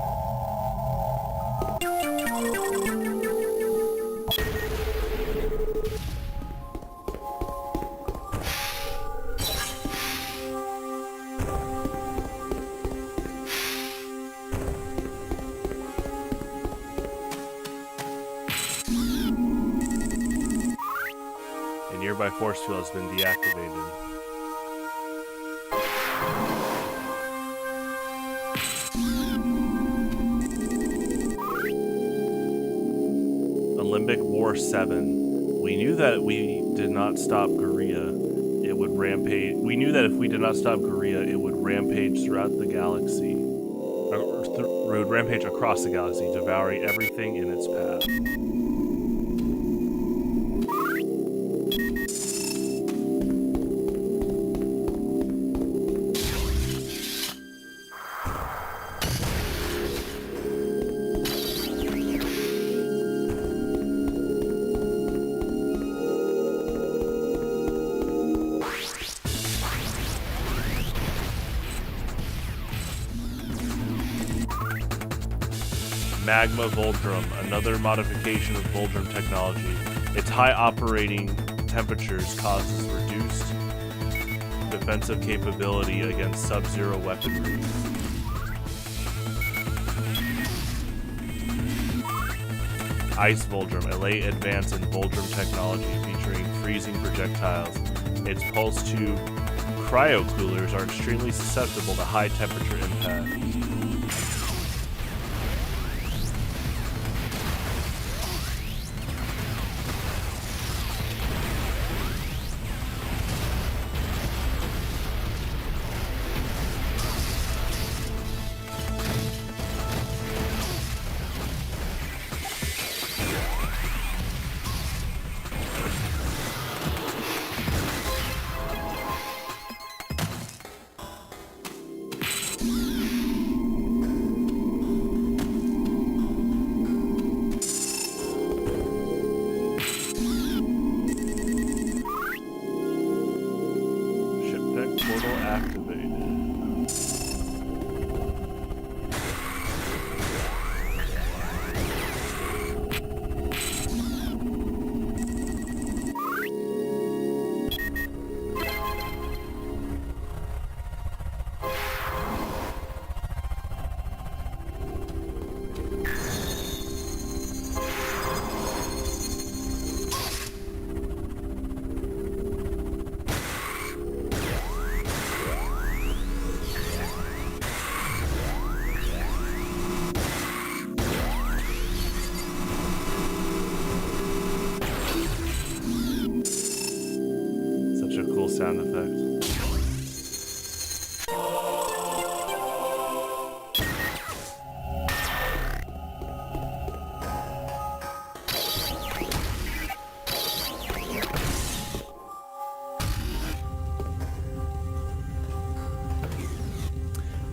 A nearby force field has been deactivated. Olympic War 7. We knew that we did not stop Guerrilla, it would rampage. We knew that if we did not stop Guerrilla, it would rampage throughout the galaxy. It would rampage across the galaxy, devouring everything in its path. Magma Voltrum, another modification of Voltrum technology. Its high operating temperatures causes reduced defensive capability against sub-zero weaponry. Ice Voltrum, a late advance in Voltrum technology featuring freezing projectiles. Its pulse tube cryo-coolers are extremely susceptible to high temperature impact.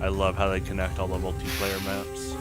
I love how they connect all the multiplayer maps.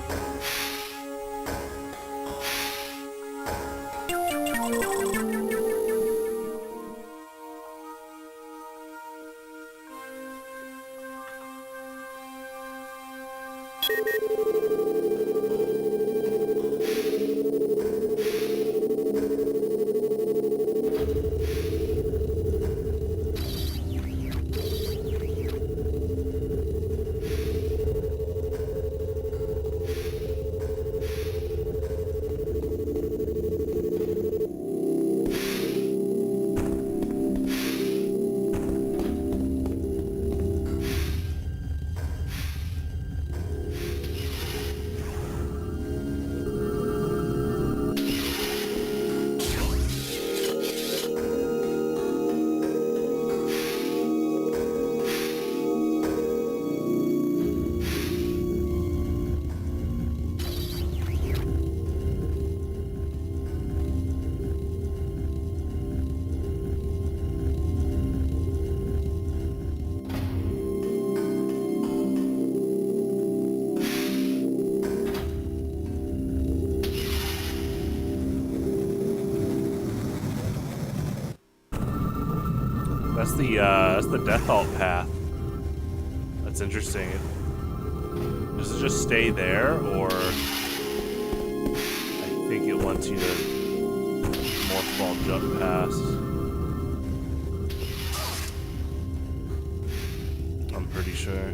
That's the Death Alt path. That's interesting. Does it just stay there, or I think it wants you to morph ball jump past. I'm pretty sure.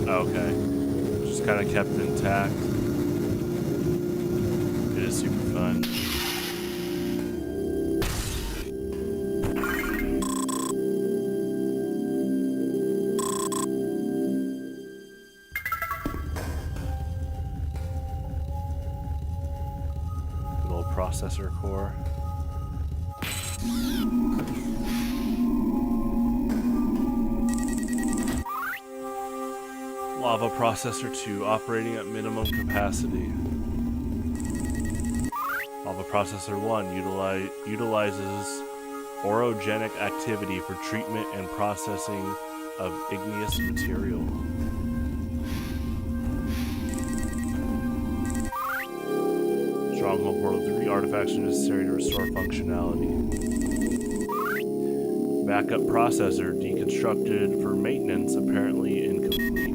Okay. Just kind of kept intact. It is super fun. Good old processor core. Lava Processor 2 operating at minimum capacity. Lava Processor 1 utilizes orogenic activity for treatment and processing of igneous material. Stronghold Portal 3 artifacts are necessary to restore functionality. Backup processor deconstructed for maintenance, apparently incomplete.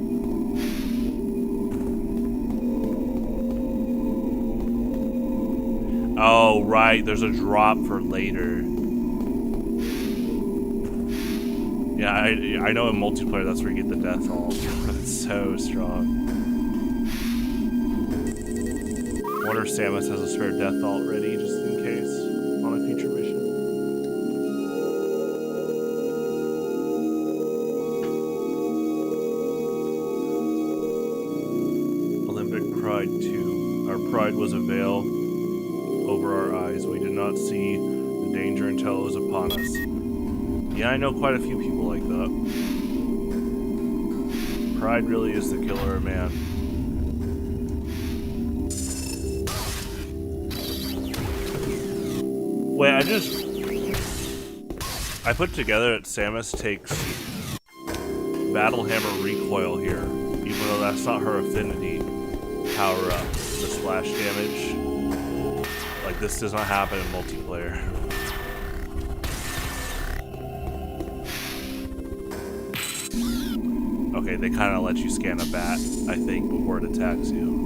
Oh, right, there's a drop for later. Yeah, I know in multiplayer that's where you get the Death Alt. It's so strong. I wonder if Samus has a spare Death Alt ready just in case on a future mission. Olympic Pride 2. Our pride was a veil over our eyes. We did not see the danger until it was upon us. Yeah, I know quite a few people like that. Pride really is the killer of man. Wait, I put together that Samus takes Battle Hammer recoil here, even though that's not her affinity power up. The splash damage. Like, this does not happen in multiplayer. Okay, they kind of let you scan a bat, I think, before it attacks you.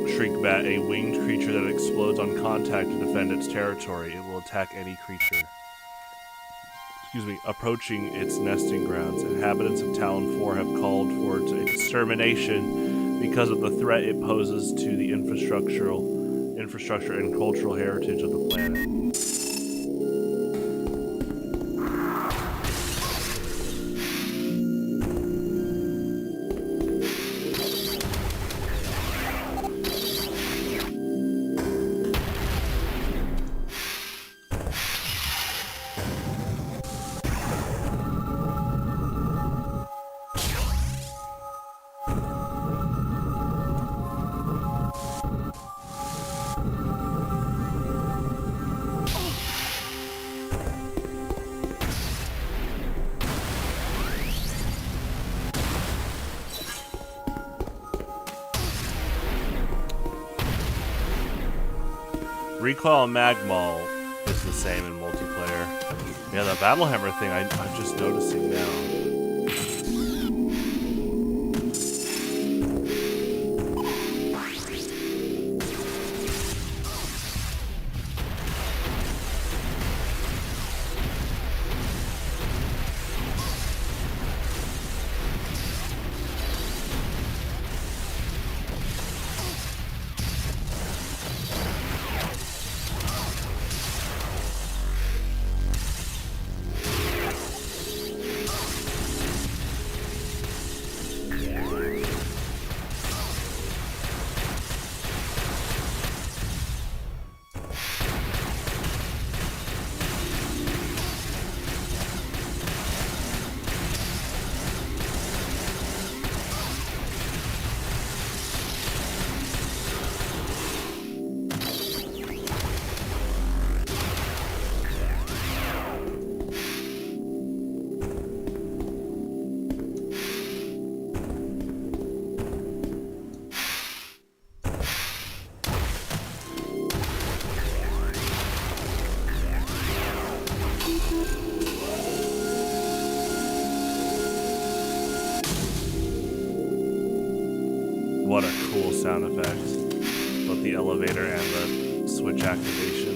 Shriek Bat, a winged creature that explodes on contact to defend its territory. It will attack any creature. Approaching its nesting grounds. Inhabitants of Talon 4 have called for its extermination because of the threat it poses to the infrastructure and cultural heritage of the planet. Recoil Magmal is the same in multiplayer. Yeah, the Battle Hammer thing, I'm just noticing now. What a cool sound effect. Both the elevator and the switch activation.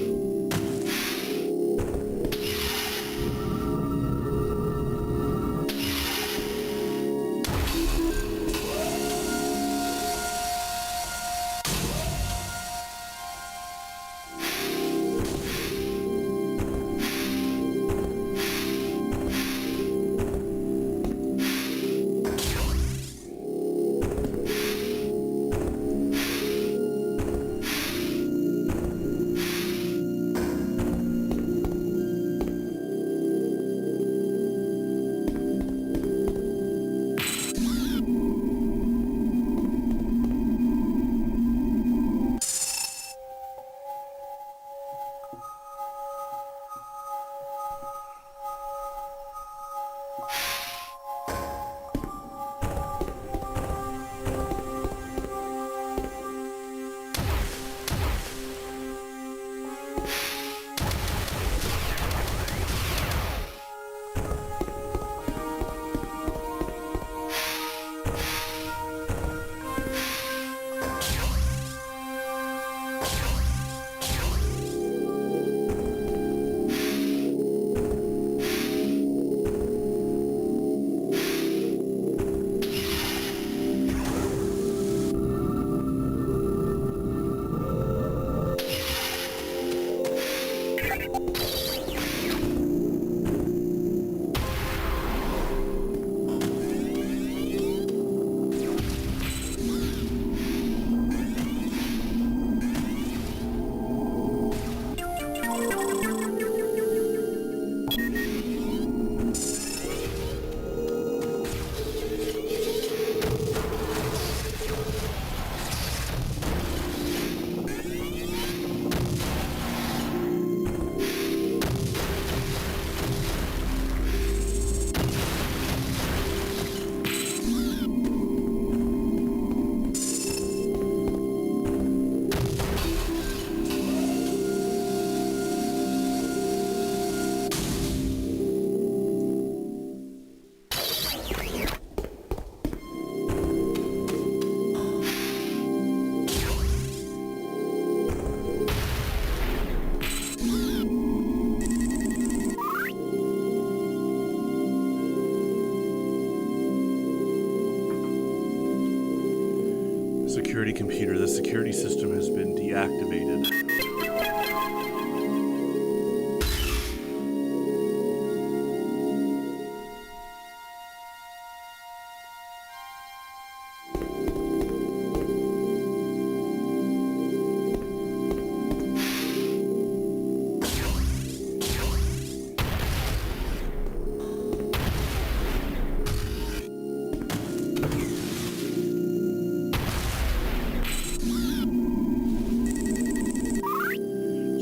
Security computer. The security system has been deactivated.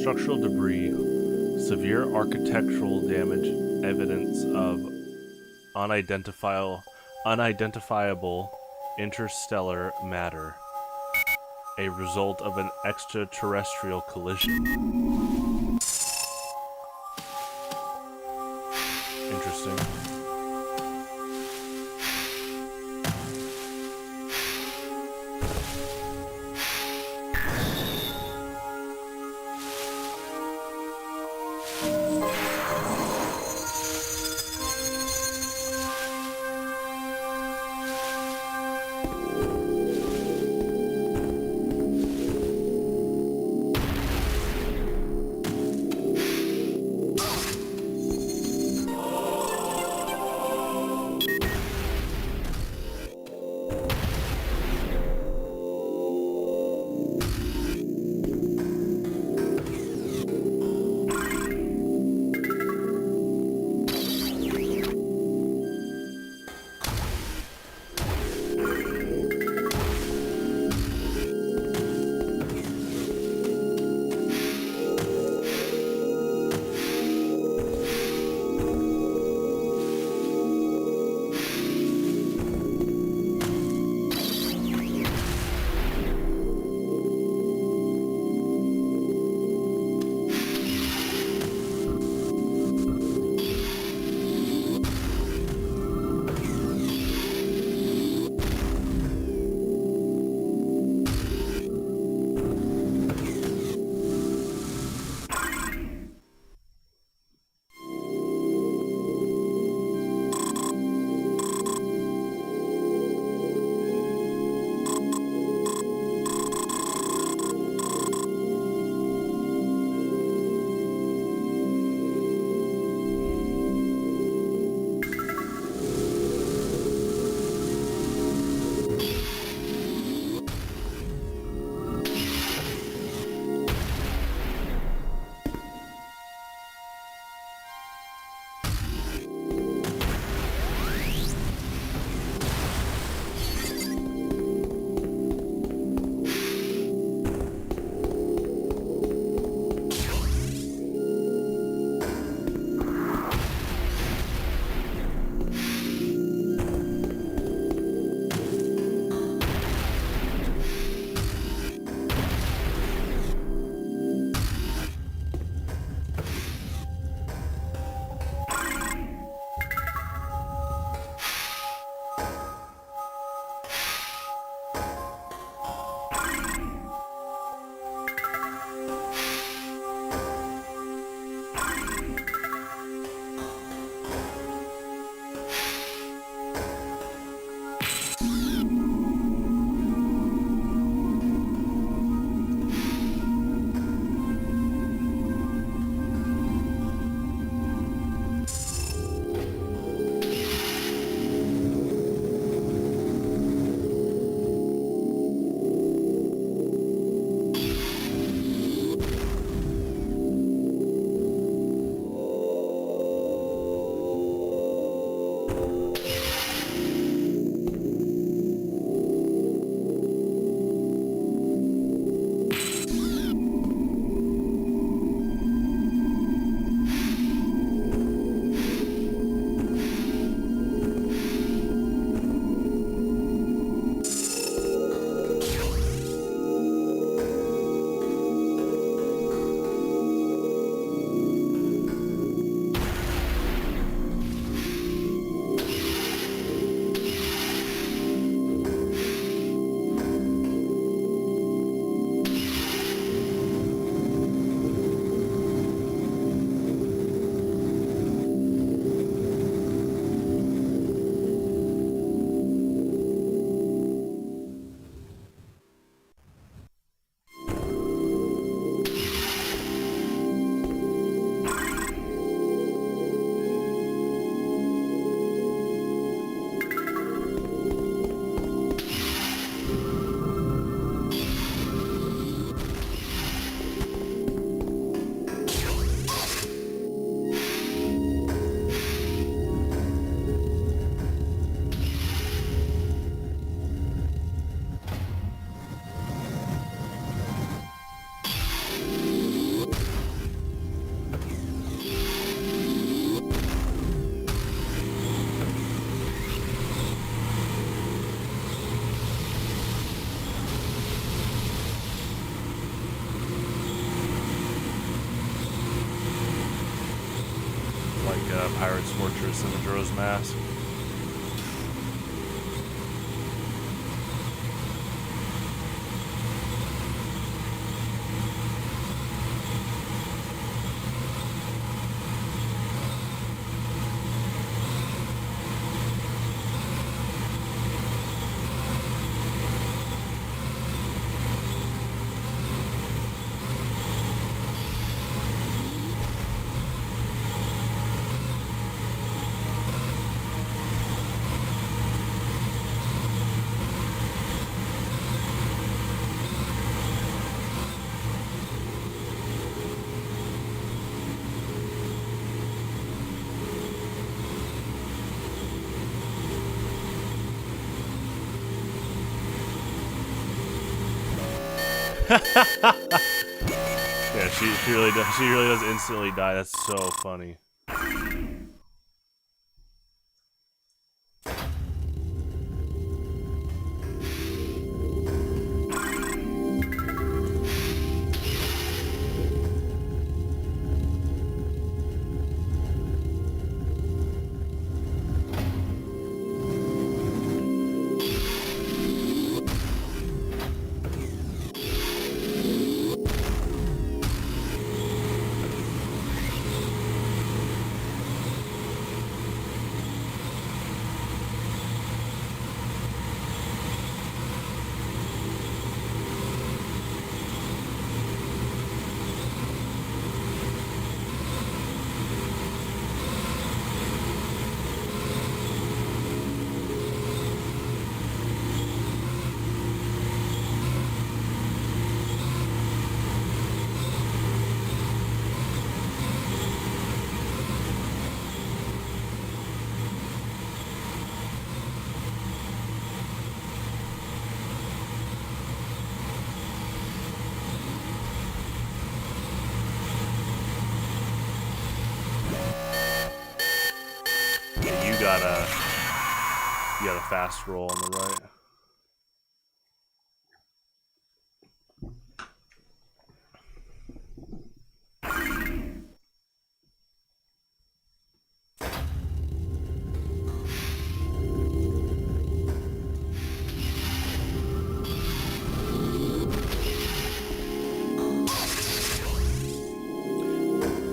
Structural debris, severe architectural damage, evidence of unidentifiable interstellar matter. a result of an extraterrestrial collision. Interesting. like Pirate's Fortress and Majora's Mask. Yeah, she really does. She really does instantly die. That's so funny. You got a fast roll on the right.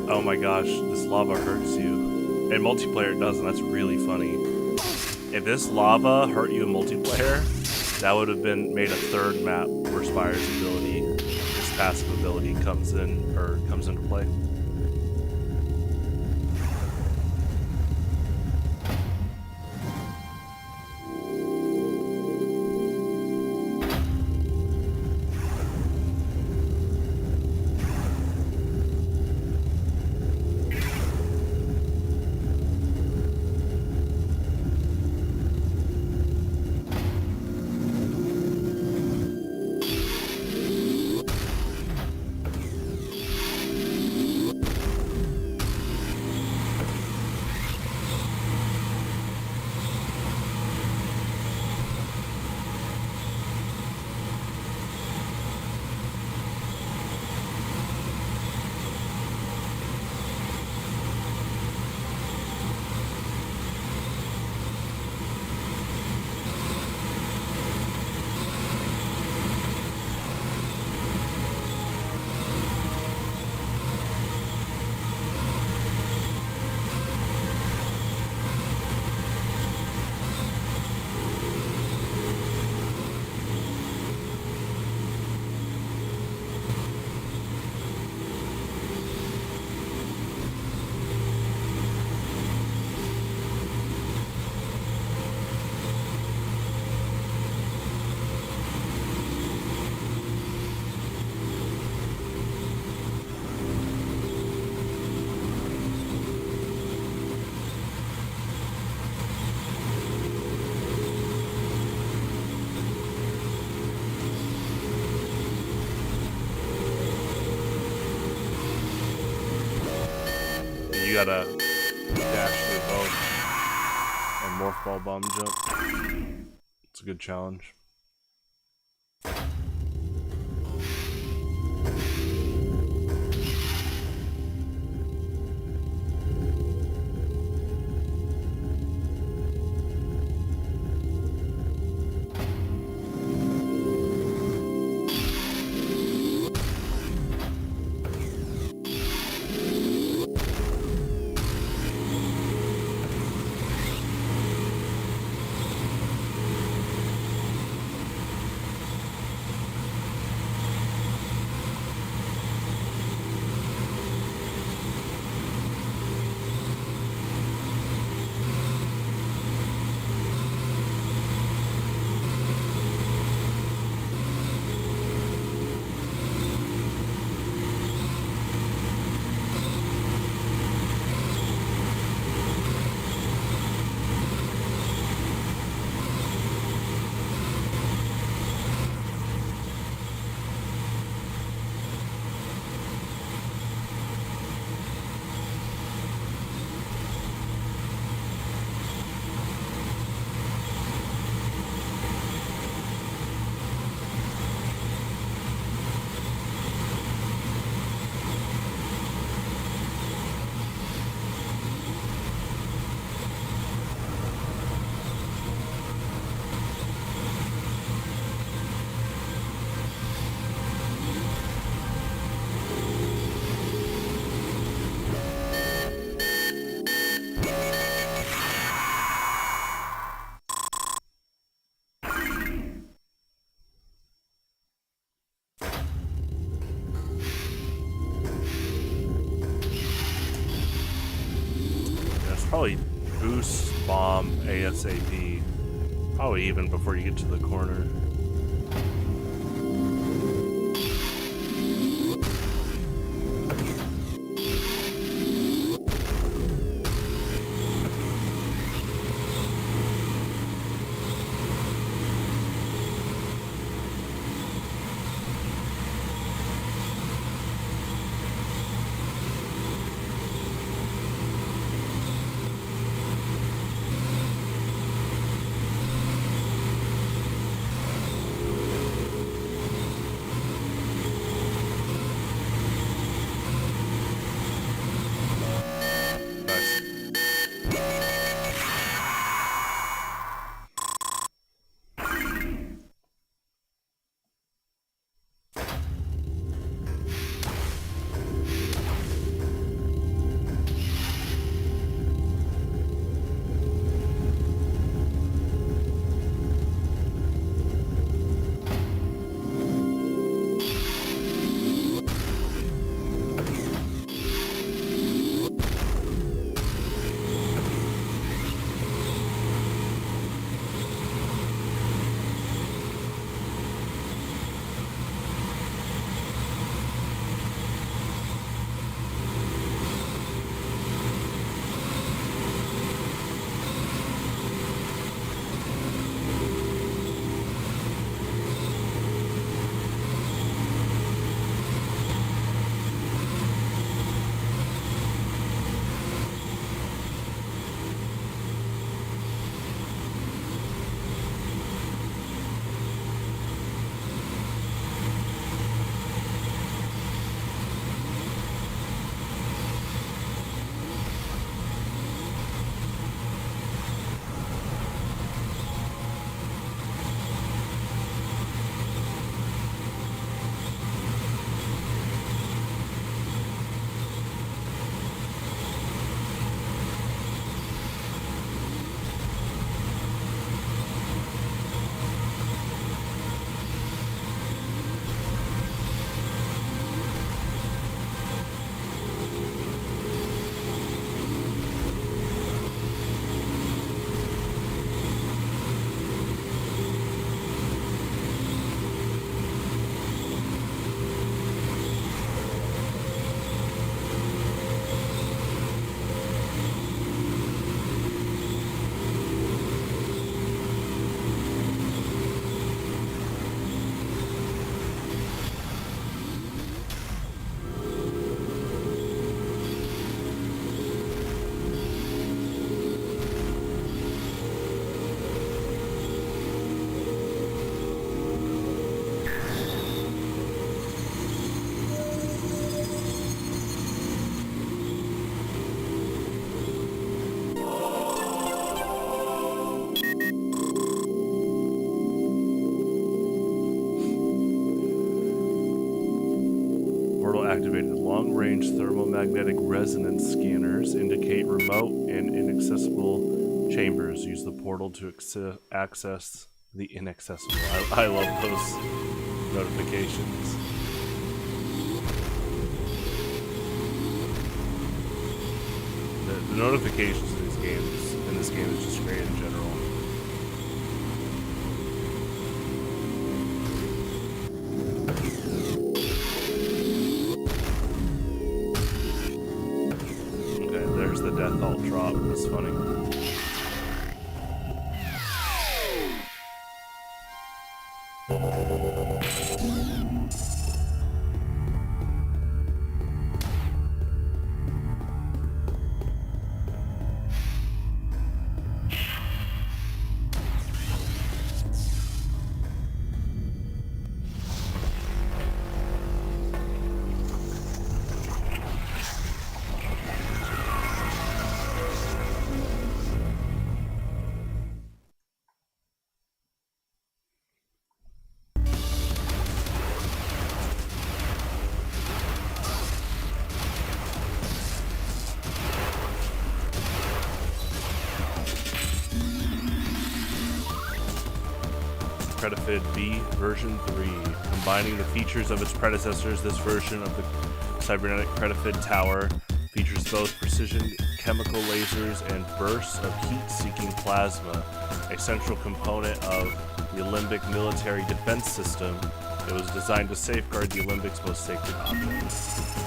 Oh my gosh, this lava hurts you. In multiplayer it doesn't, that's really funny. If this lava hurt you in multiplayer, that would have been made a third map where Spire's ability, his passive ability comes into play. You gotta dash through both and morph ball bomb jump. It's a good challenge. Probably boost bomb ASAP. Probably even before you get to the corner. Activated long-range thermomagnetic resonance scanners indicate remote and inaccessible chambers. Use the portal to access the inaccessible. I love those notifications. The notifications in this game is just great in general. The death alt drop. That's funny. Predifid B version 3. Combining the features of its predecessors, this version of the cybernetic Predifid Tower Features both precision chemical lasers and bursts of heat-seeking plasma, a central component of the Olympic military defense system. It was designed to safeguard the Olympics' most sacred objects.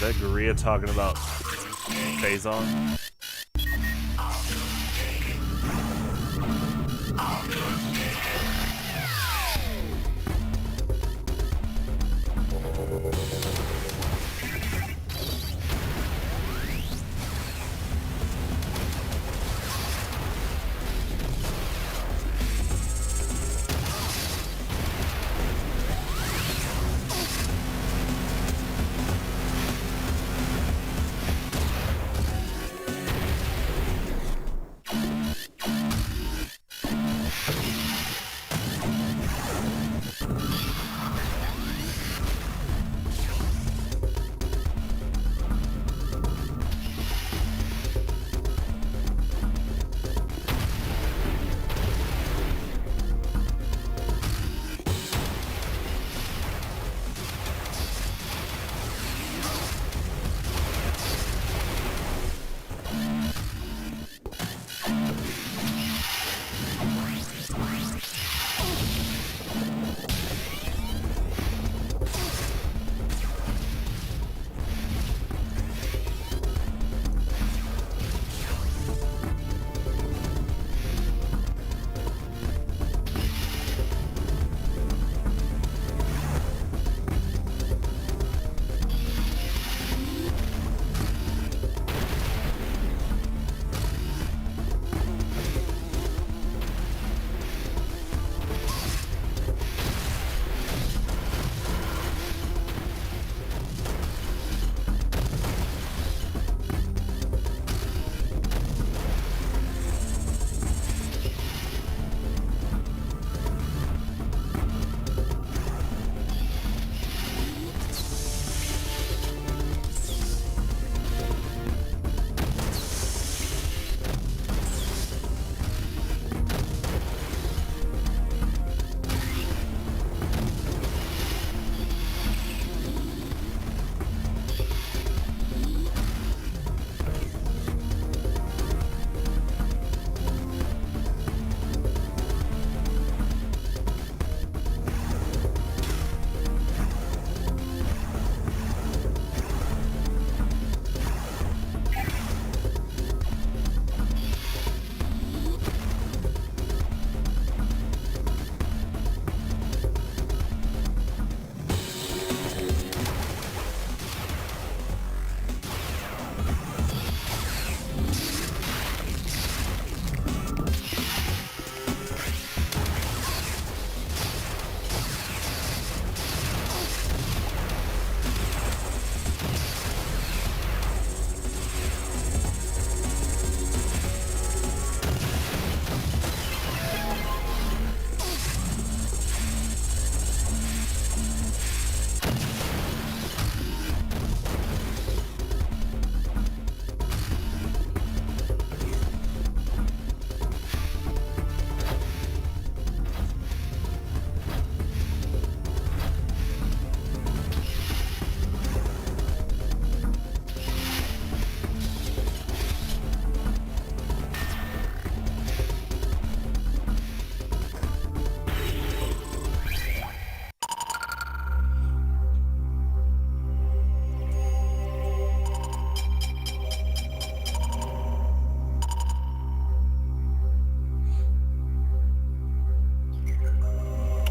that Guria talking about Phazon?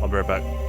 I'll be right back.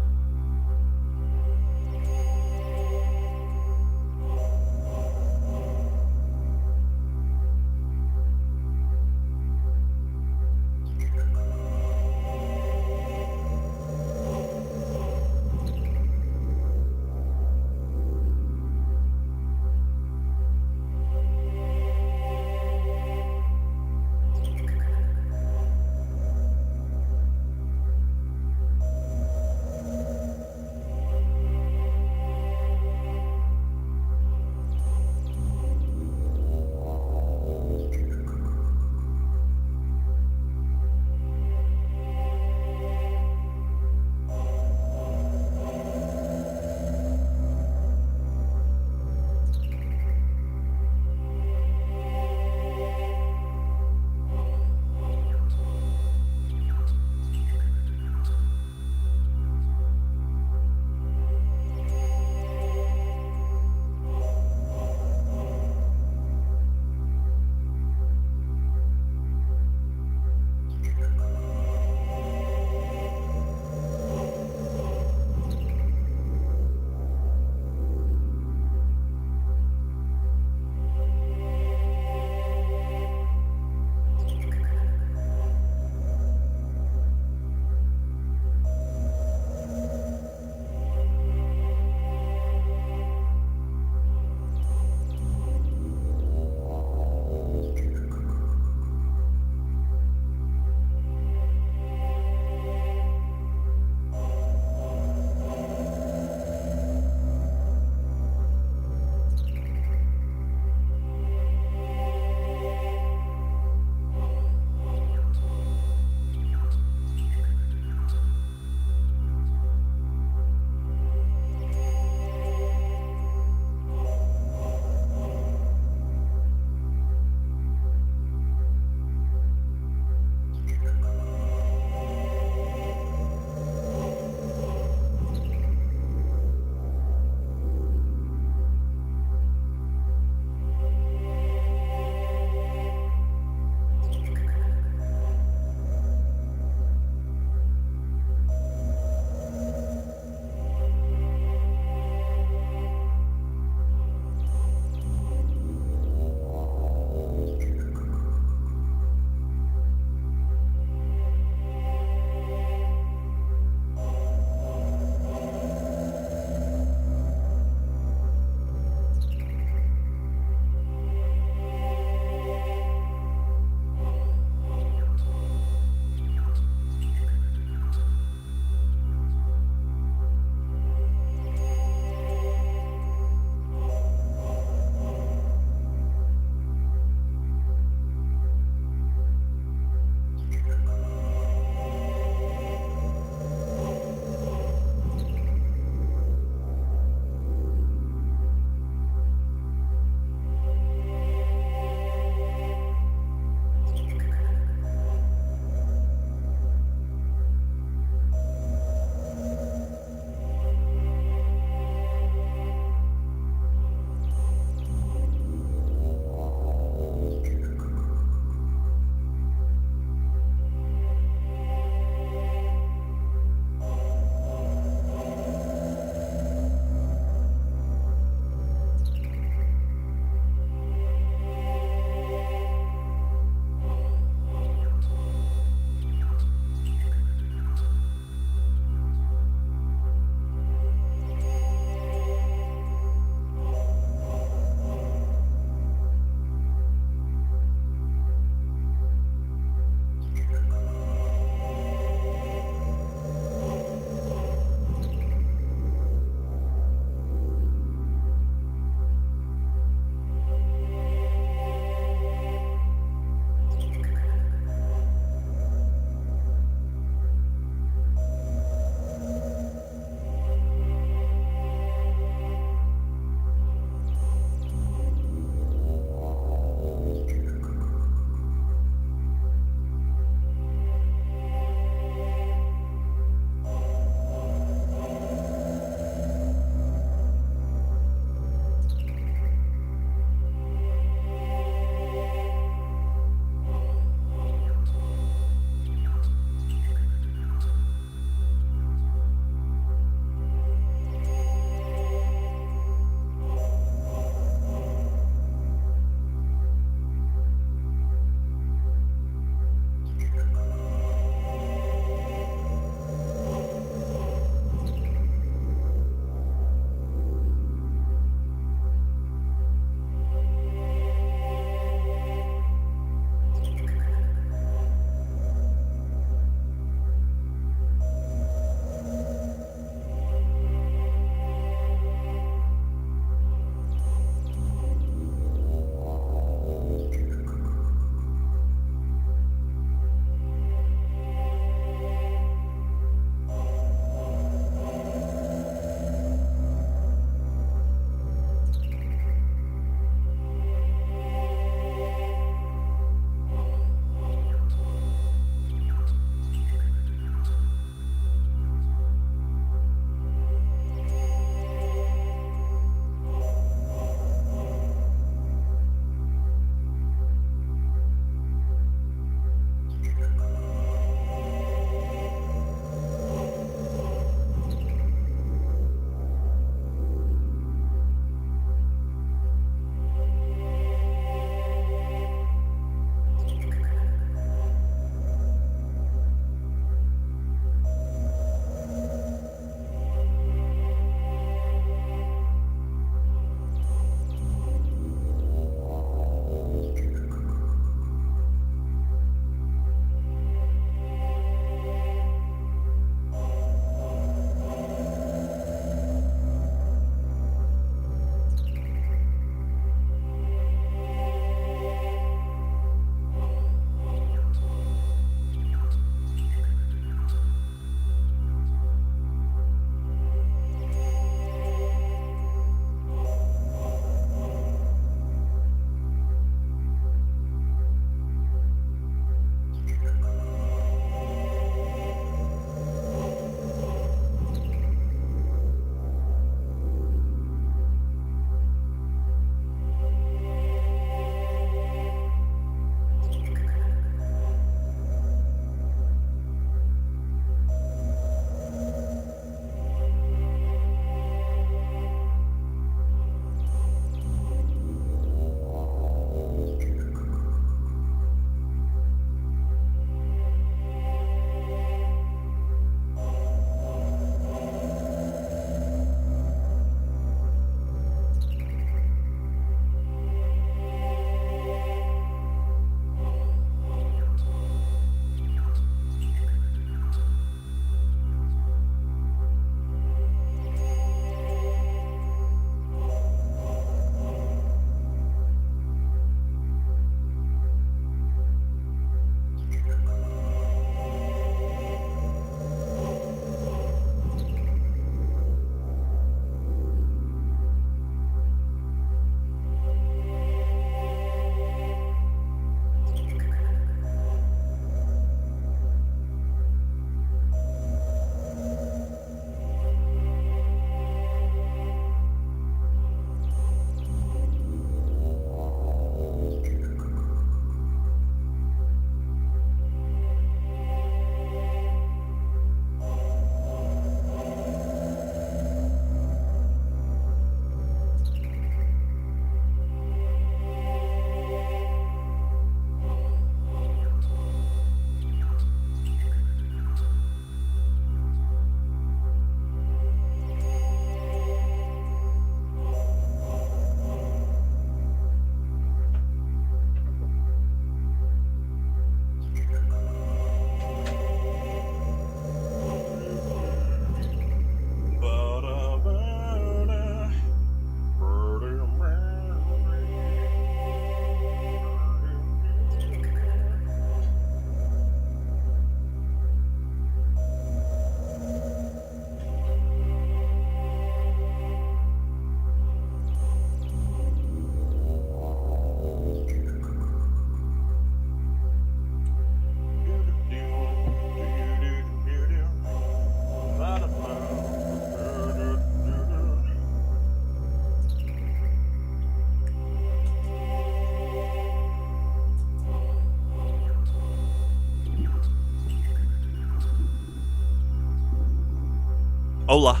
Hola.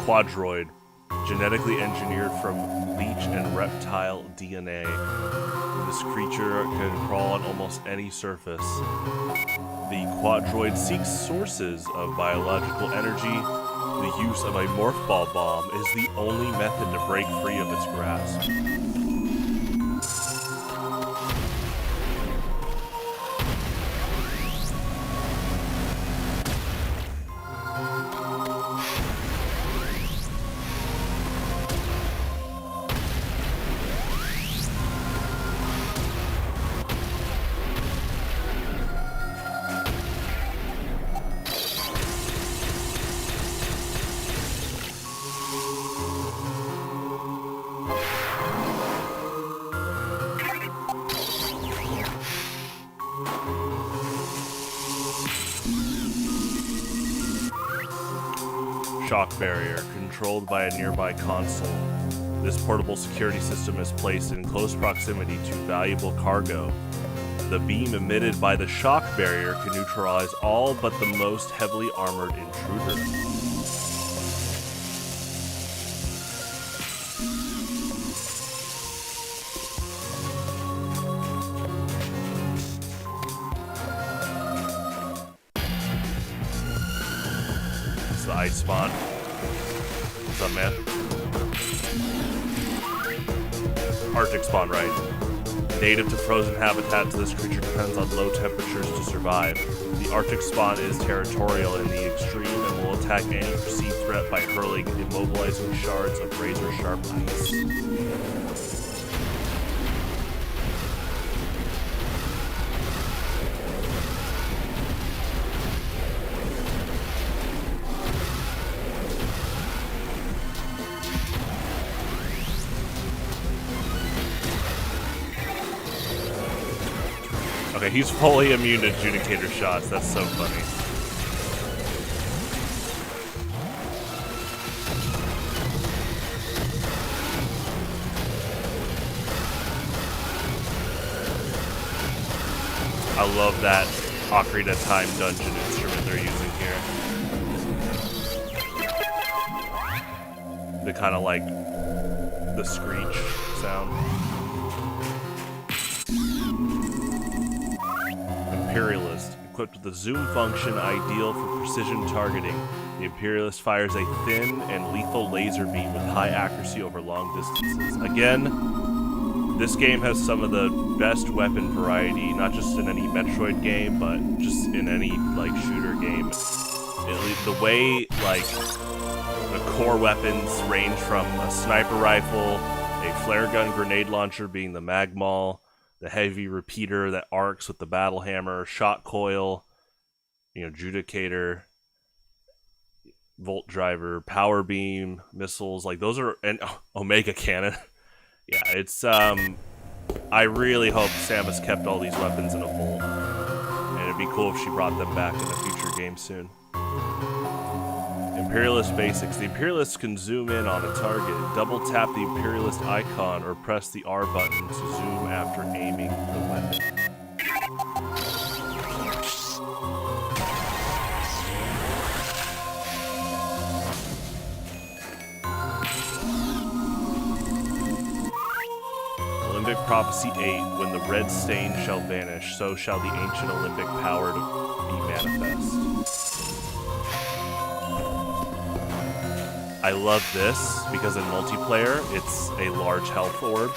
Quadroid, genetically engineered from leech and reptile DNA. This creature can crawl on almost any surface. The Quadroid seeks sources of biological energy. The use of a morph ball bomb is the only method to break free of its grasp. Shock barrier, controlled by a nearby console. This portable security system is placed in close proximity to valuable cargo. The beam emitted by the shock barrier can neutralize all but the most heavily armored intruder. The ice spawn. What's up, man? Arctic spawn, right? Native to frozen habitats, this creature depends on low temperatures to survive. The Arctic spawn is territorial in the extreme and will attack any perceived threat by hurling immobilizing shards of razor-sharp ice. Okay, he's fully immune to adjudicator shots. That's so funny. I love that Ocarina of Time dungeon instrument they're using here. The kind of like the screech sound. Imperialist, equipped with the zoom function ideal for precision targeting. The Imperialist fires a thin and lethal laser beam with high accuracy over long distances. Again, this game has some of the best weapon variety, not just in any Metroid game, but just in any like shooter game. The way like the core weapons range from a sniper rifle, a flare gun grenade launcher being the Magmaul, the heavy repeater that arcs with the battle hammer, shot coil, judicator, volt driver, power beam, missiles, like those are, and Omega cannon. Yeah, it's I really hope Samus kept all these weapons in a vault, and it'd be cool if she brought them back in a future game soon. Imperialist basics. The Imperialists can zoom in on a target, double tap the Imperialist icon, or press the R button to zoom after aiming the weapon. Prophecy 8, when the red stain shall vanish, so shall the ancient Olympic power be manifest. I love this because in multiplayer, it's a large health orb.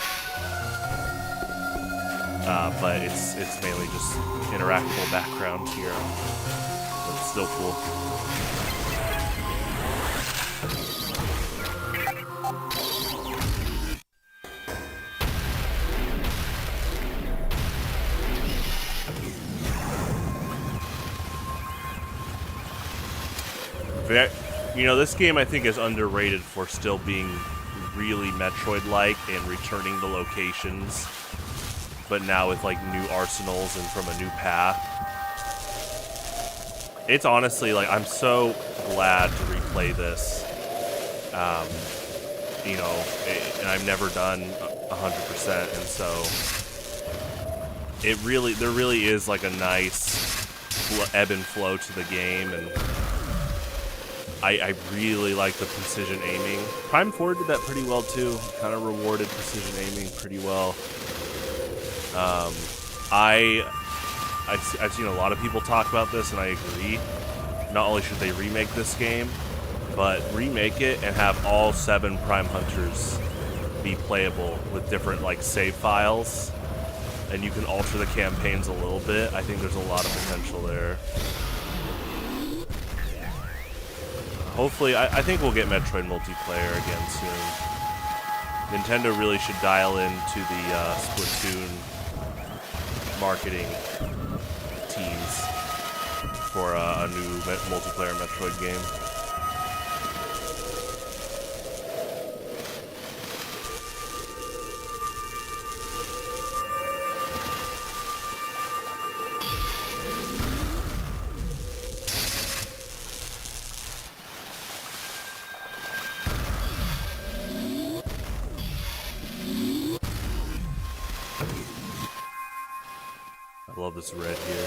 But it's mainly just interactable background here. But it's still cool. You know, this game I think is underrated for still being really Metroid-like and returning the locations, but now with like new arsenals and from a new path. It's honestly like I'm so glad to replay this. You know, and I've never done 100%, and so there really is like a nice ebb and flow to the game, and I really like the precision aiming. Prime 4 did that pretty well too. Kind of rewarded precision aiming pretty well. I've seen a lot of people talk about this, and I agree. Not only should they remake this game, but remake it and have all 7 Prime Hunters be playable with different like save files, and you can alter the campaigns a little bit. I think there's a lot of potential there. Hopefully, I think we'll get Metroid multiplayer again soon. Nintendo really should dial into the Splatoon marketing teams for a new multiplayer Metroid game. I love this red here.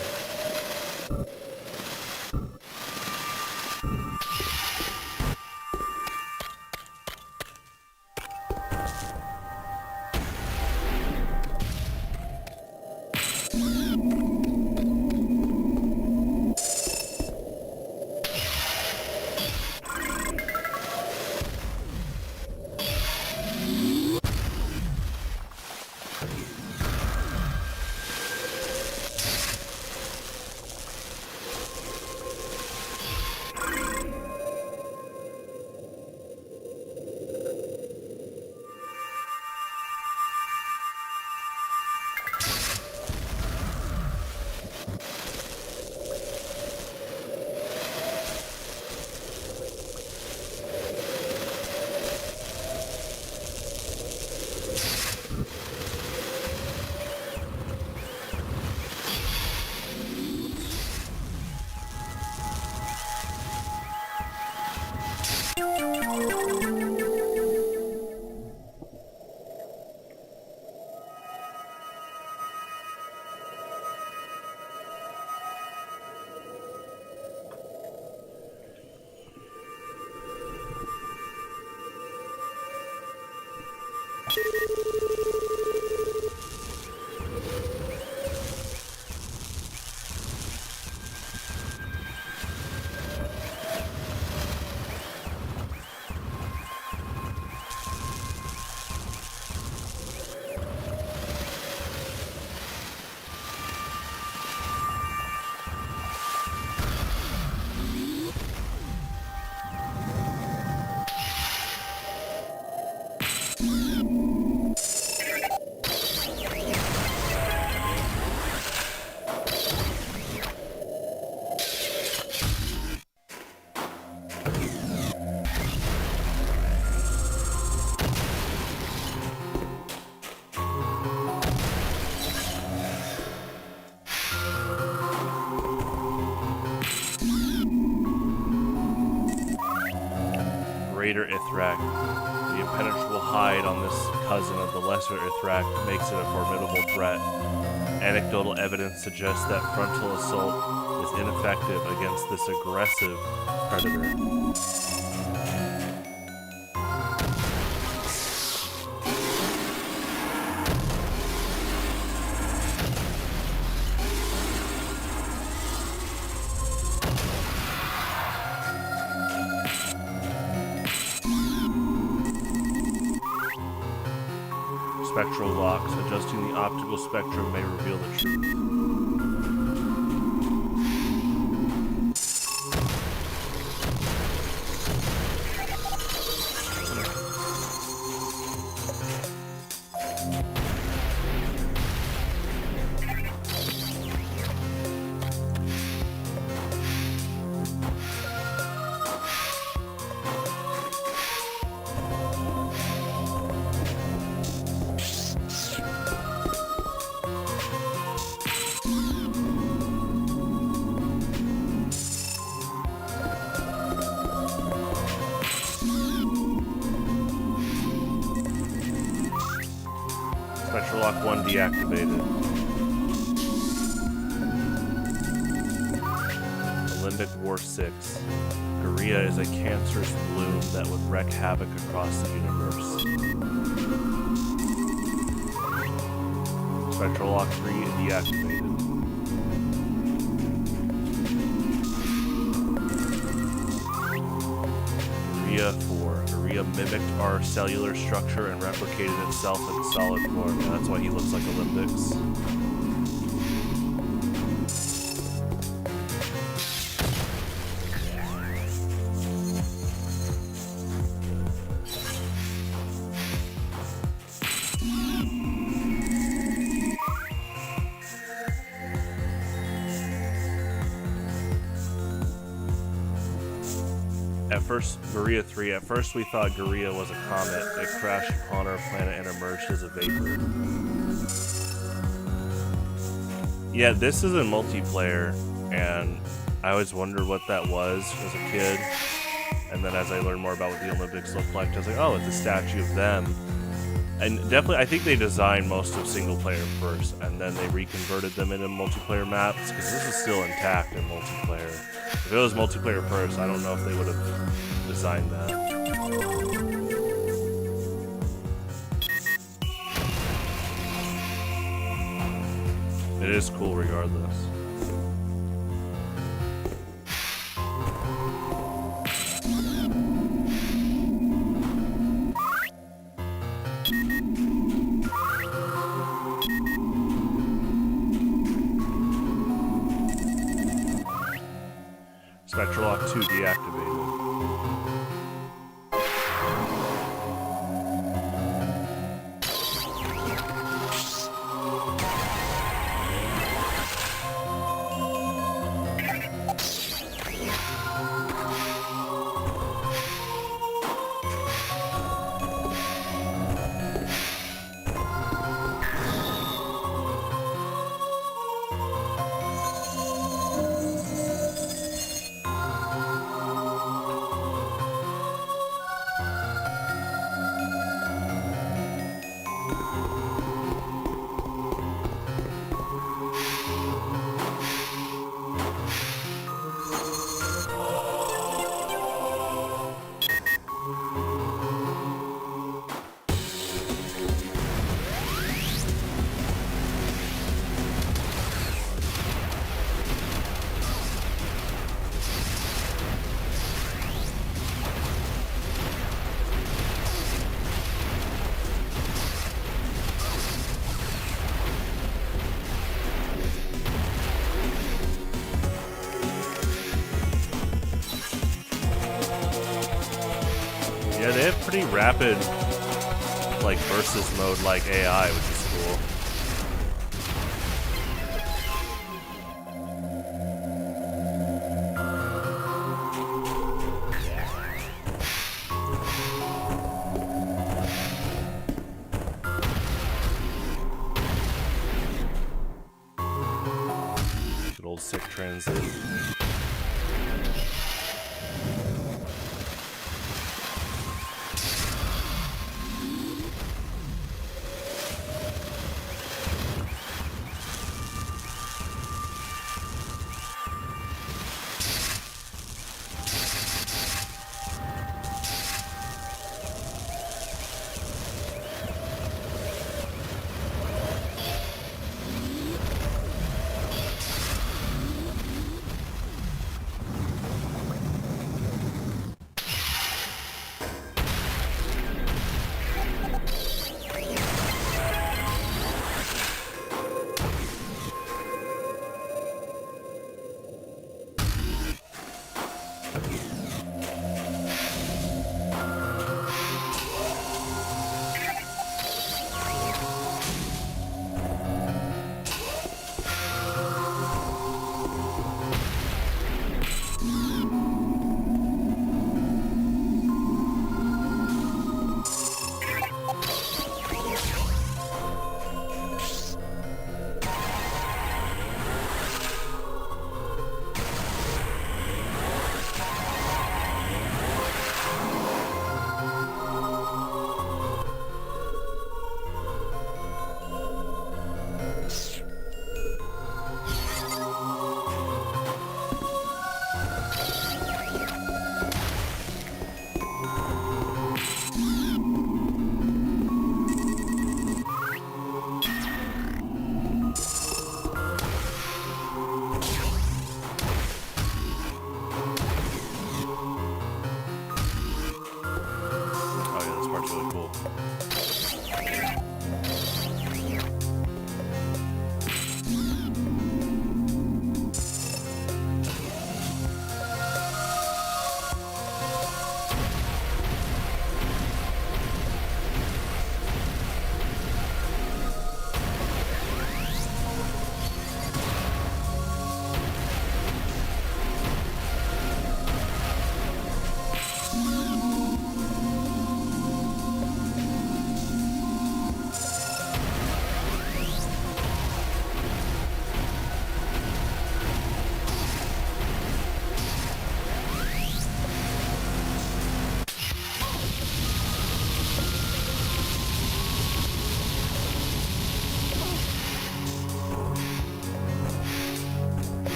Greater Ithrak. The impenetrable hide on this cousin of the lesser Ithrak makes it a formidable threat. Anecdotal evidence suggests that frontal assault is ineffective against this aggressive predator. spectral locks. Adjusting the optical spectrum may reveal the truth. Spectral Lock 1 deactivated. Limbic War 6. Guerrilla is a cancerous bloom that would wreak havoc across the universe. Spectral Lock 3 deactivated. Guerrilla 4. Guerrilla mimicked our cellular structure and replicated itself in solid form. Yeah, that's why he looks like a Limbix. Guerrilla 3. At first we thought Guerrilla was a comet. It crashed upon our planet and emerged as a vapor. Yeah, this is a multiplayer, and I always wondered what that was as a kid. And then as I learned more about what the Olympics looked like, I was like, oh, it's a statue of them. And definitely, I think they designed most of single player first, and then they reconverted them into multiplayer maps, because this is still intact in multiplayer. If it was multiplayer first, I don't know if they would have designed that. It is cool regardless. Spectral Lock 2 deactivated. Yeah, they have pretty rapid, like, versus mode like AI, which is cool. Good old sick transit.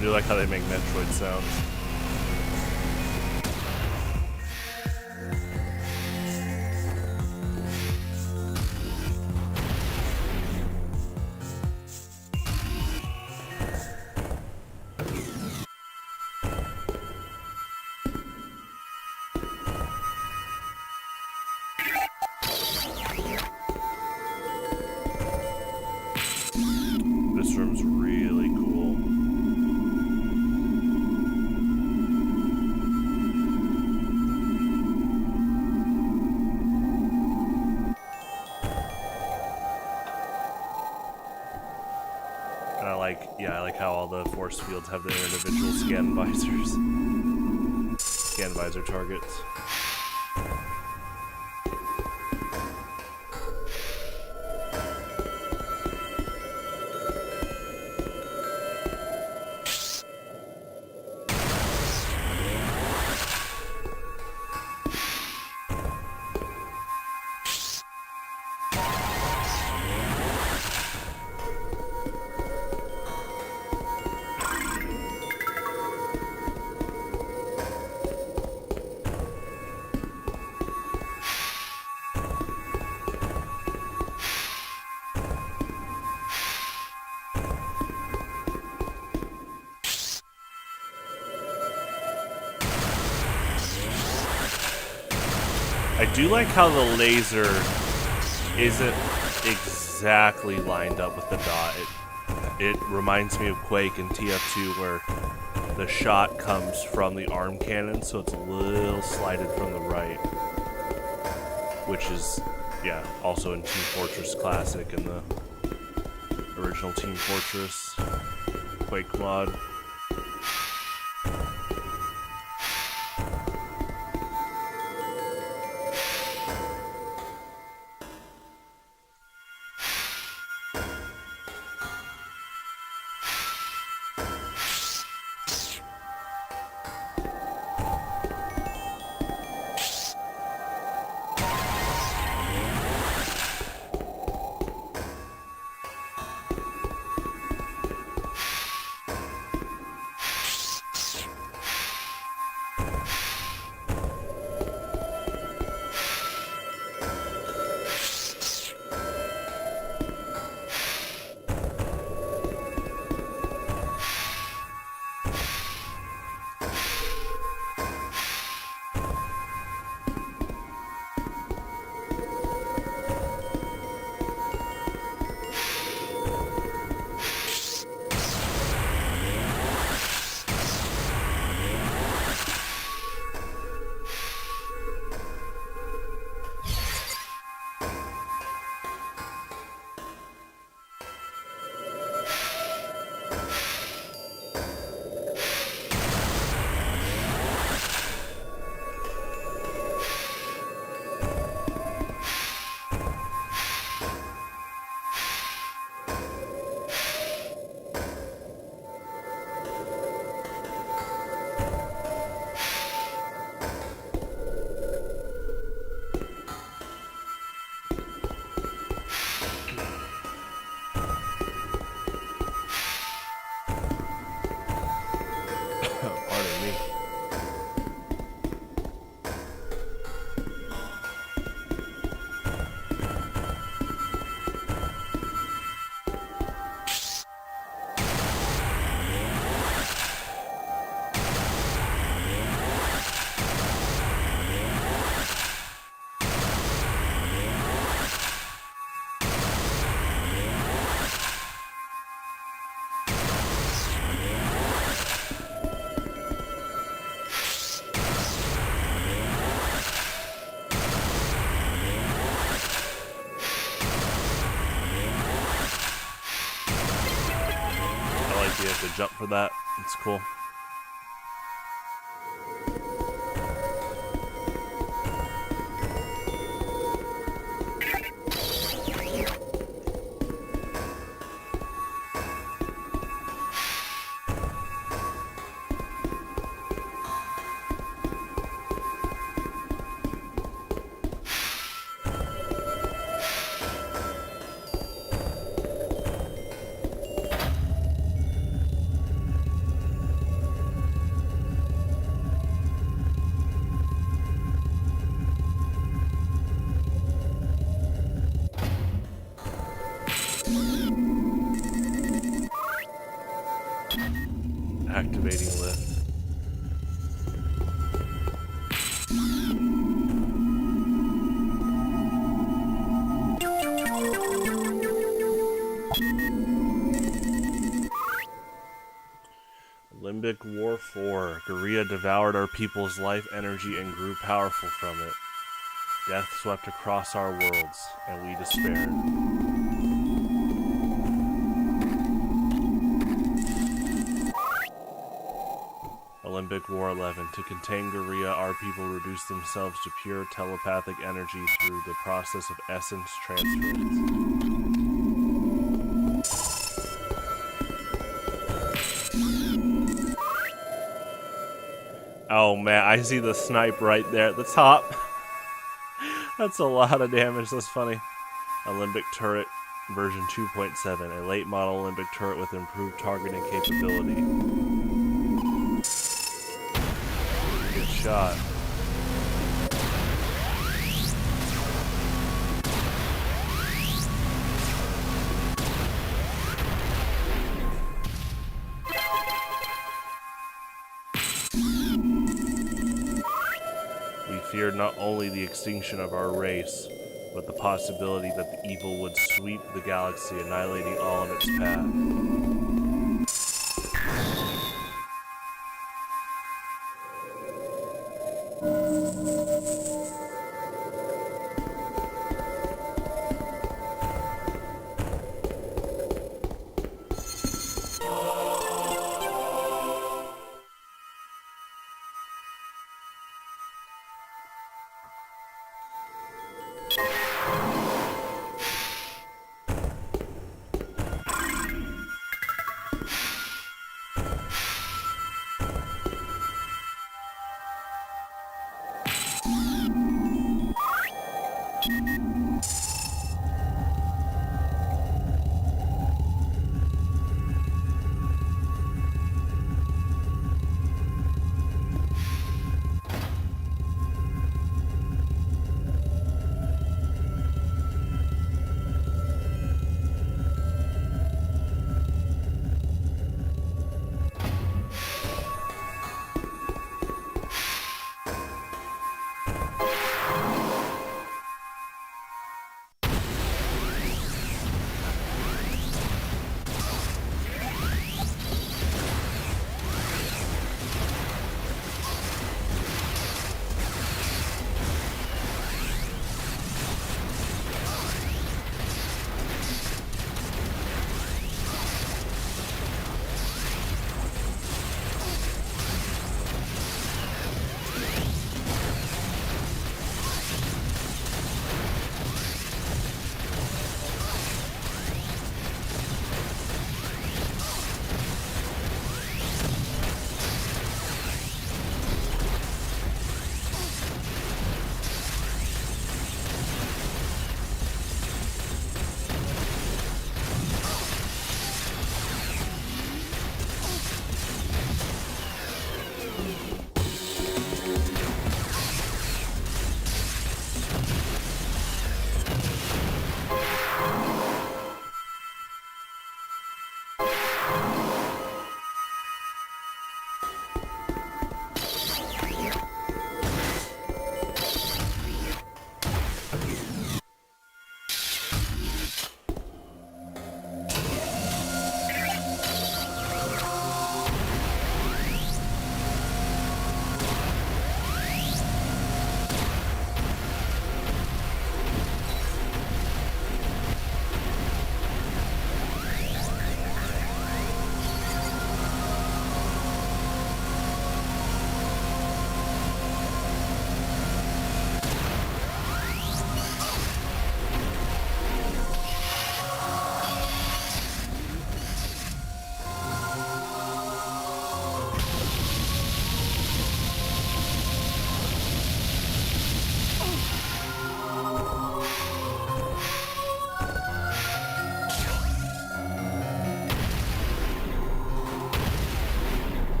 I do like how they make Metroid sounds. This room's really cool. And I like how all the force fields have their individual scan visors. Scan visor targets. I do like how the laser isn't exactly lined up with the dot. It reminds me of Quake in TF2 where the shot comes from the arm cannon, so it's a little slided from the right. Which is, yeah, also in Team Fortress Classic and the original Team Fortress Quake mod. Pardon me. You have to jump for that. It's cool. Activating lift. Limbic War 4. Guerrilla devoured our people's life energy and grew powerful from it. Death swept across our worlds, and we despaired. Limbic War 11. To contain Guerrilla, our people reduced themselves to pure telepathic energy through the process of essence transference. Oh man, I see the snipe right there at the top. That's a lot of damage, that's funny. A Limbic turret version 2.7, a late model Limbic turret with improved targeting capability. Good shot. We feared not only the extinction of our race, but the possibility that the evil would sweep the galaxy, annihilating all in its path.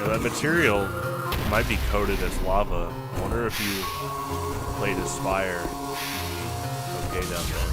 That material might be coated as lava. I wonder if you played as Spire. Okay, down there.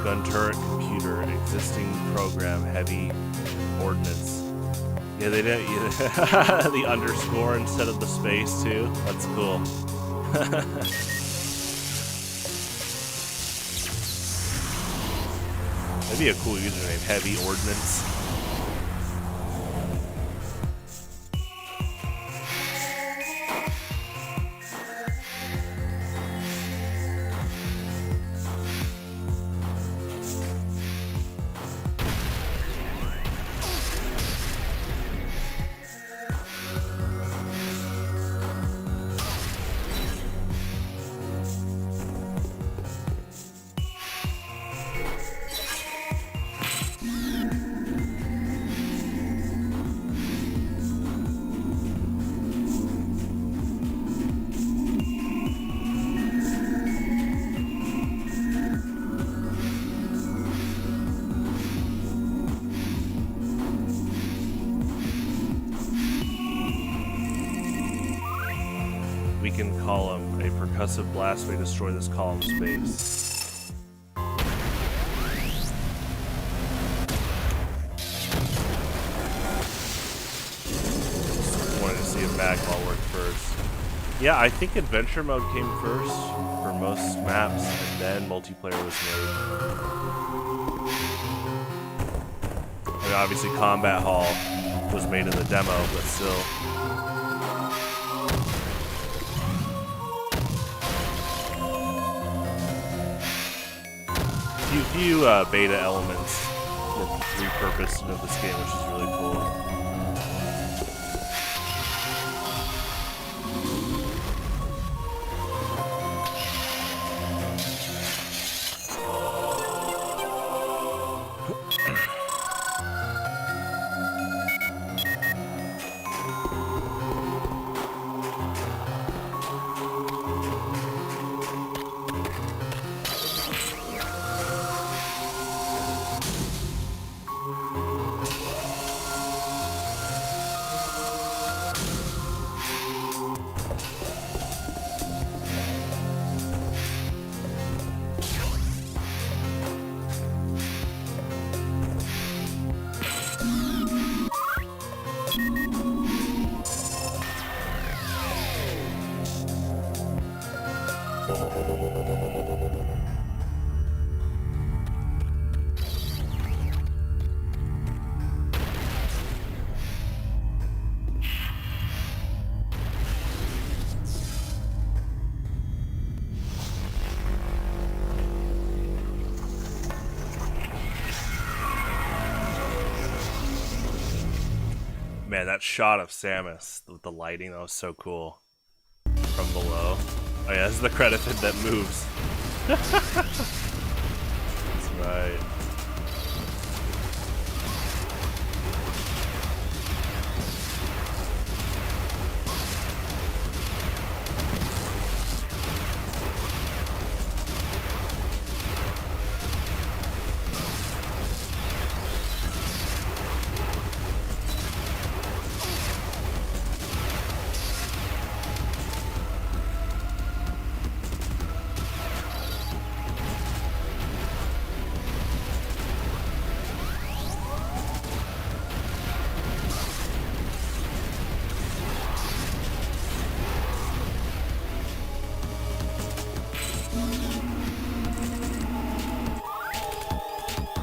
Gun turret computer, existing program, heavy ordnance. Yeah, they did the underscore instead of the space too. That's cool. That'd be a cool username, heavy ordnance. We can call him a percussive blast may destroy this column space. Just wanted to see if Magma worked first. Yeah, I think adventure mode came first for most maps, and then multiplayer was made. I mean, obviously Combat Hall was made in the demo, but still. Few beta elements were repurposed into this game, which is really cool. Man, that shot of Samus with the lighting, that was so cool. From below. Oh yeah, this is the credit that moves. That's right.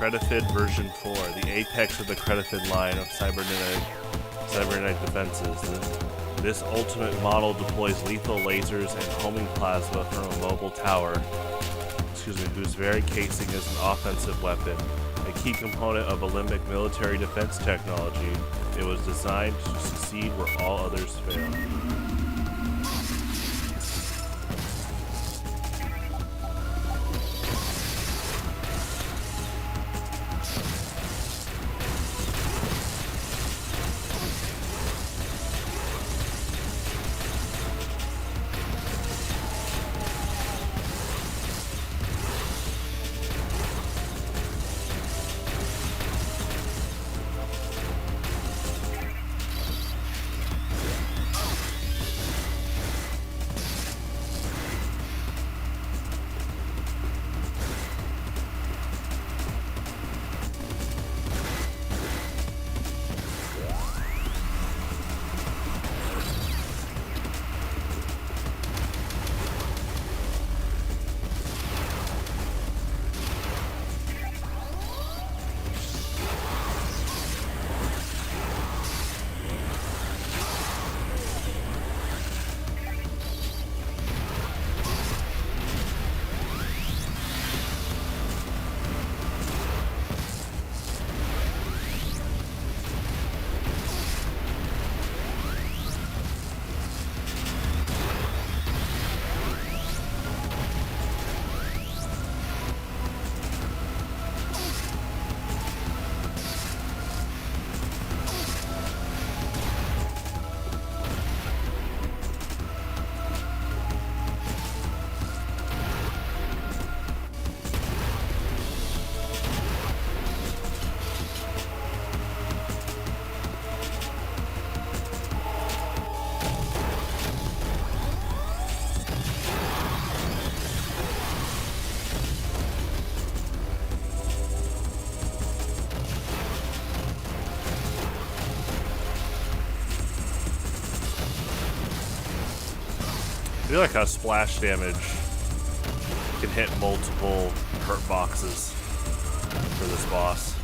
Credifid version 4, the apex of the Credifid line of cybernetic defenses. This ultimate model deploys lethal lasers and homing plasma from a mobile tower, whose very casing is an offensive weapon, a key component of Olympic military defense technology. It was designed to succeed where all others fail. I feel like how splash damage can hit multiple hurt boxes for this boss.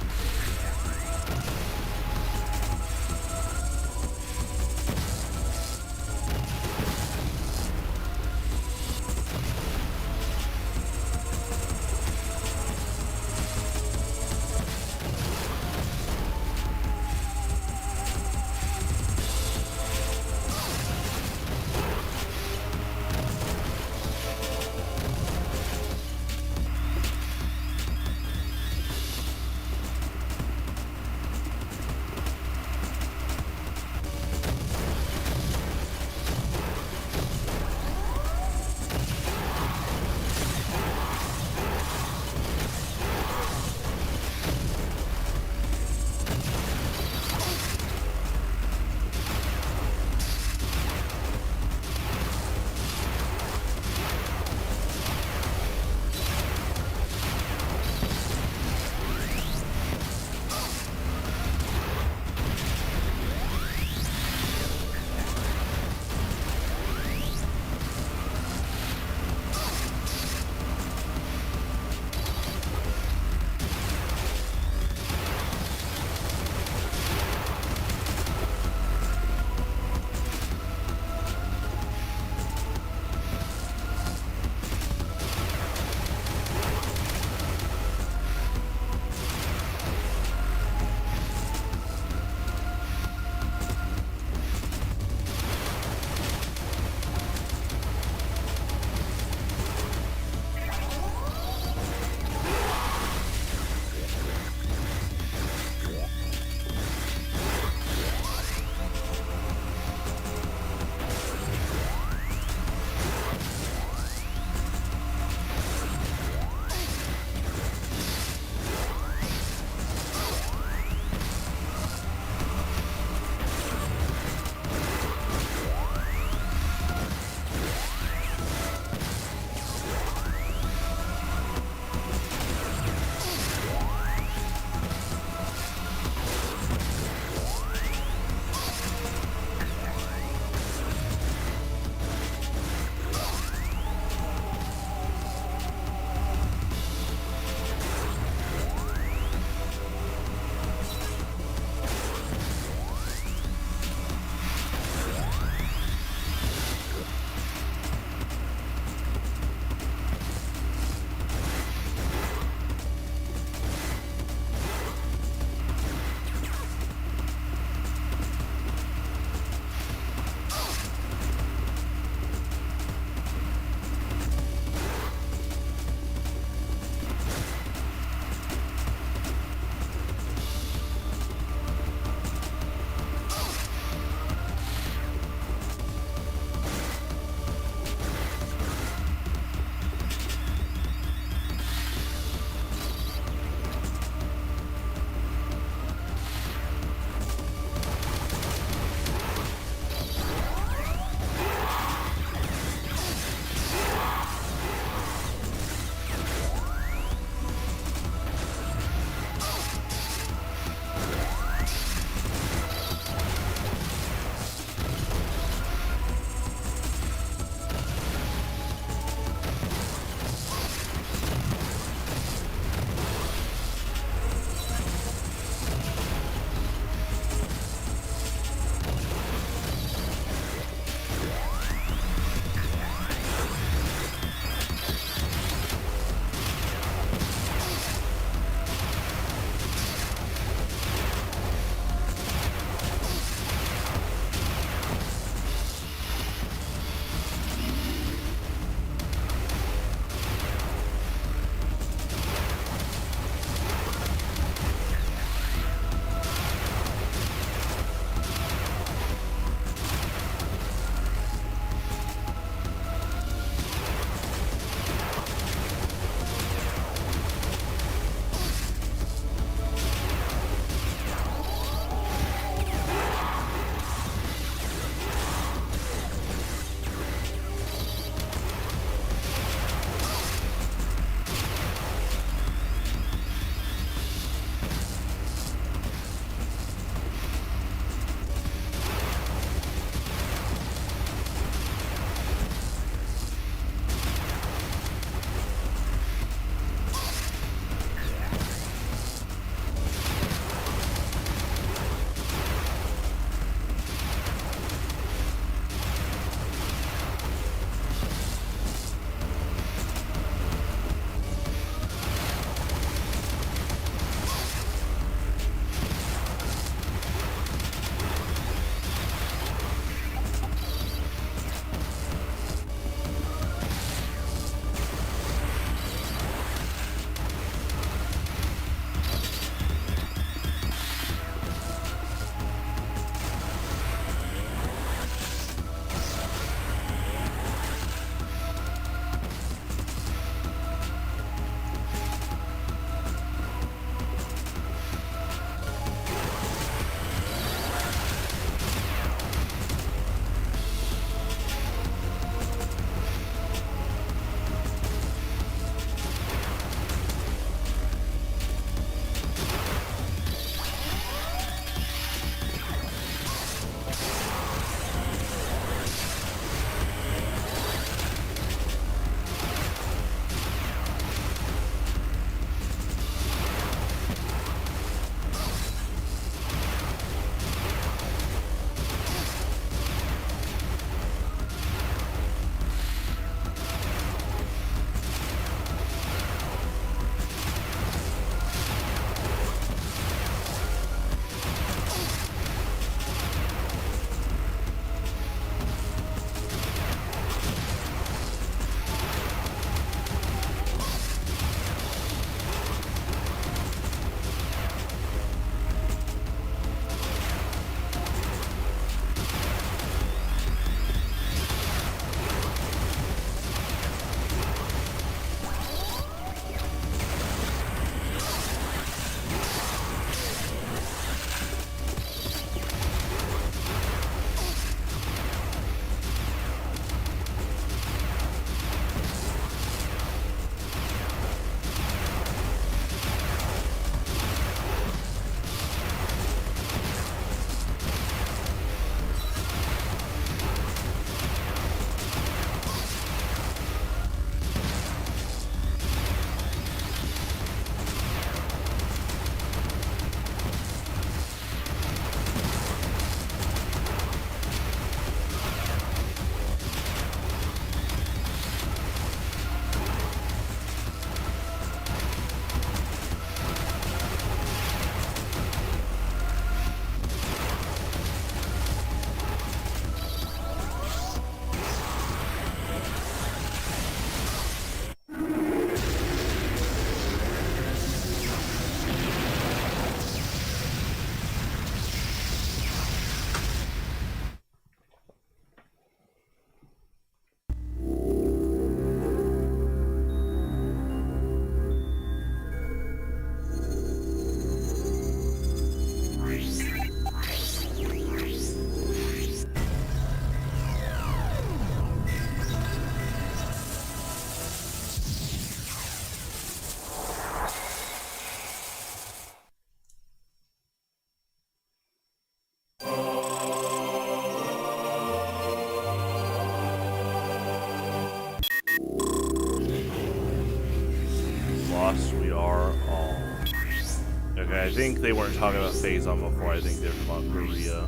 I think they weren't talking about Phazon before. I think they were talking about Korea.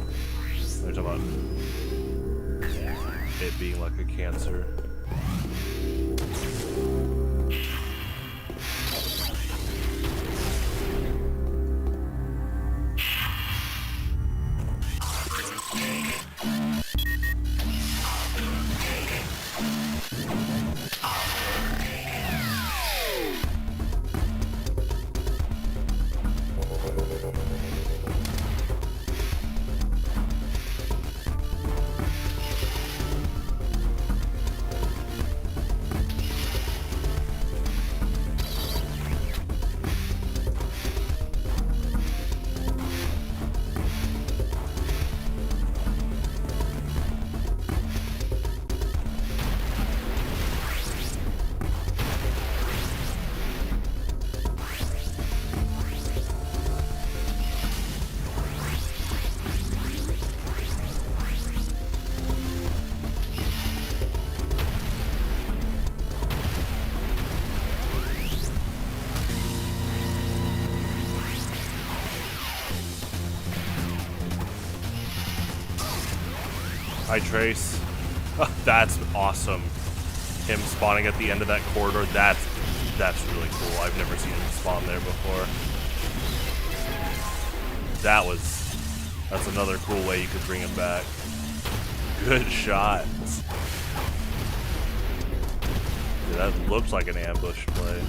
They're talking about it being like a cancer. Hi, Trace. Oh, that's awesome. Him spawning at the end of that corridor, that's really cool. I've never seen him spawn there before. That's another cool way you could bring him back. Good shot. Dude, that looks like an ambush play.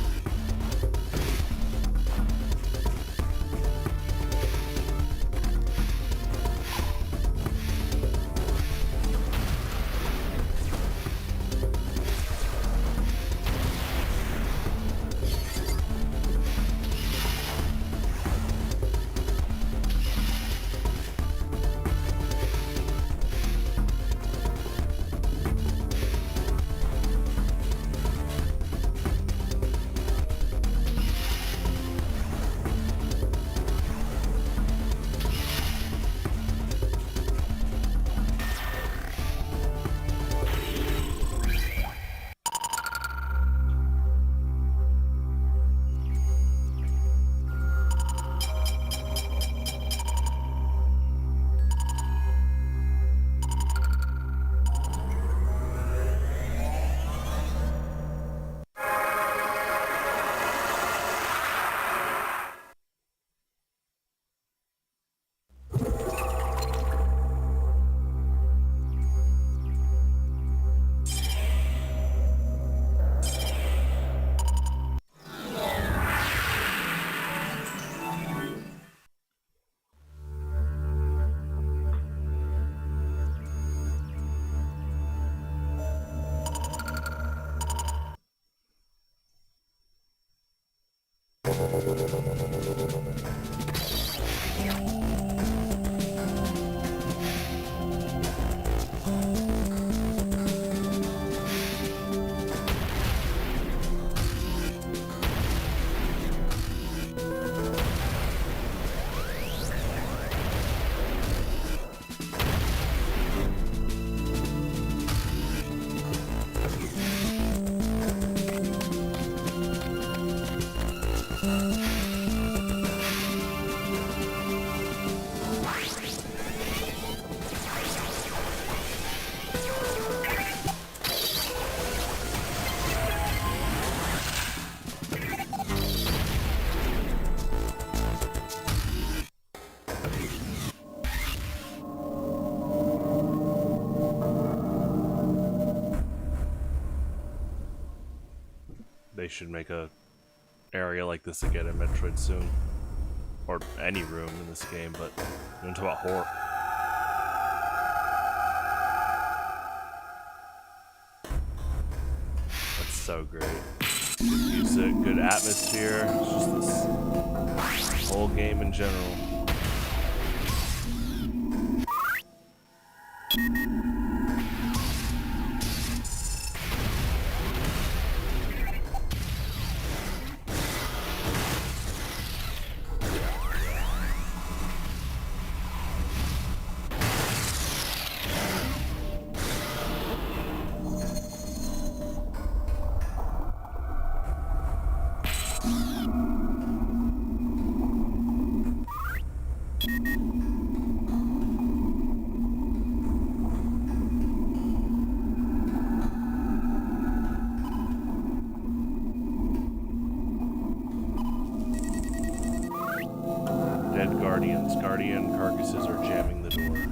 They should make a area like this again in Metroid soon. Or any room in this game, but I'm talking about horror. That's so great. Good music, good atmosphere. It's just this whole game in general. Guardian carcasses are jamming the door.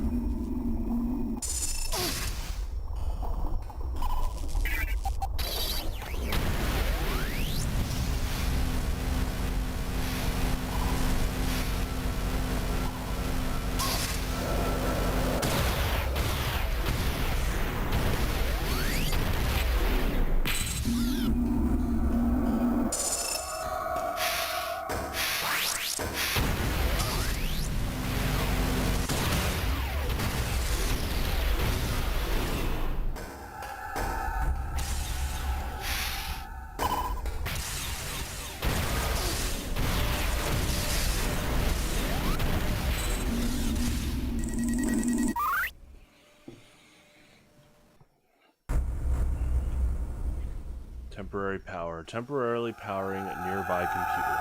Temporary power. Temporarily powering a nearby computer.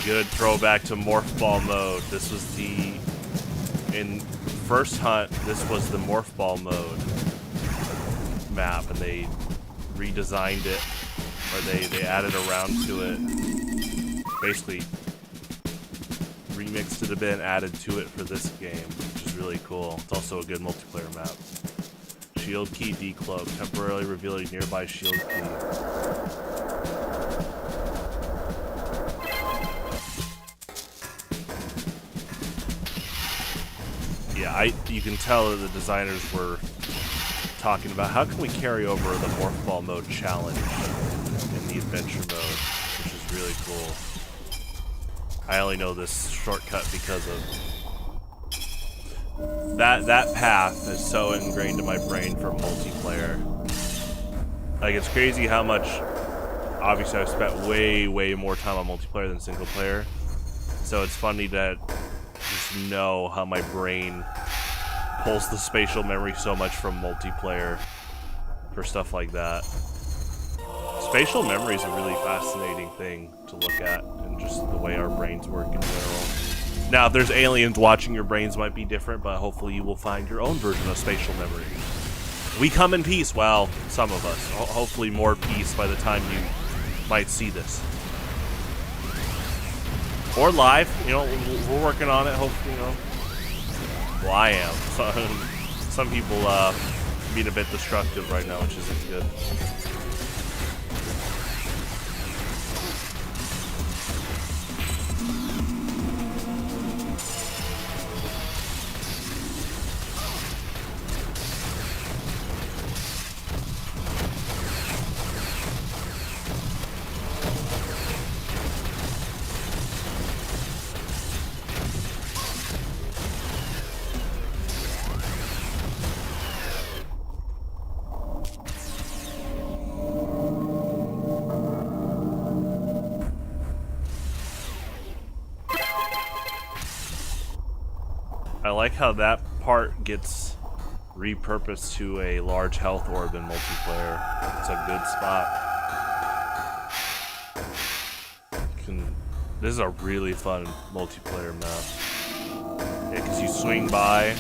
Good throwback to Morph Ball mode. This was in first hunt, this was the Morph Ball mode map, and they redesigned it, or they added a round to it. Basically remixed it a bit and added to it for this game, which is really cool. It's also a good multiplayer map. Shield key decloak, temporarily revealing nearby shield key. Yeah, you can tell that the designers were talking about how can we carry over the Morph Ball mode challenge in the adventure mode, which is really cool. I only know this shortcut because of that path is so ingrained in my brain for multiplayer. Like, it's crazy how much, obviously I've spent way more time on multiplayer than single player. So it's funny to just know how my brain pulls the spatial memory so much from multiplayer for stuff like that. Spatial memory is a really fascinating thing to look at, and just the way our brains work in general. Now, if there's aliens watching, your brains might be different, but hopefully you will find your own version of spatial memory. We come in peace. Well, some of us. Hopefully more peace by the time you might see this. Or live. You know, we're working on it, hopefully, you know. Well, I am. Some people being a bit destructive right now, which isn't good. I like how that part gets repurposed to a large health orb in multiplayer. It's a good spot. This is a really fun multiplayer map. Yeah, because you swing by,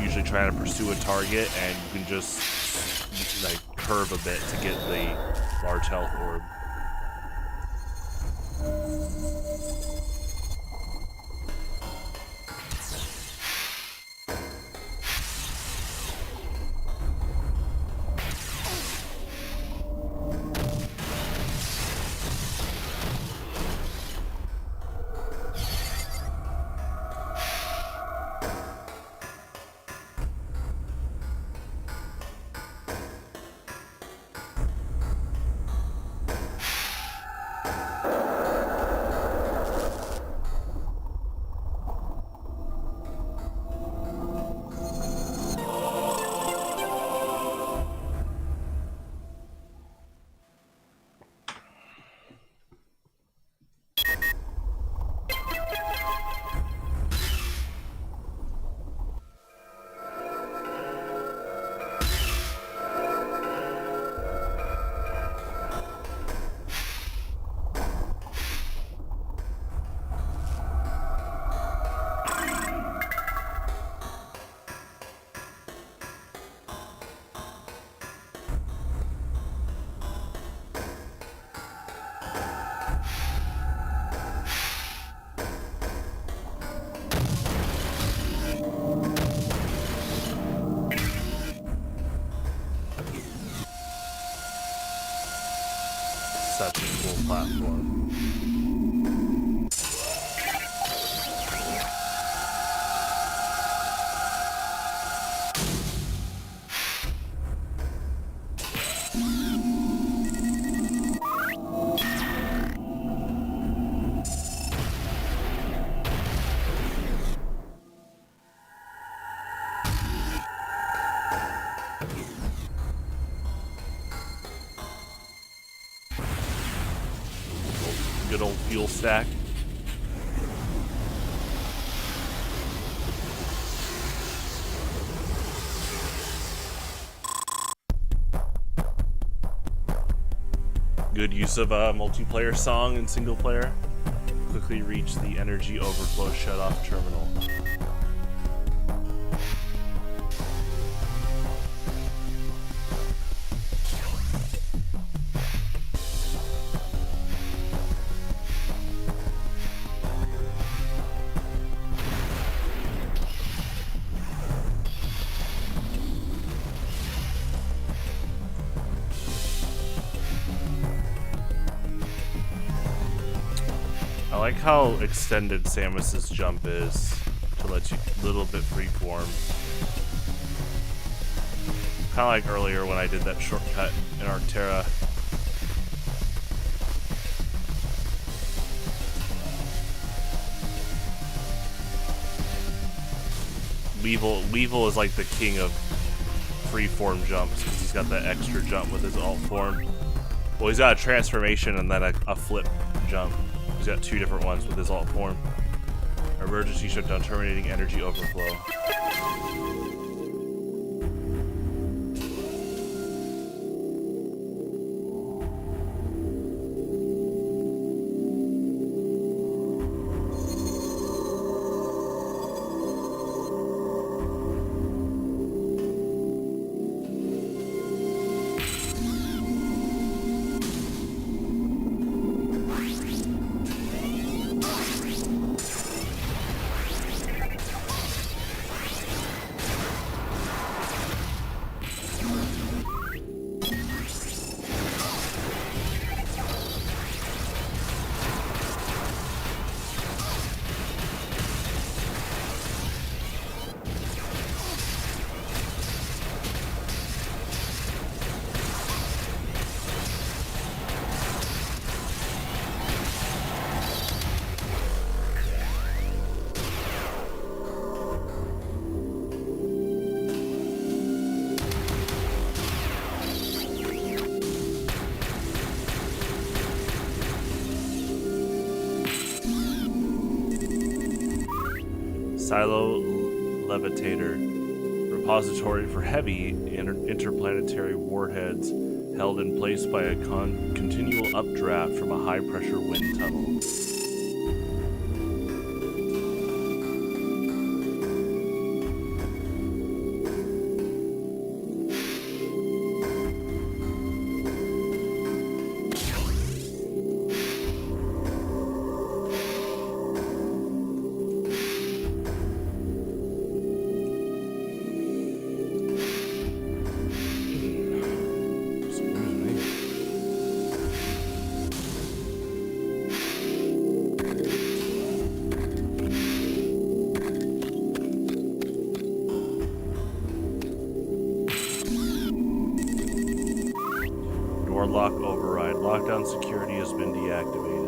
usually trying to pursue a target, and you can just like curve a bit to get the large health orb. such a cool platform. Good old fuel stack. Good use of a multiplayer song and single player. Quickly reach the energy overflow shutoff terminal. I like how extended Samus's jump is to let you a little bit freeform. Kind of like earlier when I did that shortcut in Arctera. Weevil is like the king of freeform jumps because he's got that extra jump with his alt form. Well, he's got a transformation and then a flip jump. He's got two different ones with his alt form. Emergency shutdown, terminating energy overflow. Silo Levitator, repository for heavy interplanetary warheads held in place by a continual updraft from a high-pressure wind tunnel. Lock override. Lockdown security has been deactivated.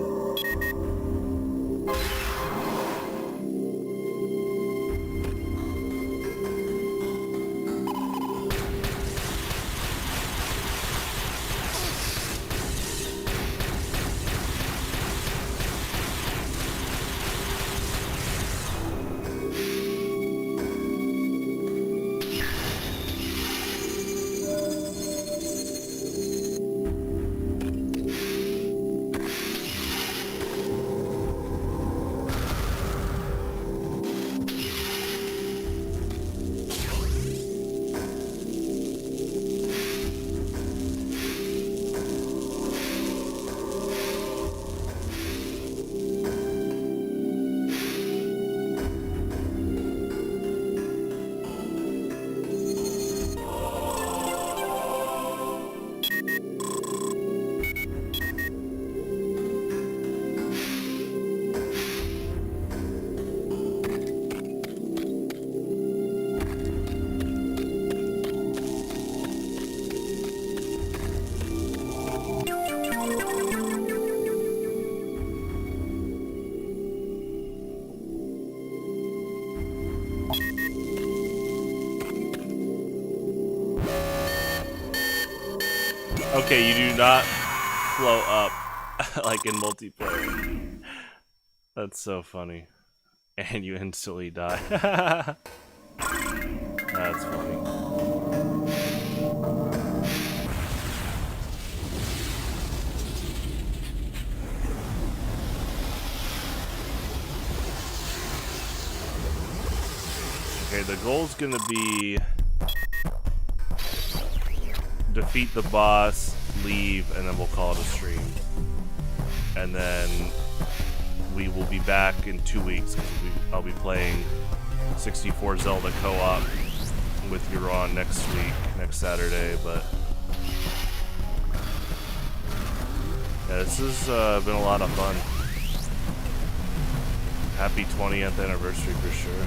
Okay, you do not float up like in multiplayer. That's so funny. And you instantly die. That's funny. Okay, the goal's gonna be defeat the boss, leave, and then we'll call it a stream. And then we will be back in 2 weeks because I'll be playing 64 Zelda co-op with Euron next week, next Saturday. But yeah, this has been a lot of fun. Happy 20th anniversary for sure.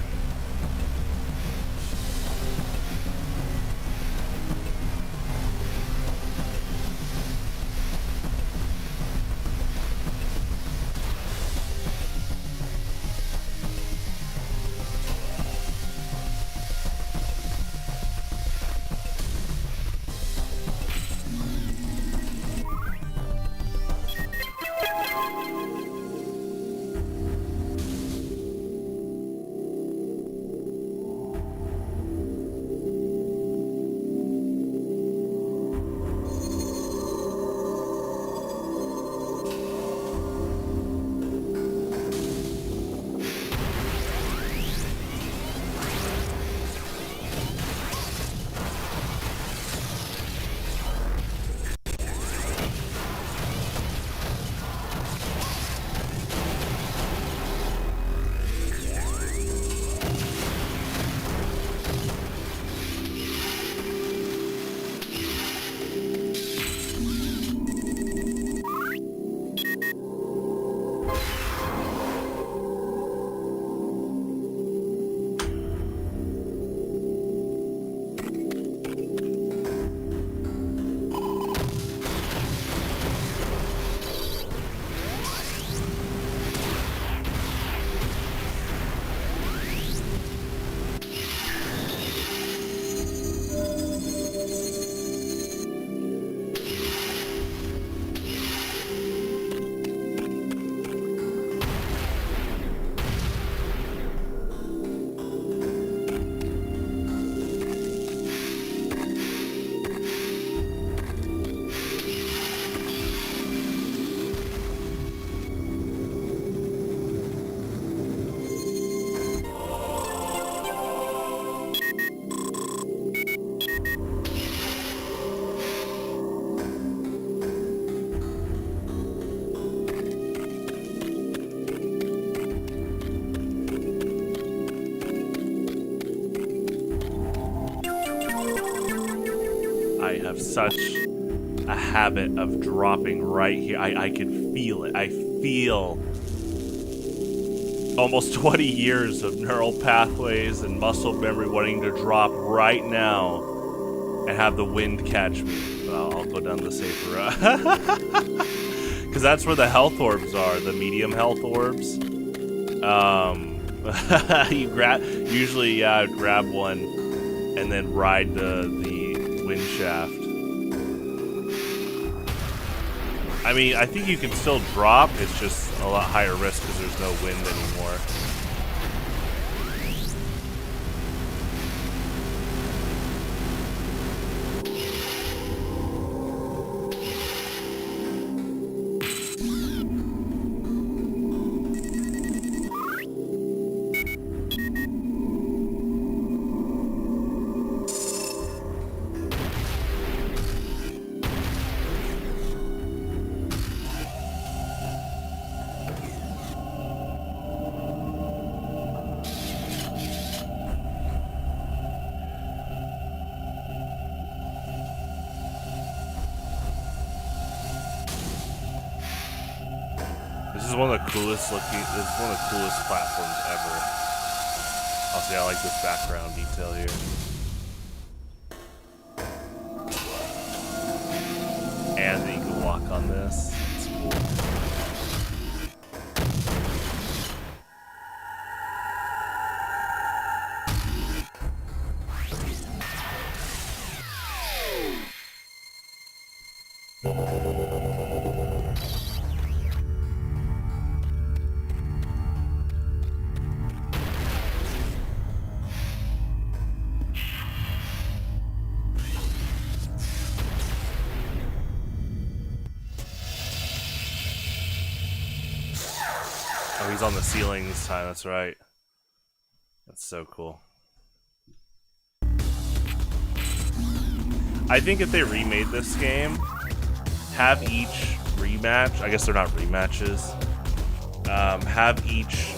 Such a habit of dropping right here. I can feel it. I feel almost 20 years of neural pathways and muscle memory wanting to drop right now and have the wind catch me. But I'll go down the safer route. Because that's where the health orbs are, the medium health orbs. You usually grab one and then ride the wind shaft. I mean, I think you can still drop, it's just a lot higher risk because there's no wind anymore. This is one of the coolest looking, this is one of the coolest platforms ever. Also, yeah, I like this background detail here. And then you can walk on this. It's cool. Oh, he's on the ceiling this time, that's right. That's so cool. I think if they remade this game, have each rematch, I guess they're not rematches, have each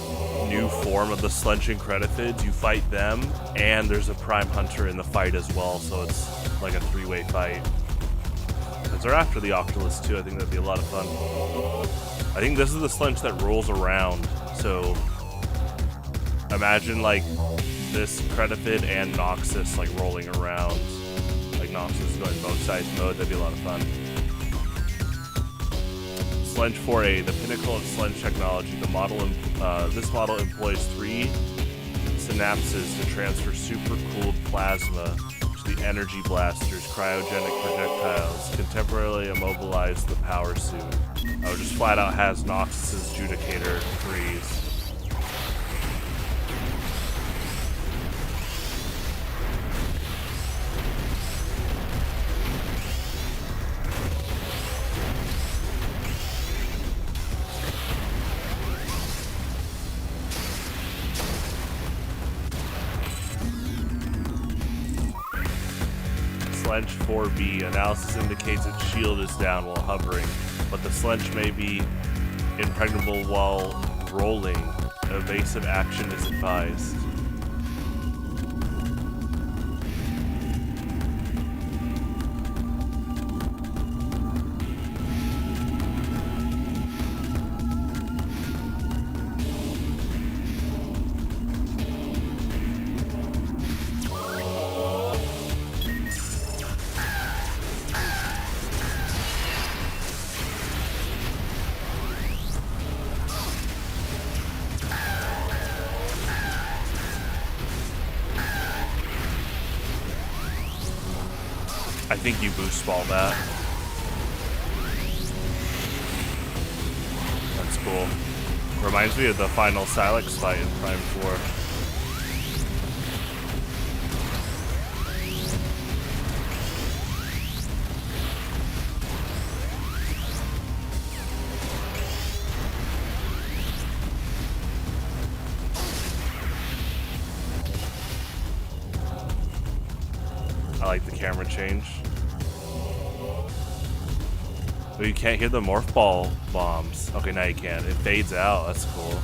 new form of the Slench and Credifids, you fight them, and there's a Prime Hunter in the fight as well, so it's like a three-way fight. Because they're after the Octolus too, I think that'd be a lot of fun. I think this is the Slench that rolls around, so imagine like this Credifid and Noxus like rolling around. Like Noxus going both sides mode, that'd be a lot of fun. Slench 4A, the pinnacle of Slench technology. This model employs 3 synapses to transfer super-cooled plasma to the energy blasters, cryogenic projectiles, contemporarily immobilize the power suit. Just flat out has Noxus's Judicator freeze. Slench 4B. Analysis indicates its shield is down while hovering, but the Slench may be impregnable while rolling. Evasive action is advised. I think you boost ball that. That's cool. Reminds me of the final Silex fight in Prime 4. I like the camera change. Oh, you can't hear the Morph Ball bombs. Okay, now you can. It fades out. That's cool.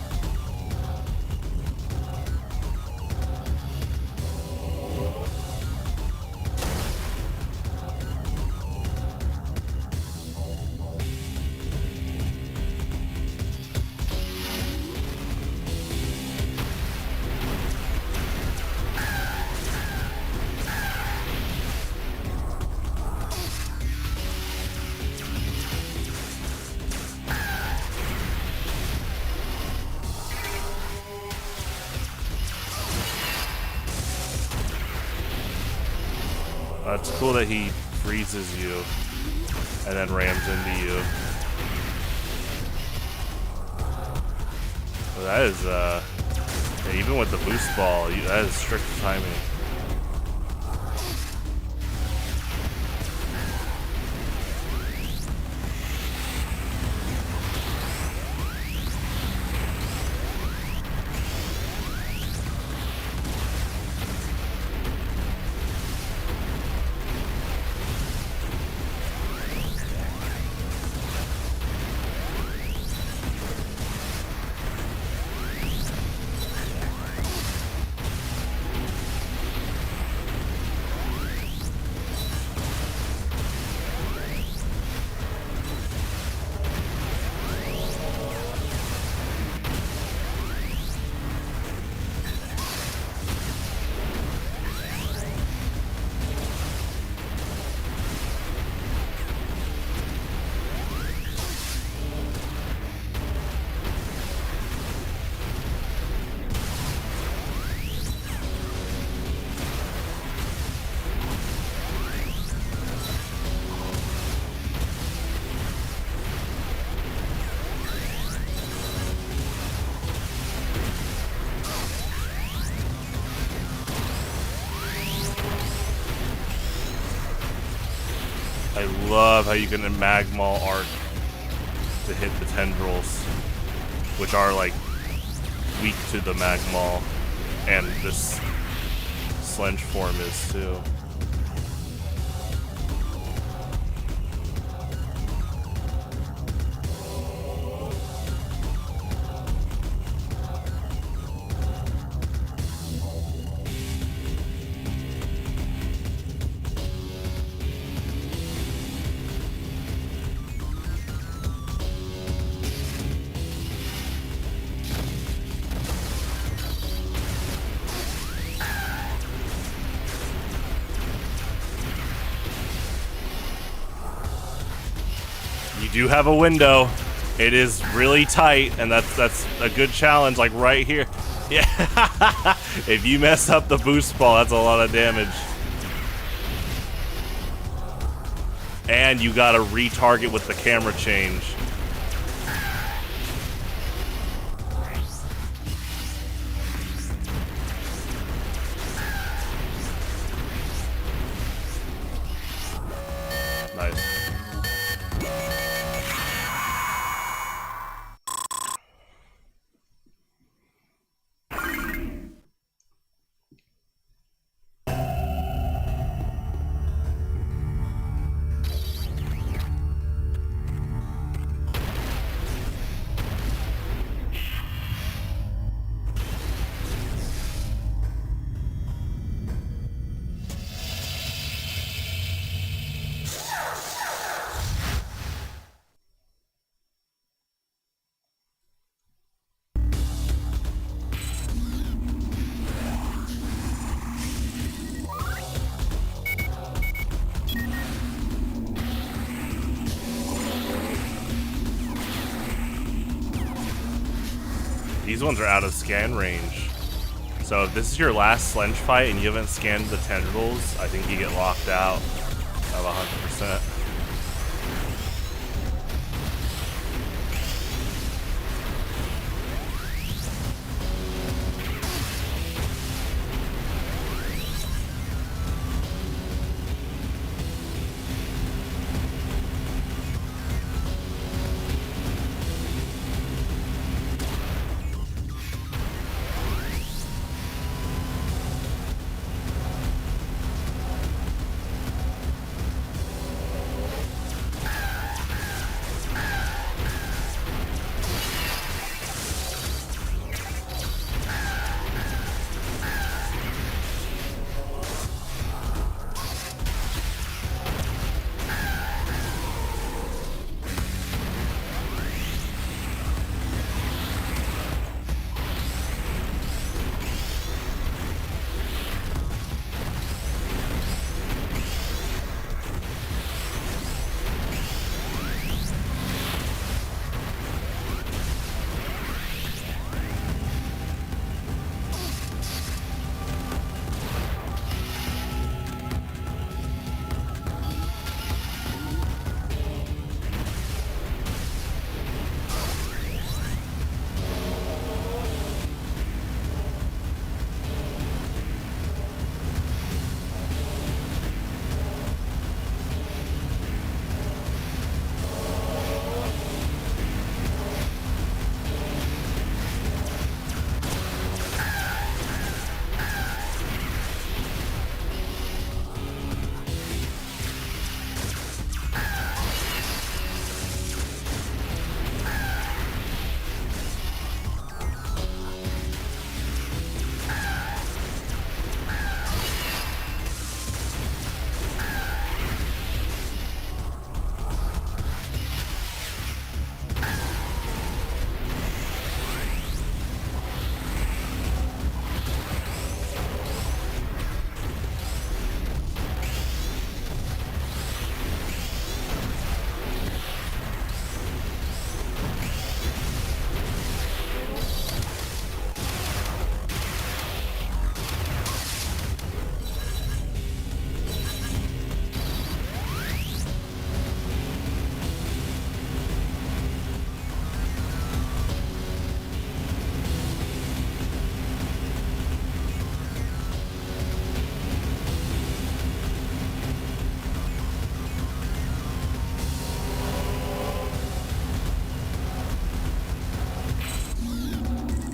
It's cool that he freezes you and then rams into you. Well, that is, yeah, even with the boost ball, that is strict timing. I love how you can Magmal Arc to hit the tendrils, which are like weak to the Magmall, and this Slench form is too. You do have a window. It is really tight, and that's a good challenge, like right here. Yeah. If you mess up the boost ball, that's a lot of damage. And you gotta retarget with the camera change. Nice. These ones are out of scan range. So if this is your last Slench fight and you haven't scanned the tendrils, I think you get locked out of 100%.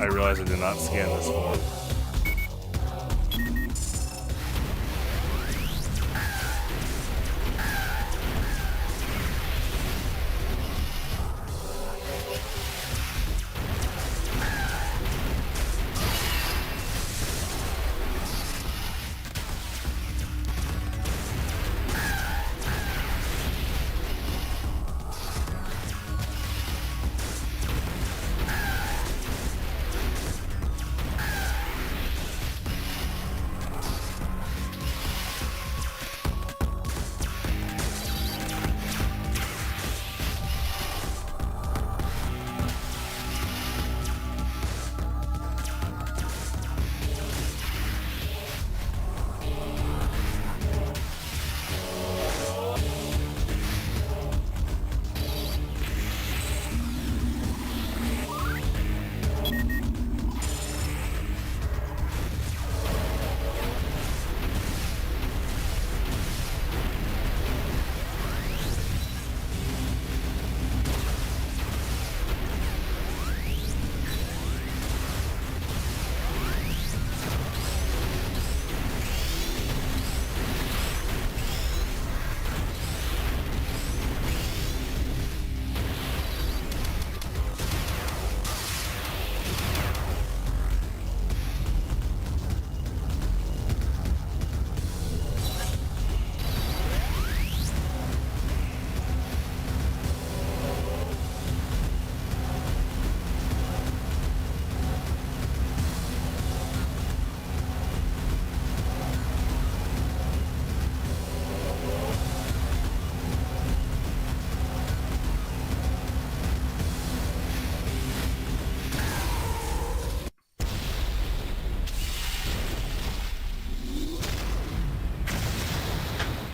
I realize I did not scan this form.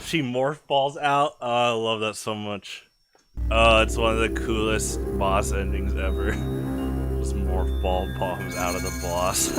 She morph balls out. Oh, I love that so much. Oh, it's one of the coolest boss endings ever. Just morph ball bombs out of the boss.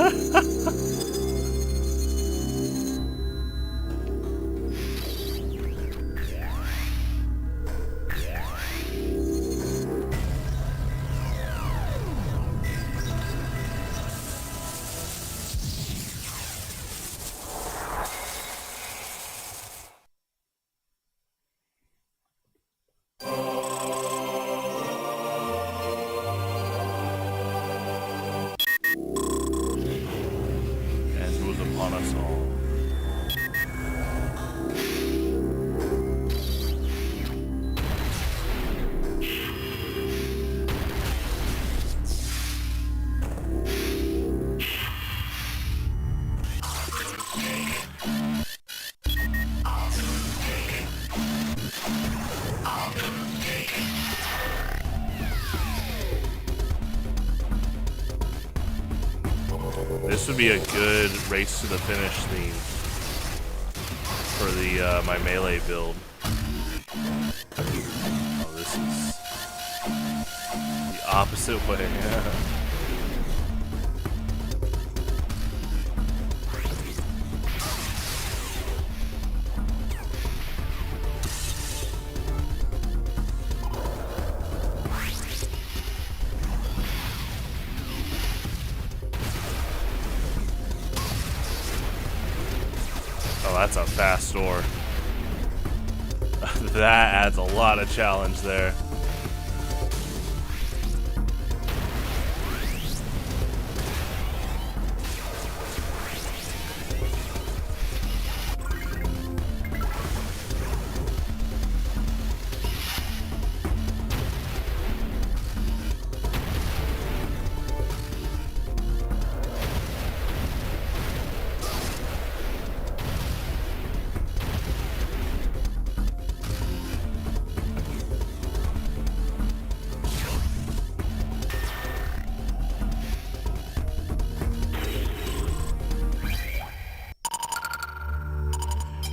On us all. This would be a good race to the finish theme for the my melee build. Oh, this is the opposite way. Oh, that's a fast door. That adds a lot of challenge there.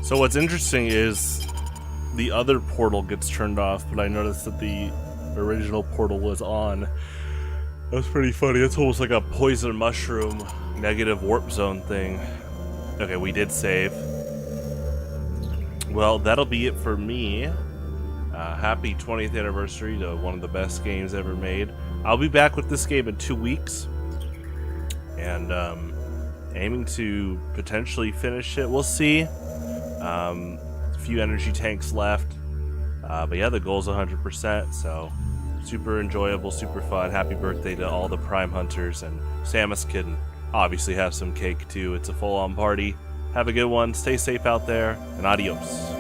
So what's interesting is the other portal gets turned off, but I noticed that the original portal was on. That's pretty funny. It's almost like a poison mushroom negative warp zone thing. Okay, we did save. Well, that'll be it for me. Happy 20th anniversary to one of the best games ever made. I'll be back with this game in 2 weeks. and aiming to potentially finish it. We'll see. A few energy tanks left, but yeah, the goal's 100%. So super enjoyable, super fun. Happy birthday to all the Prime Hunters, and Samus can obviously have some cake too. It's a full-on party. Have a good one. Stay safe out there, and adios.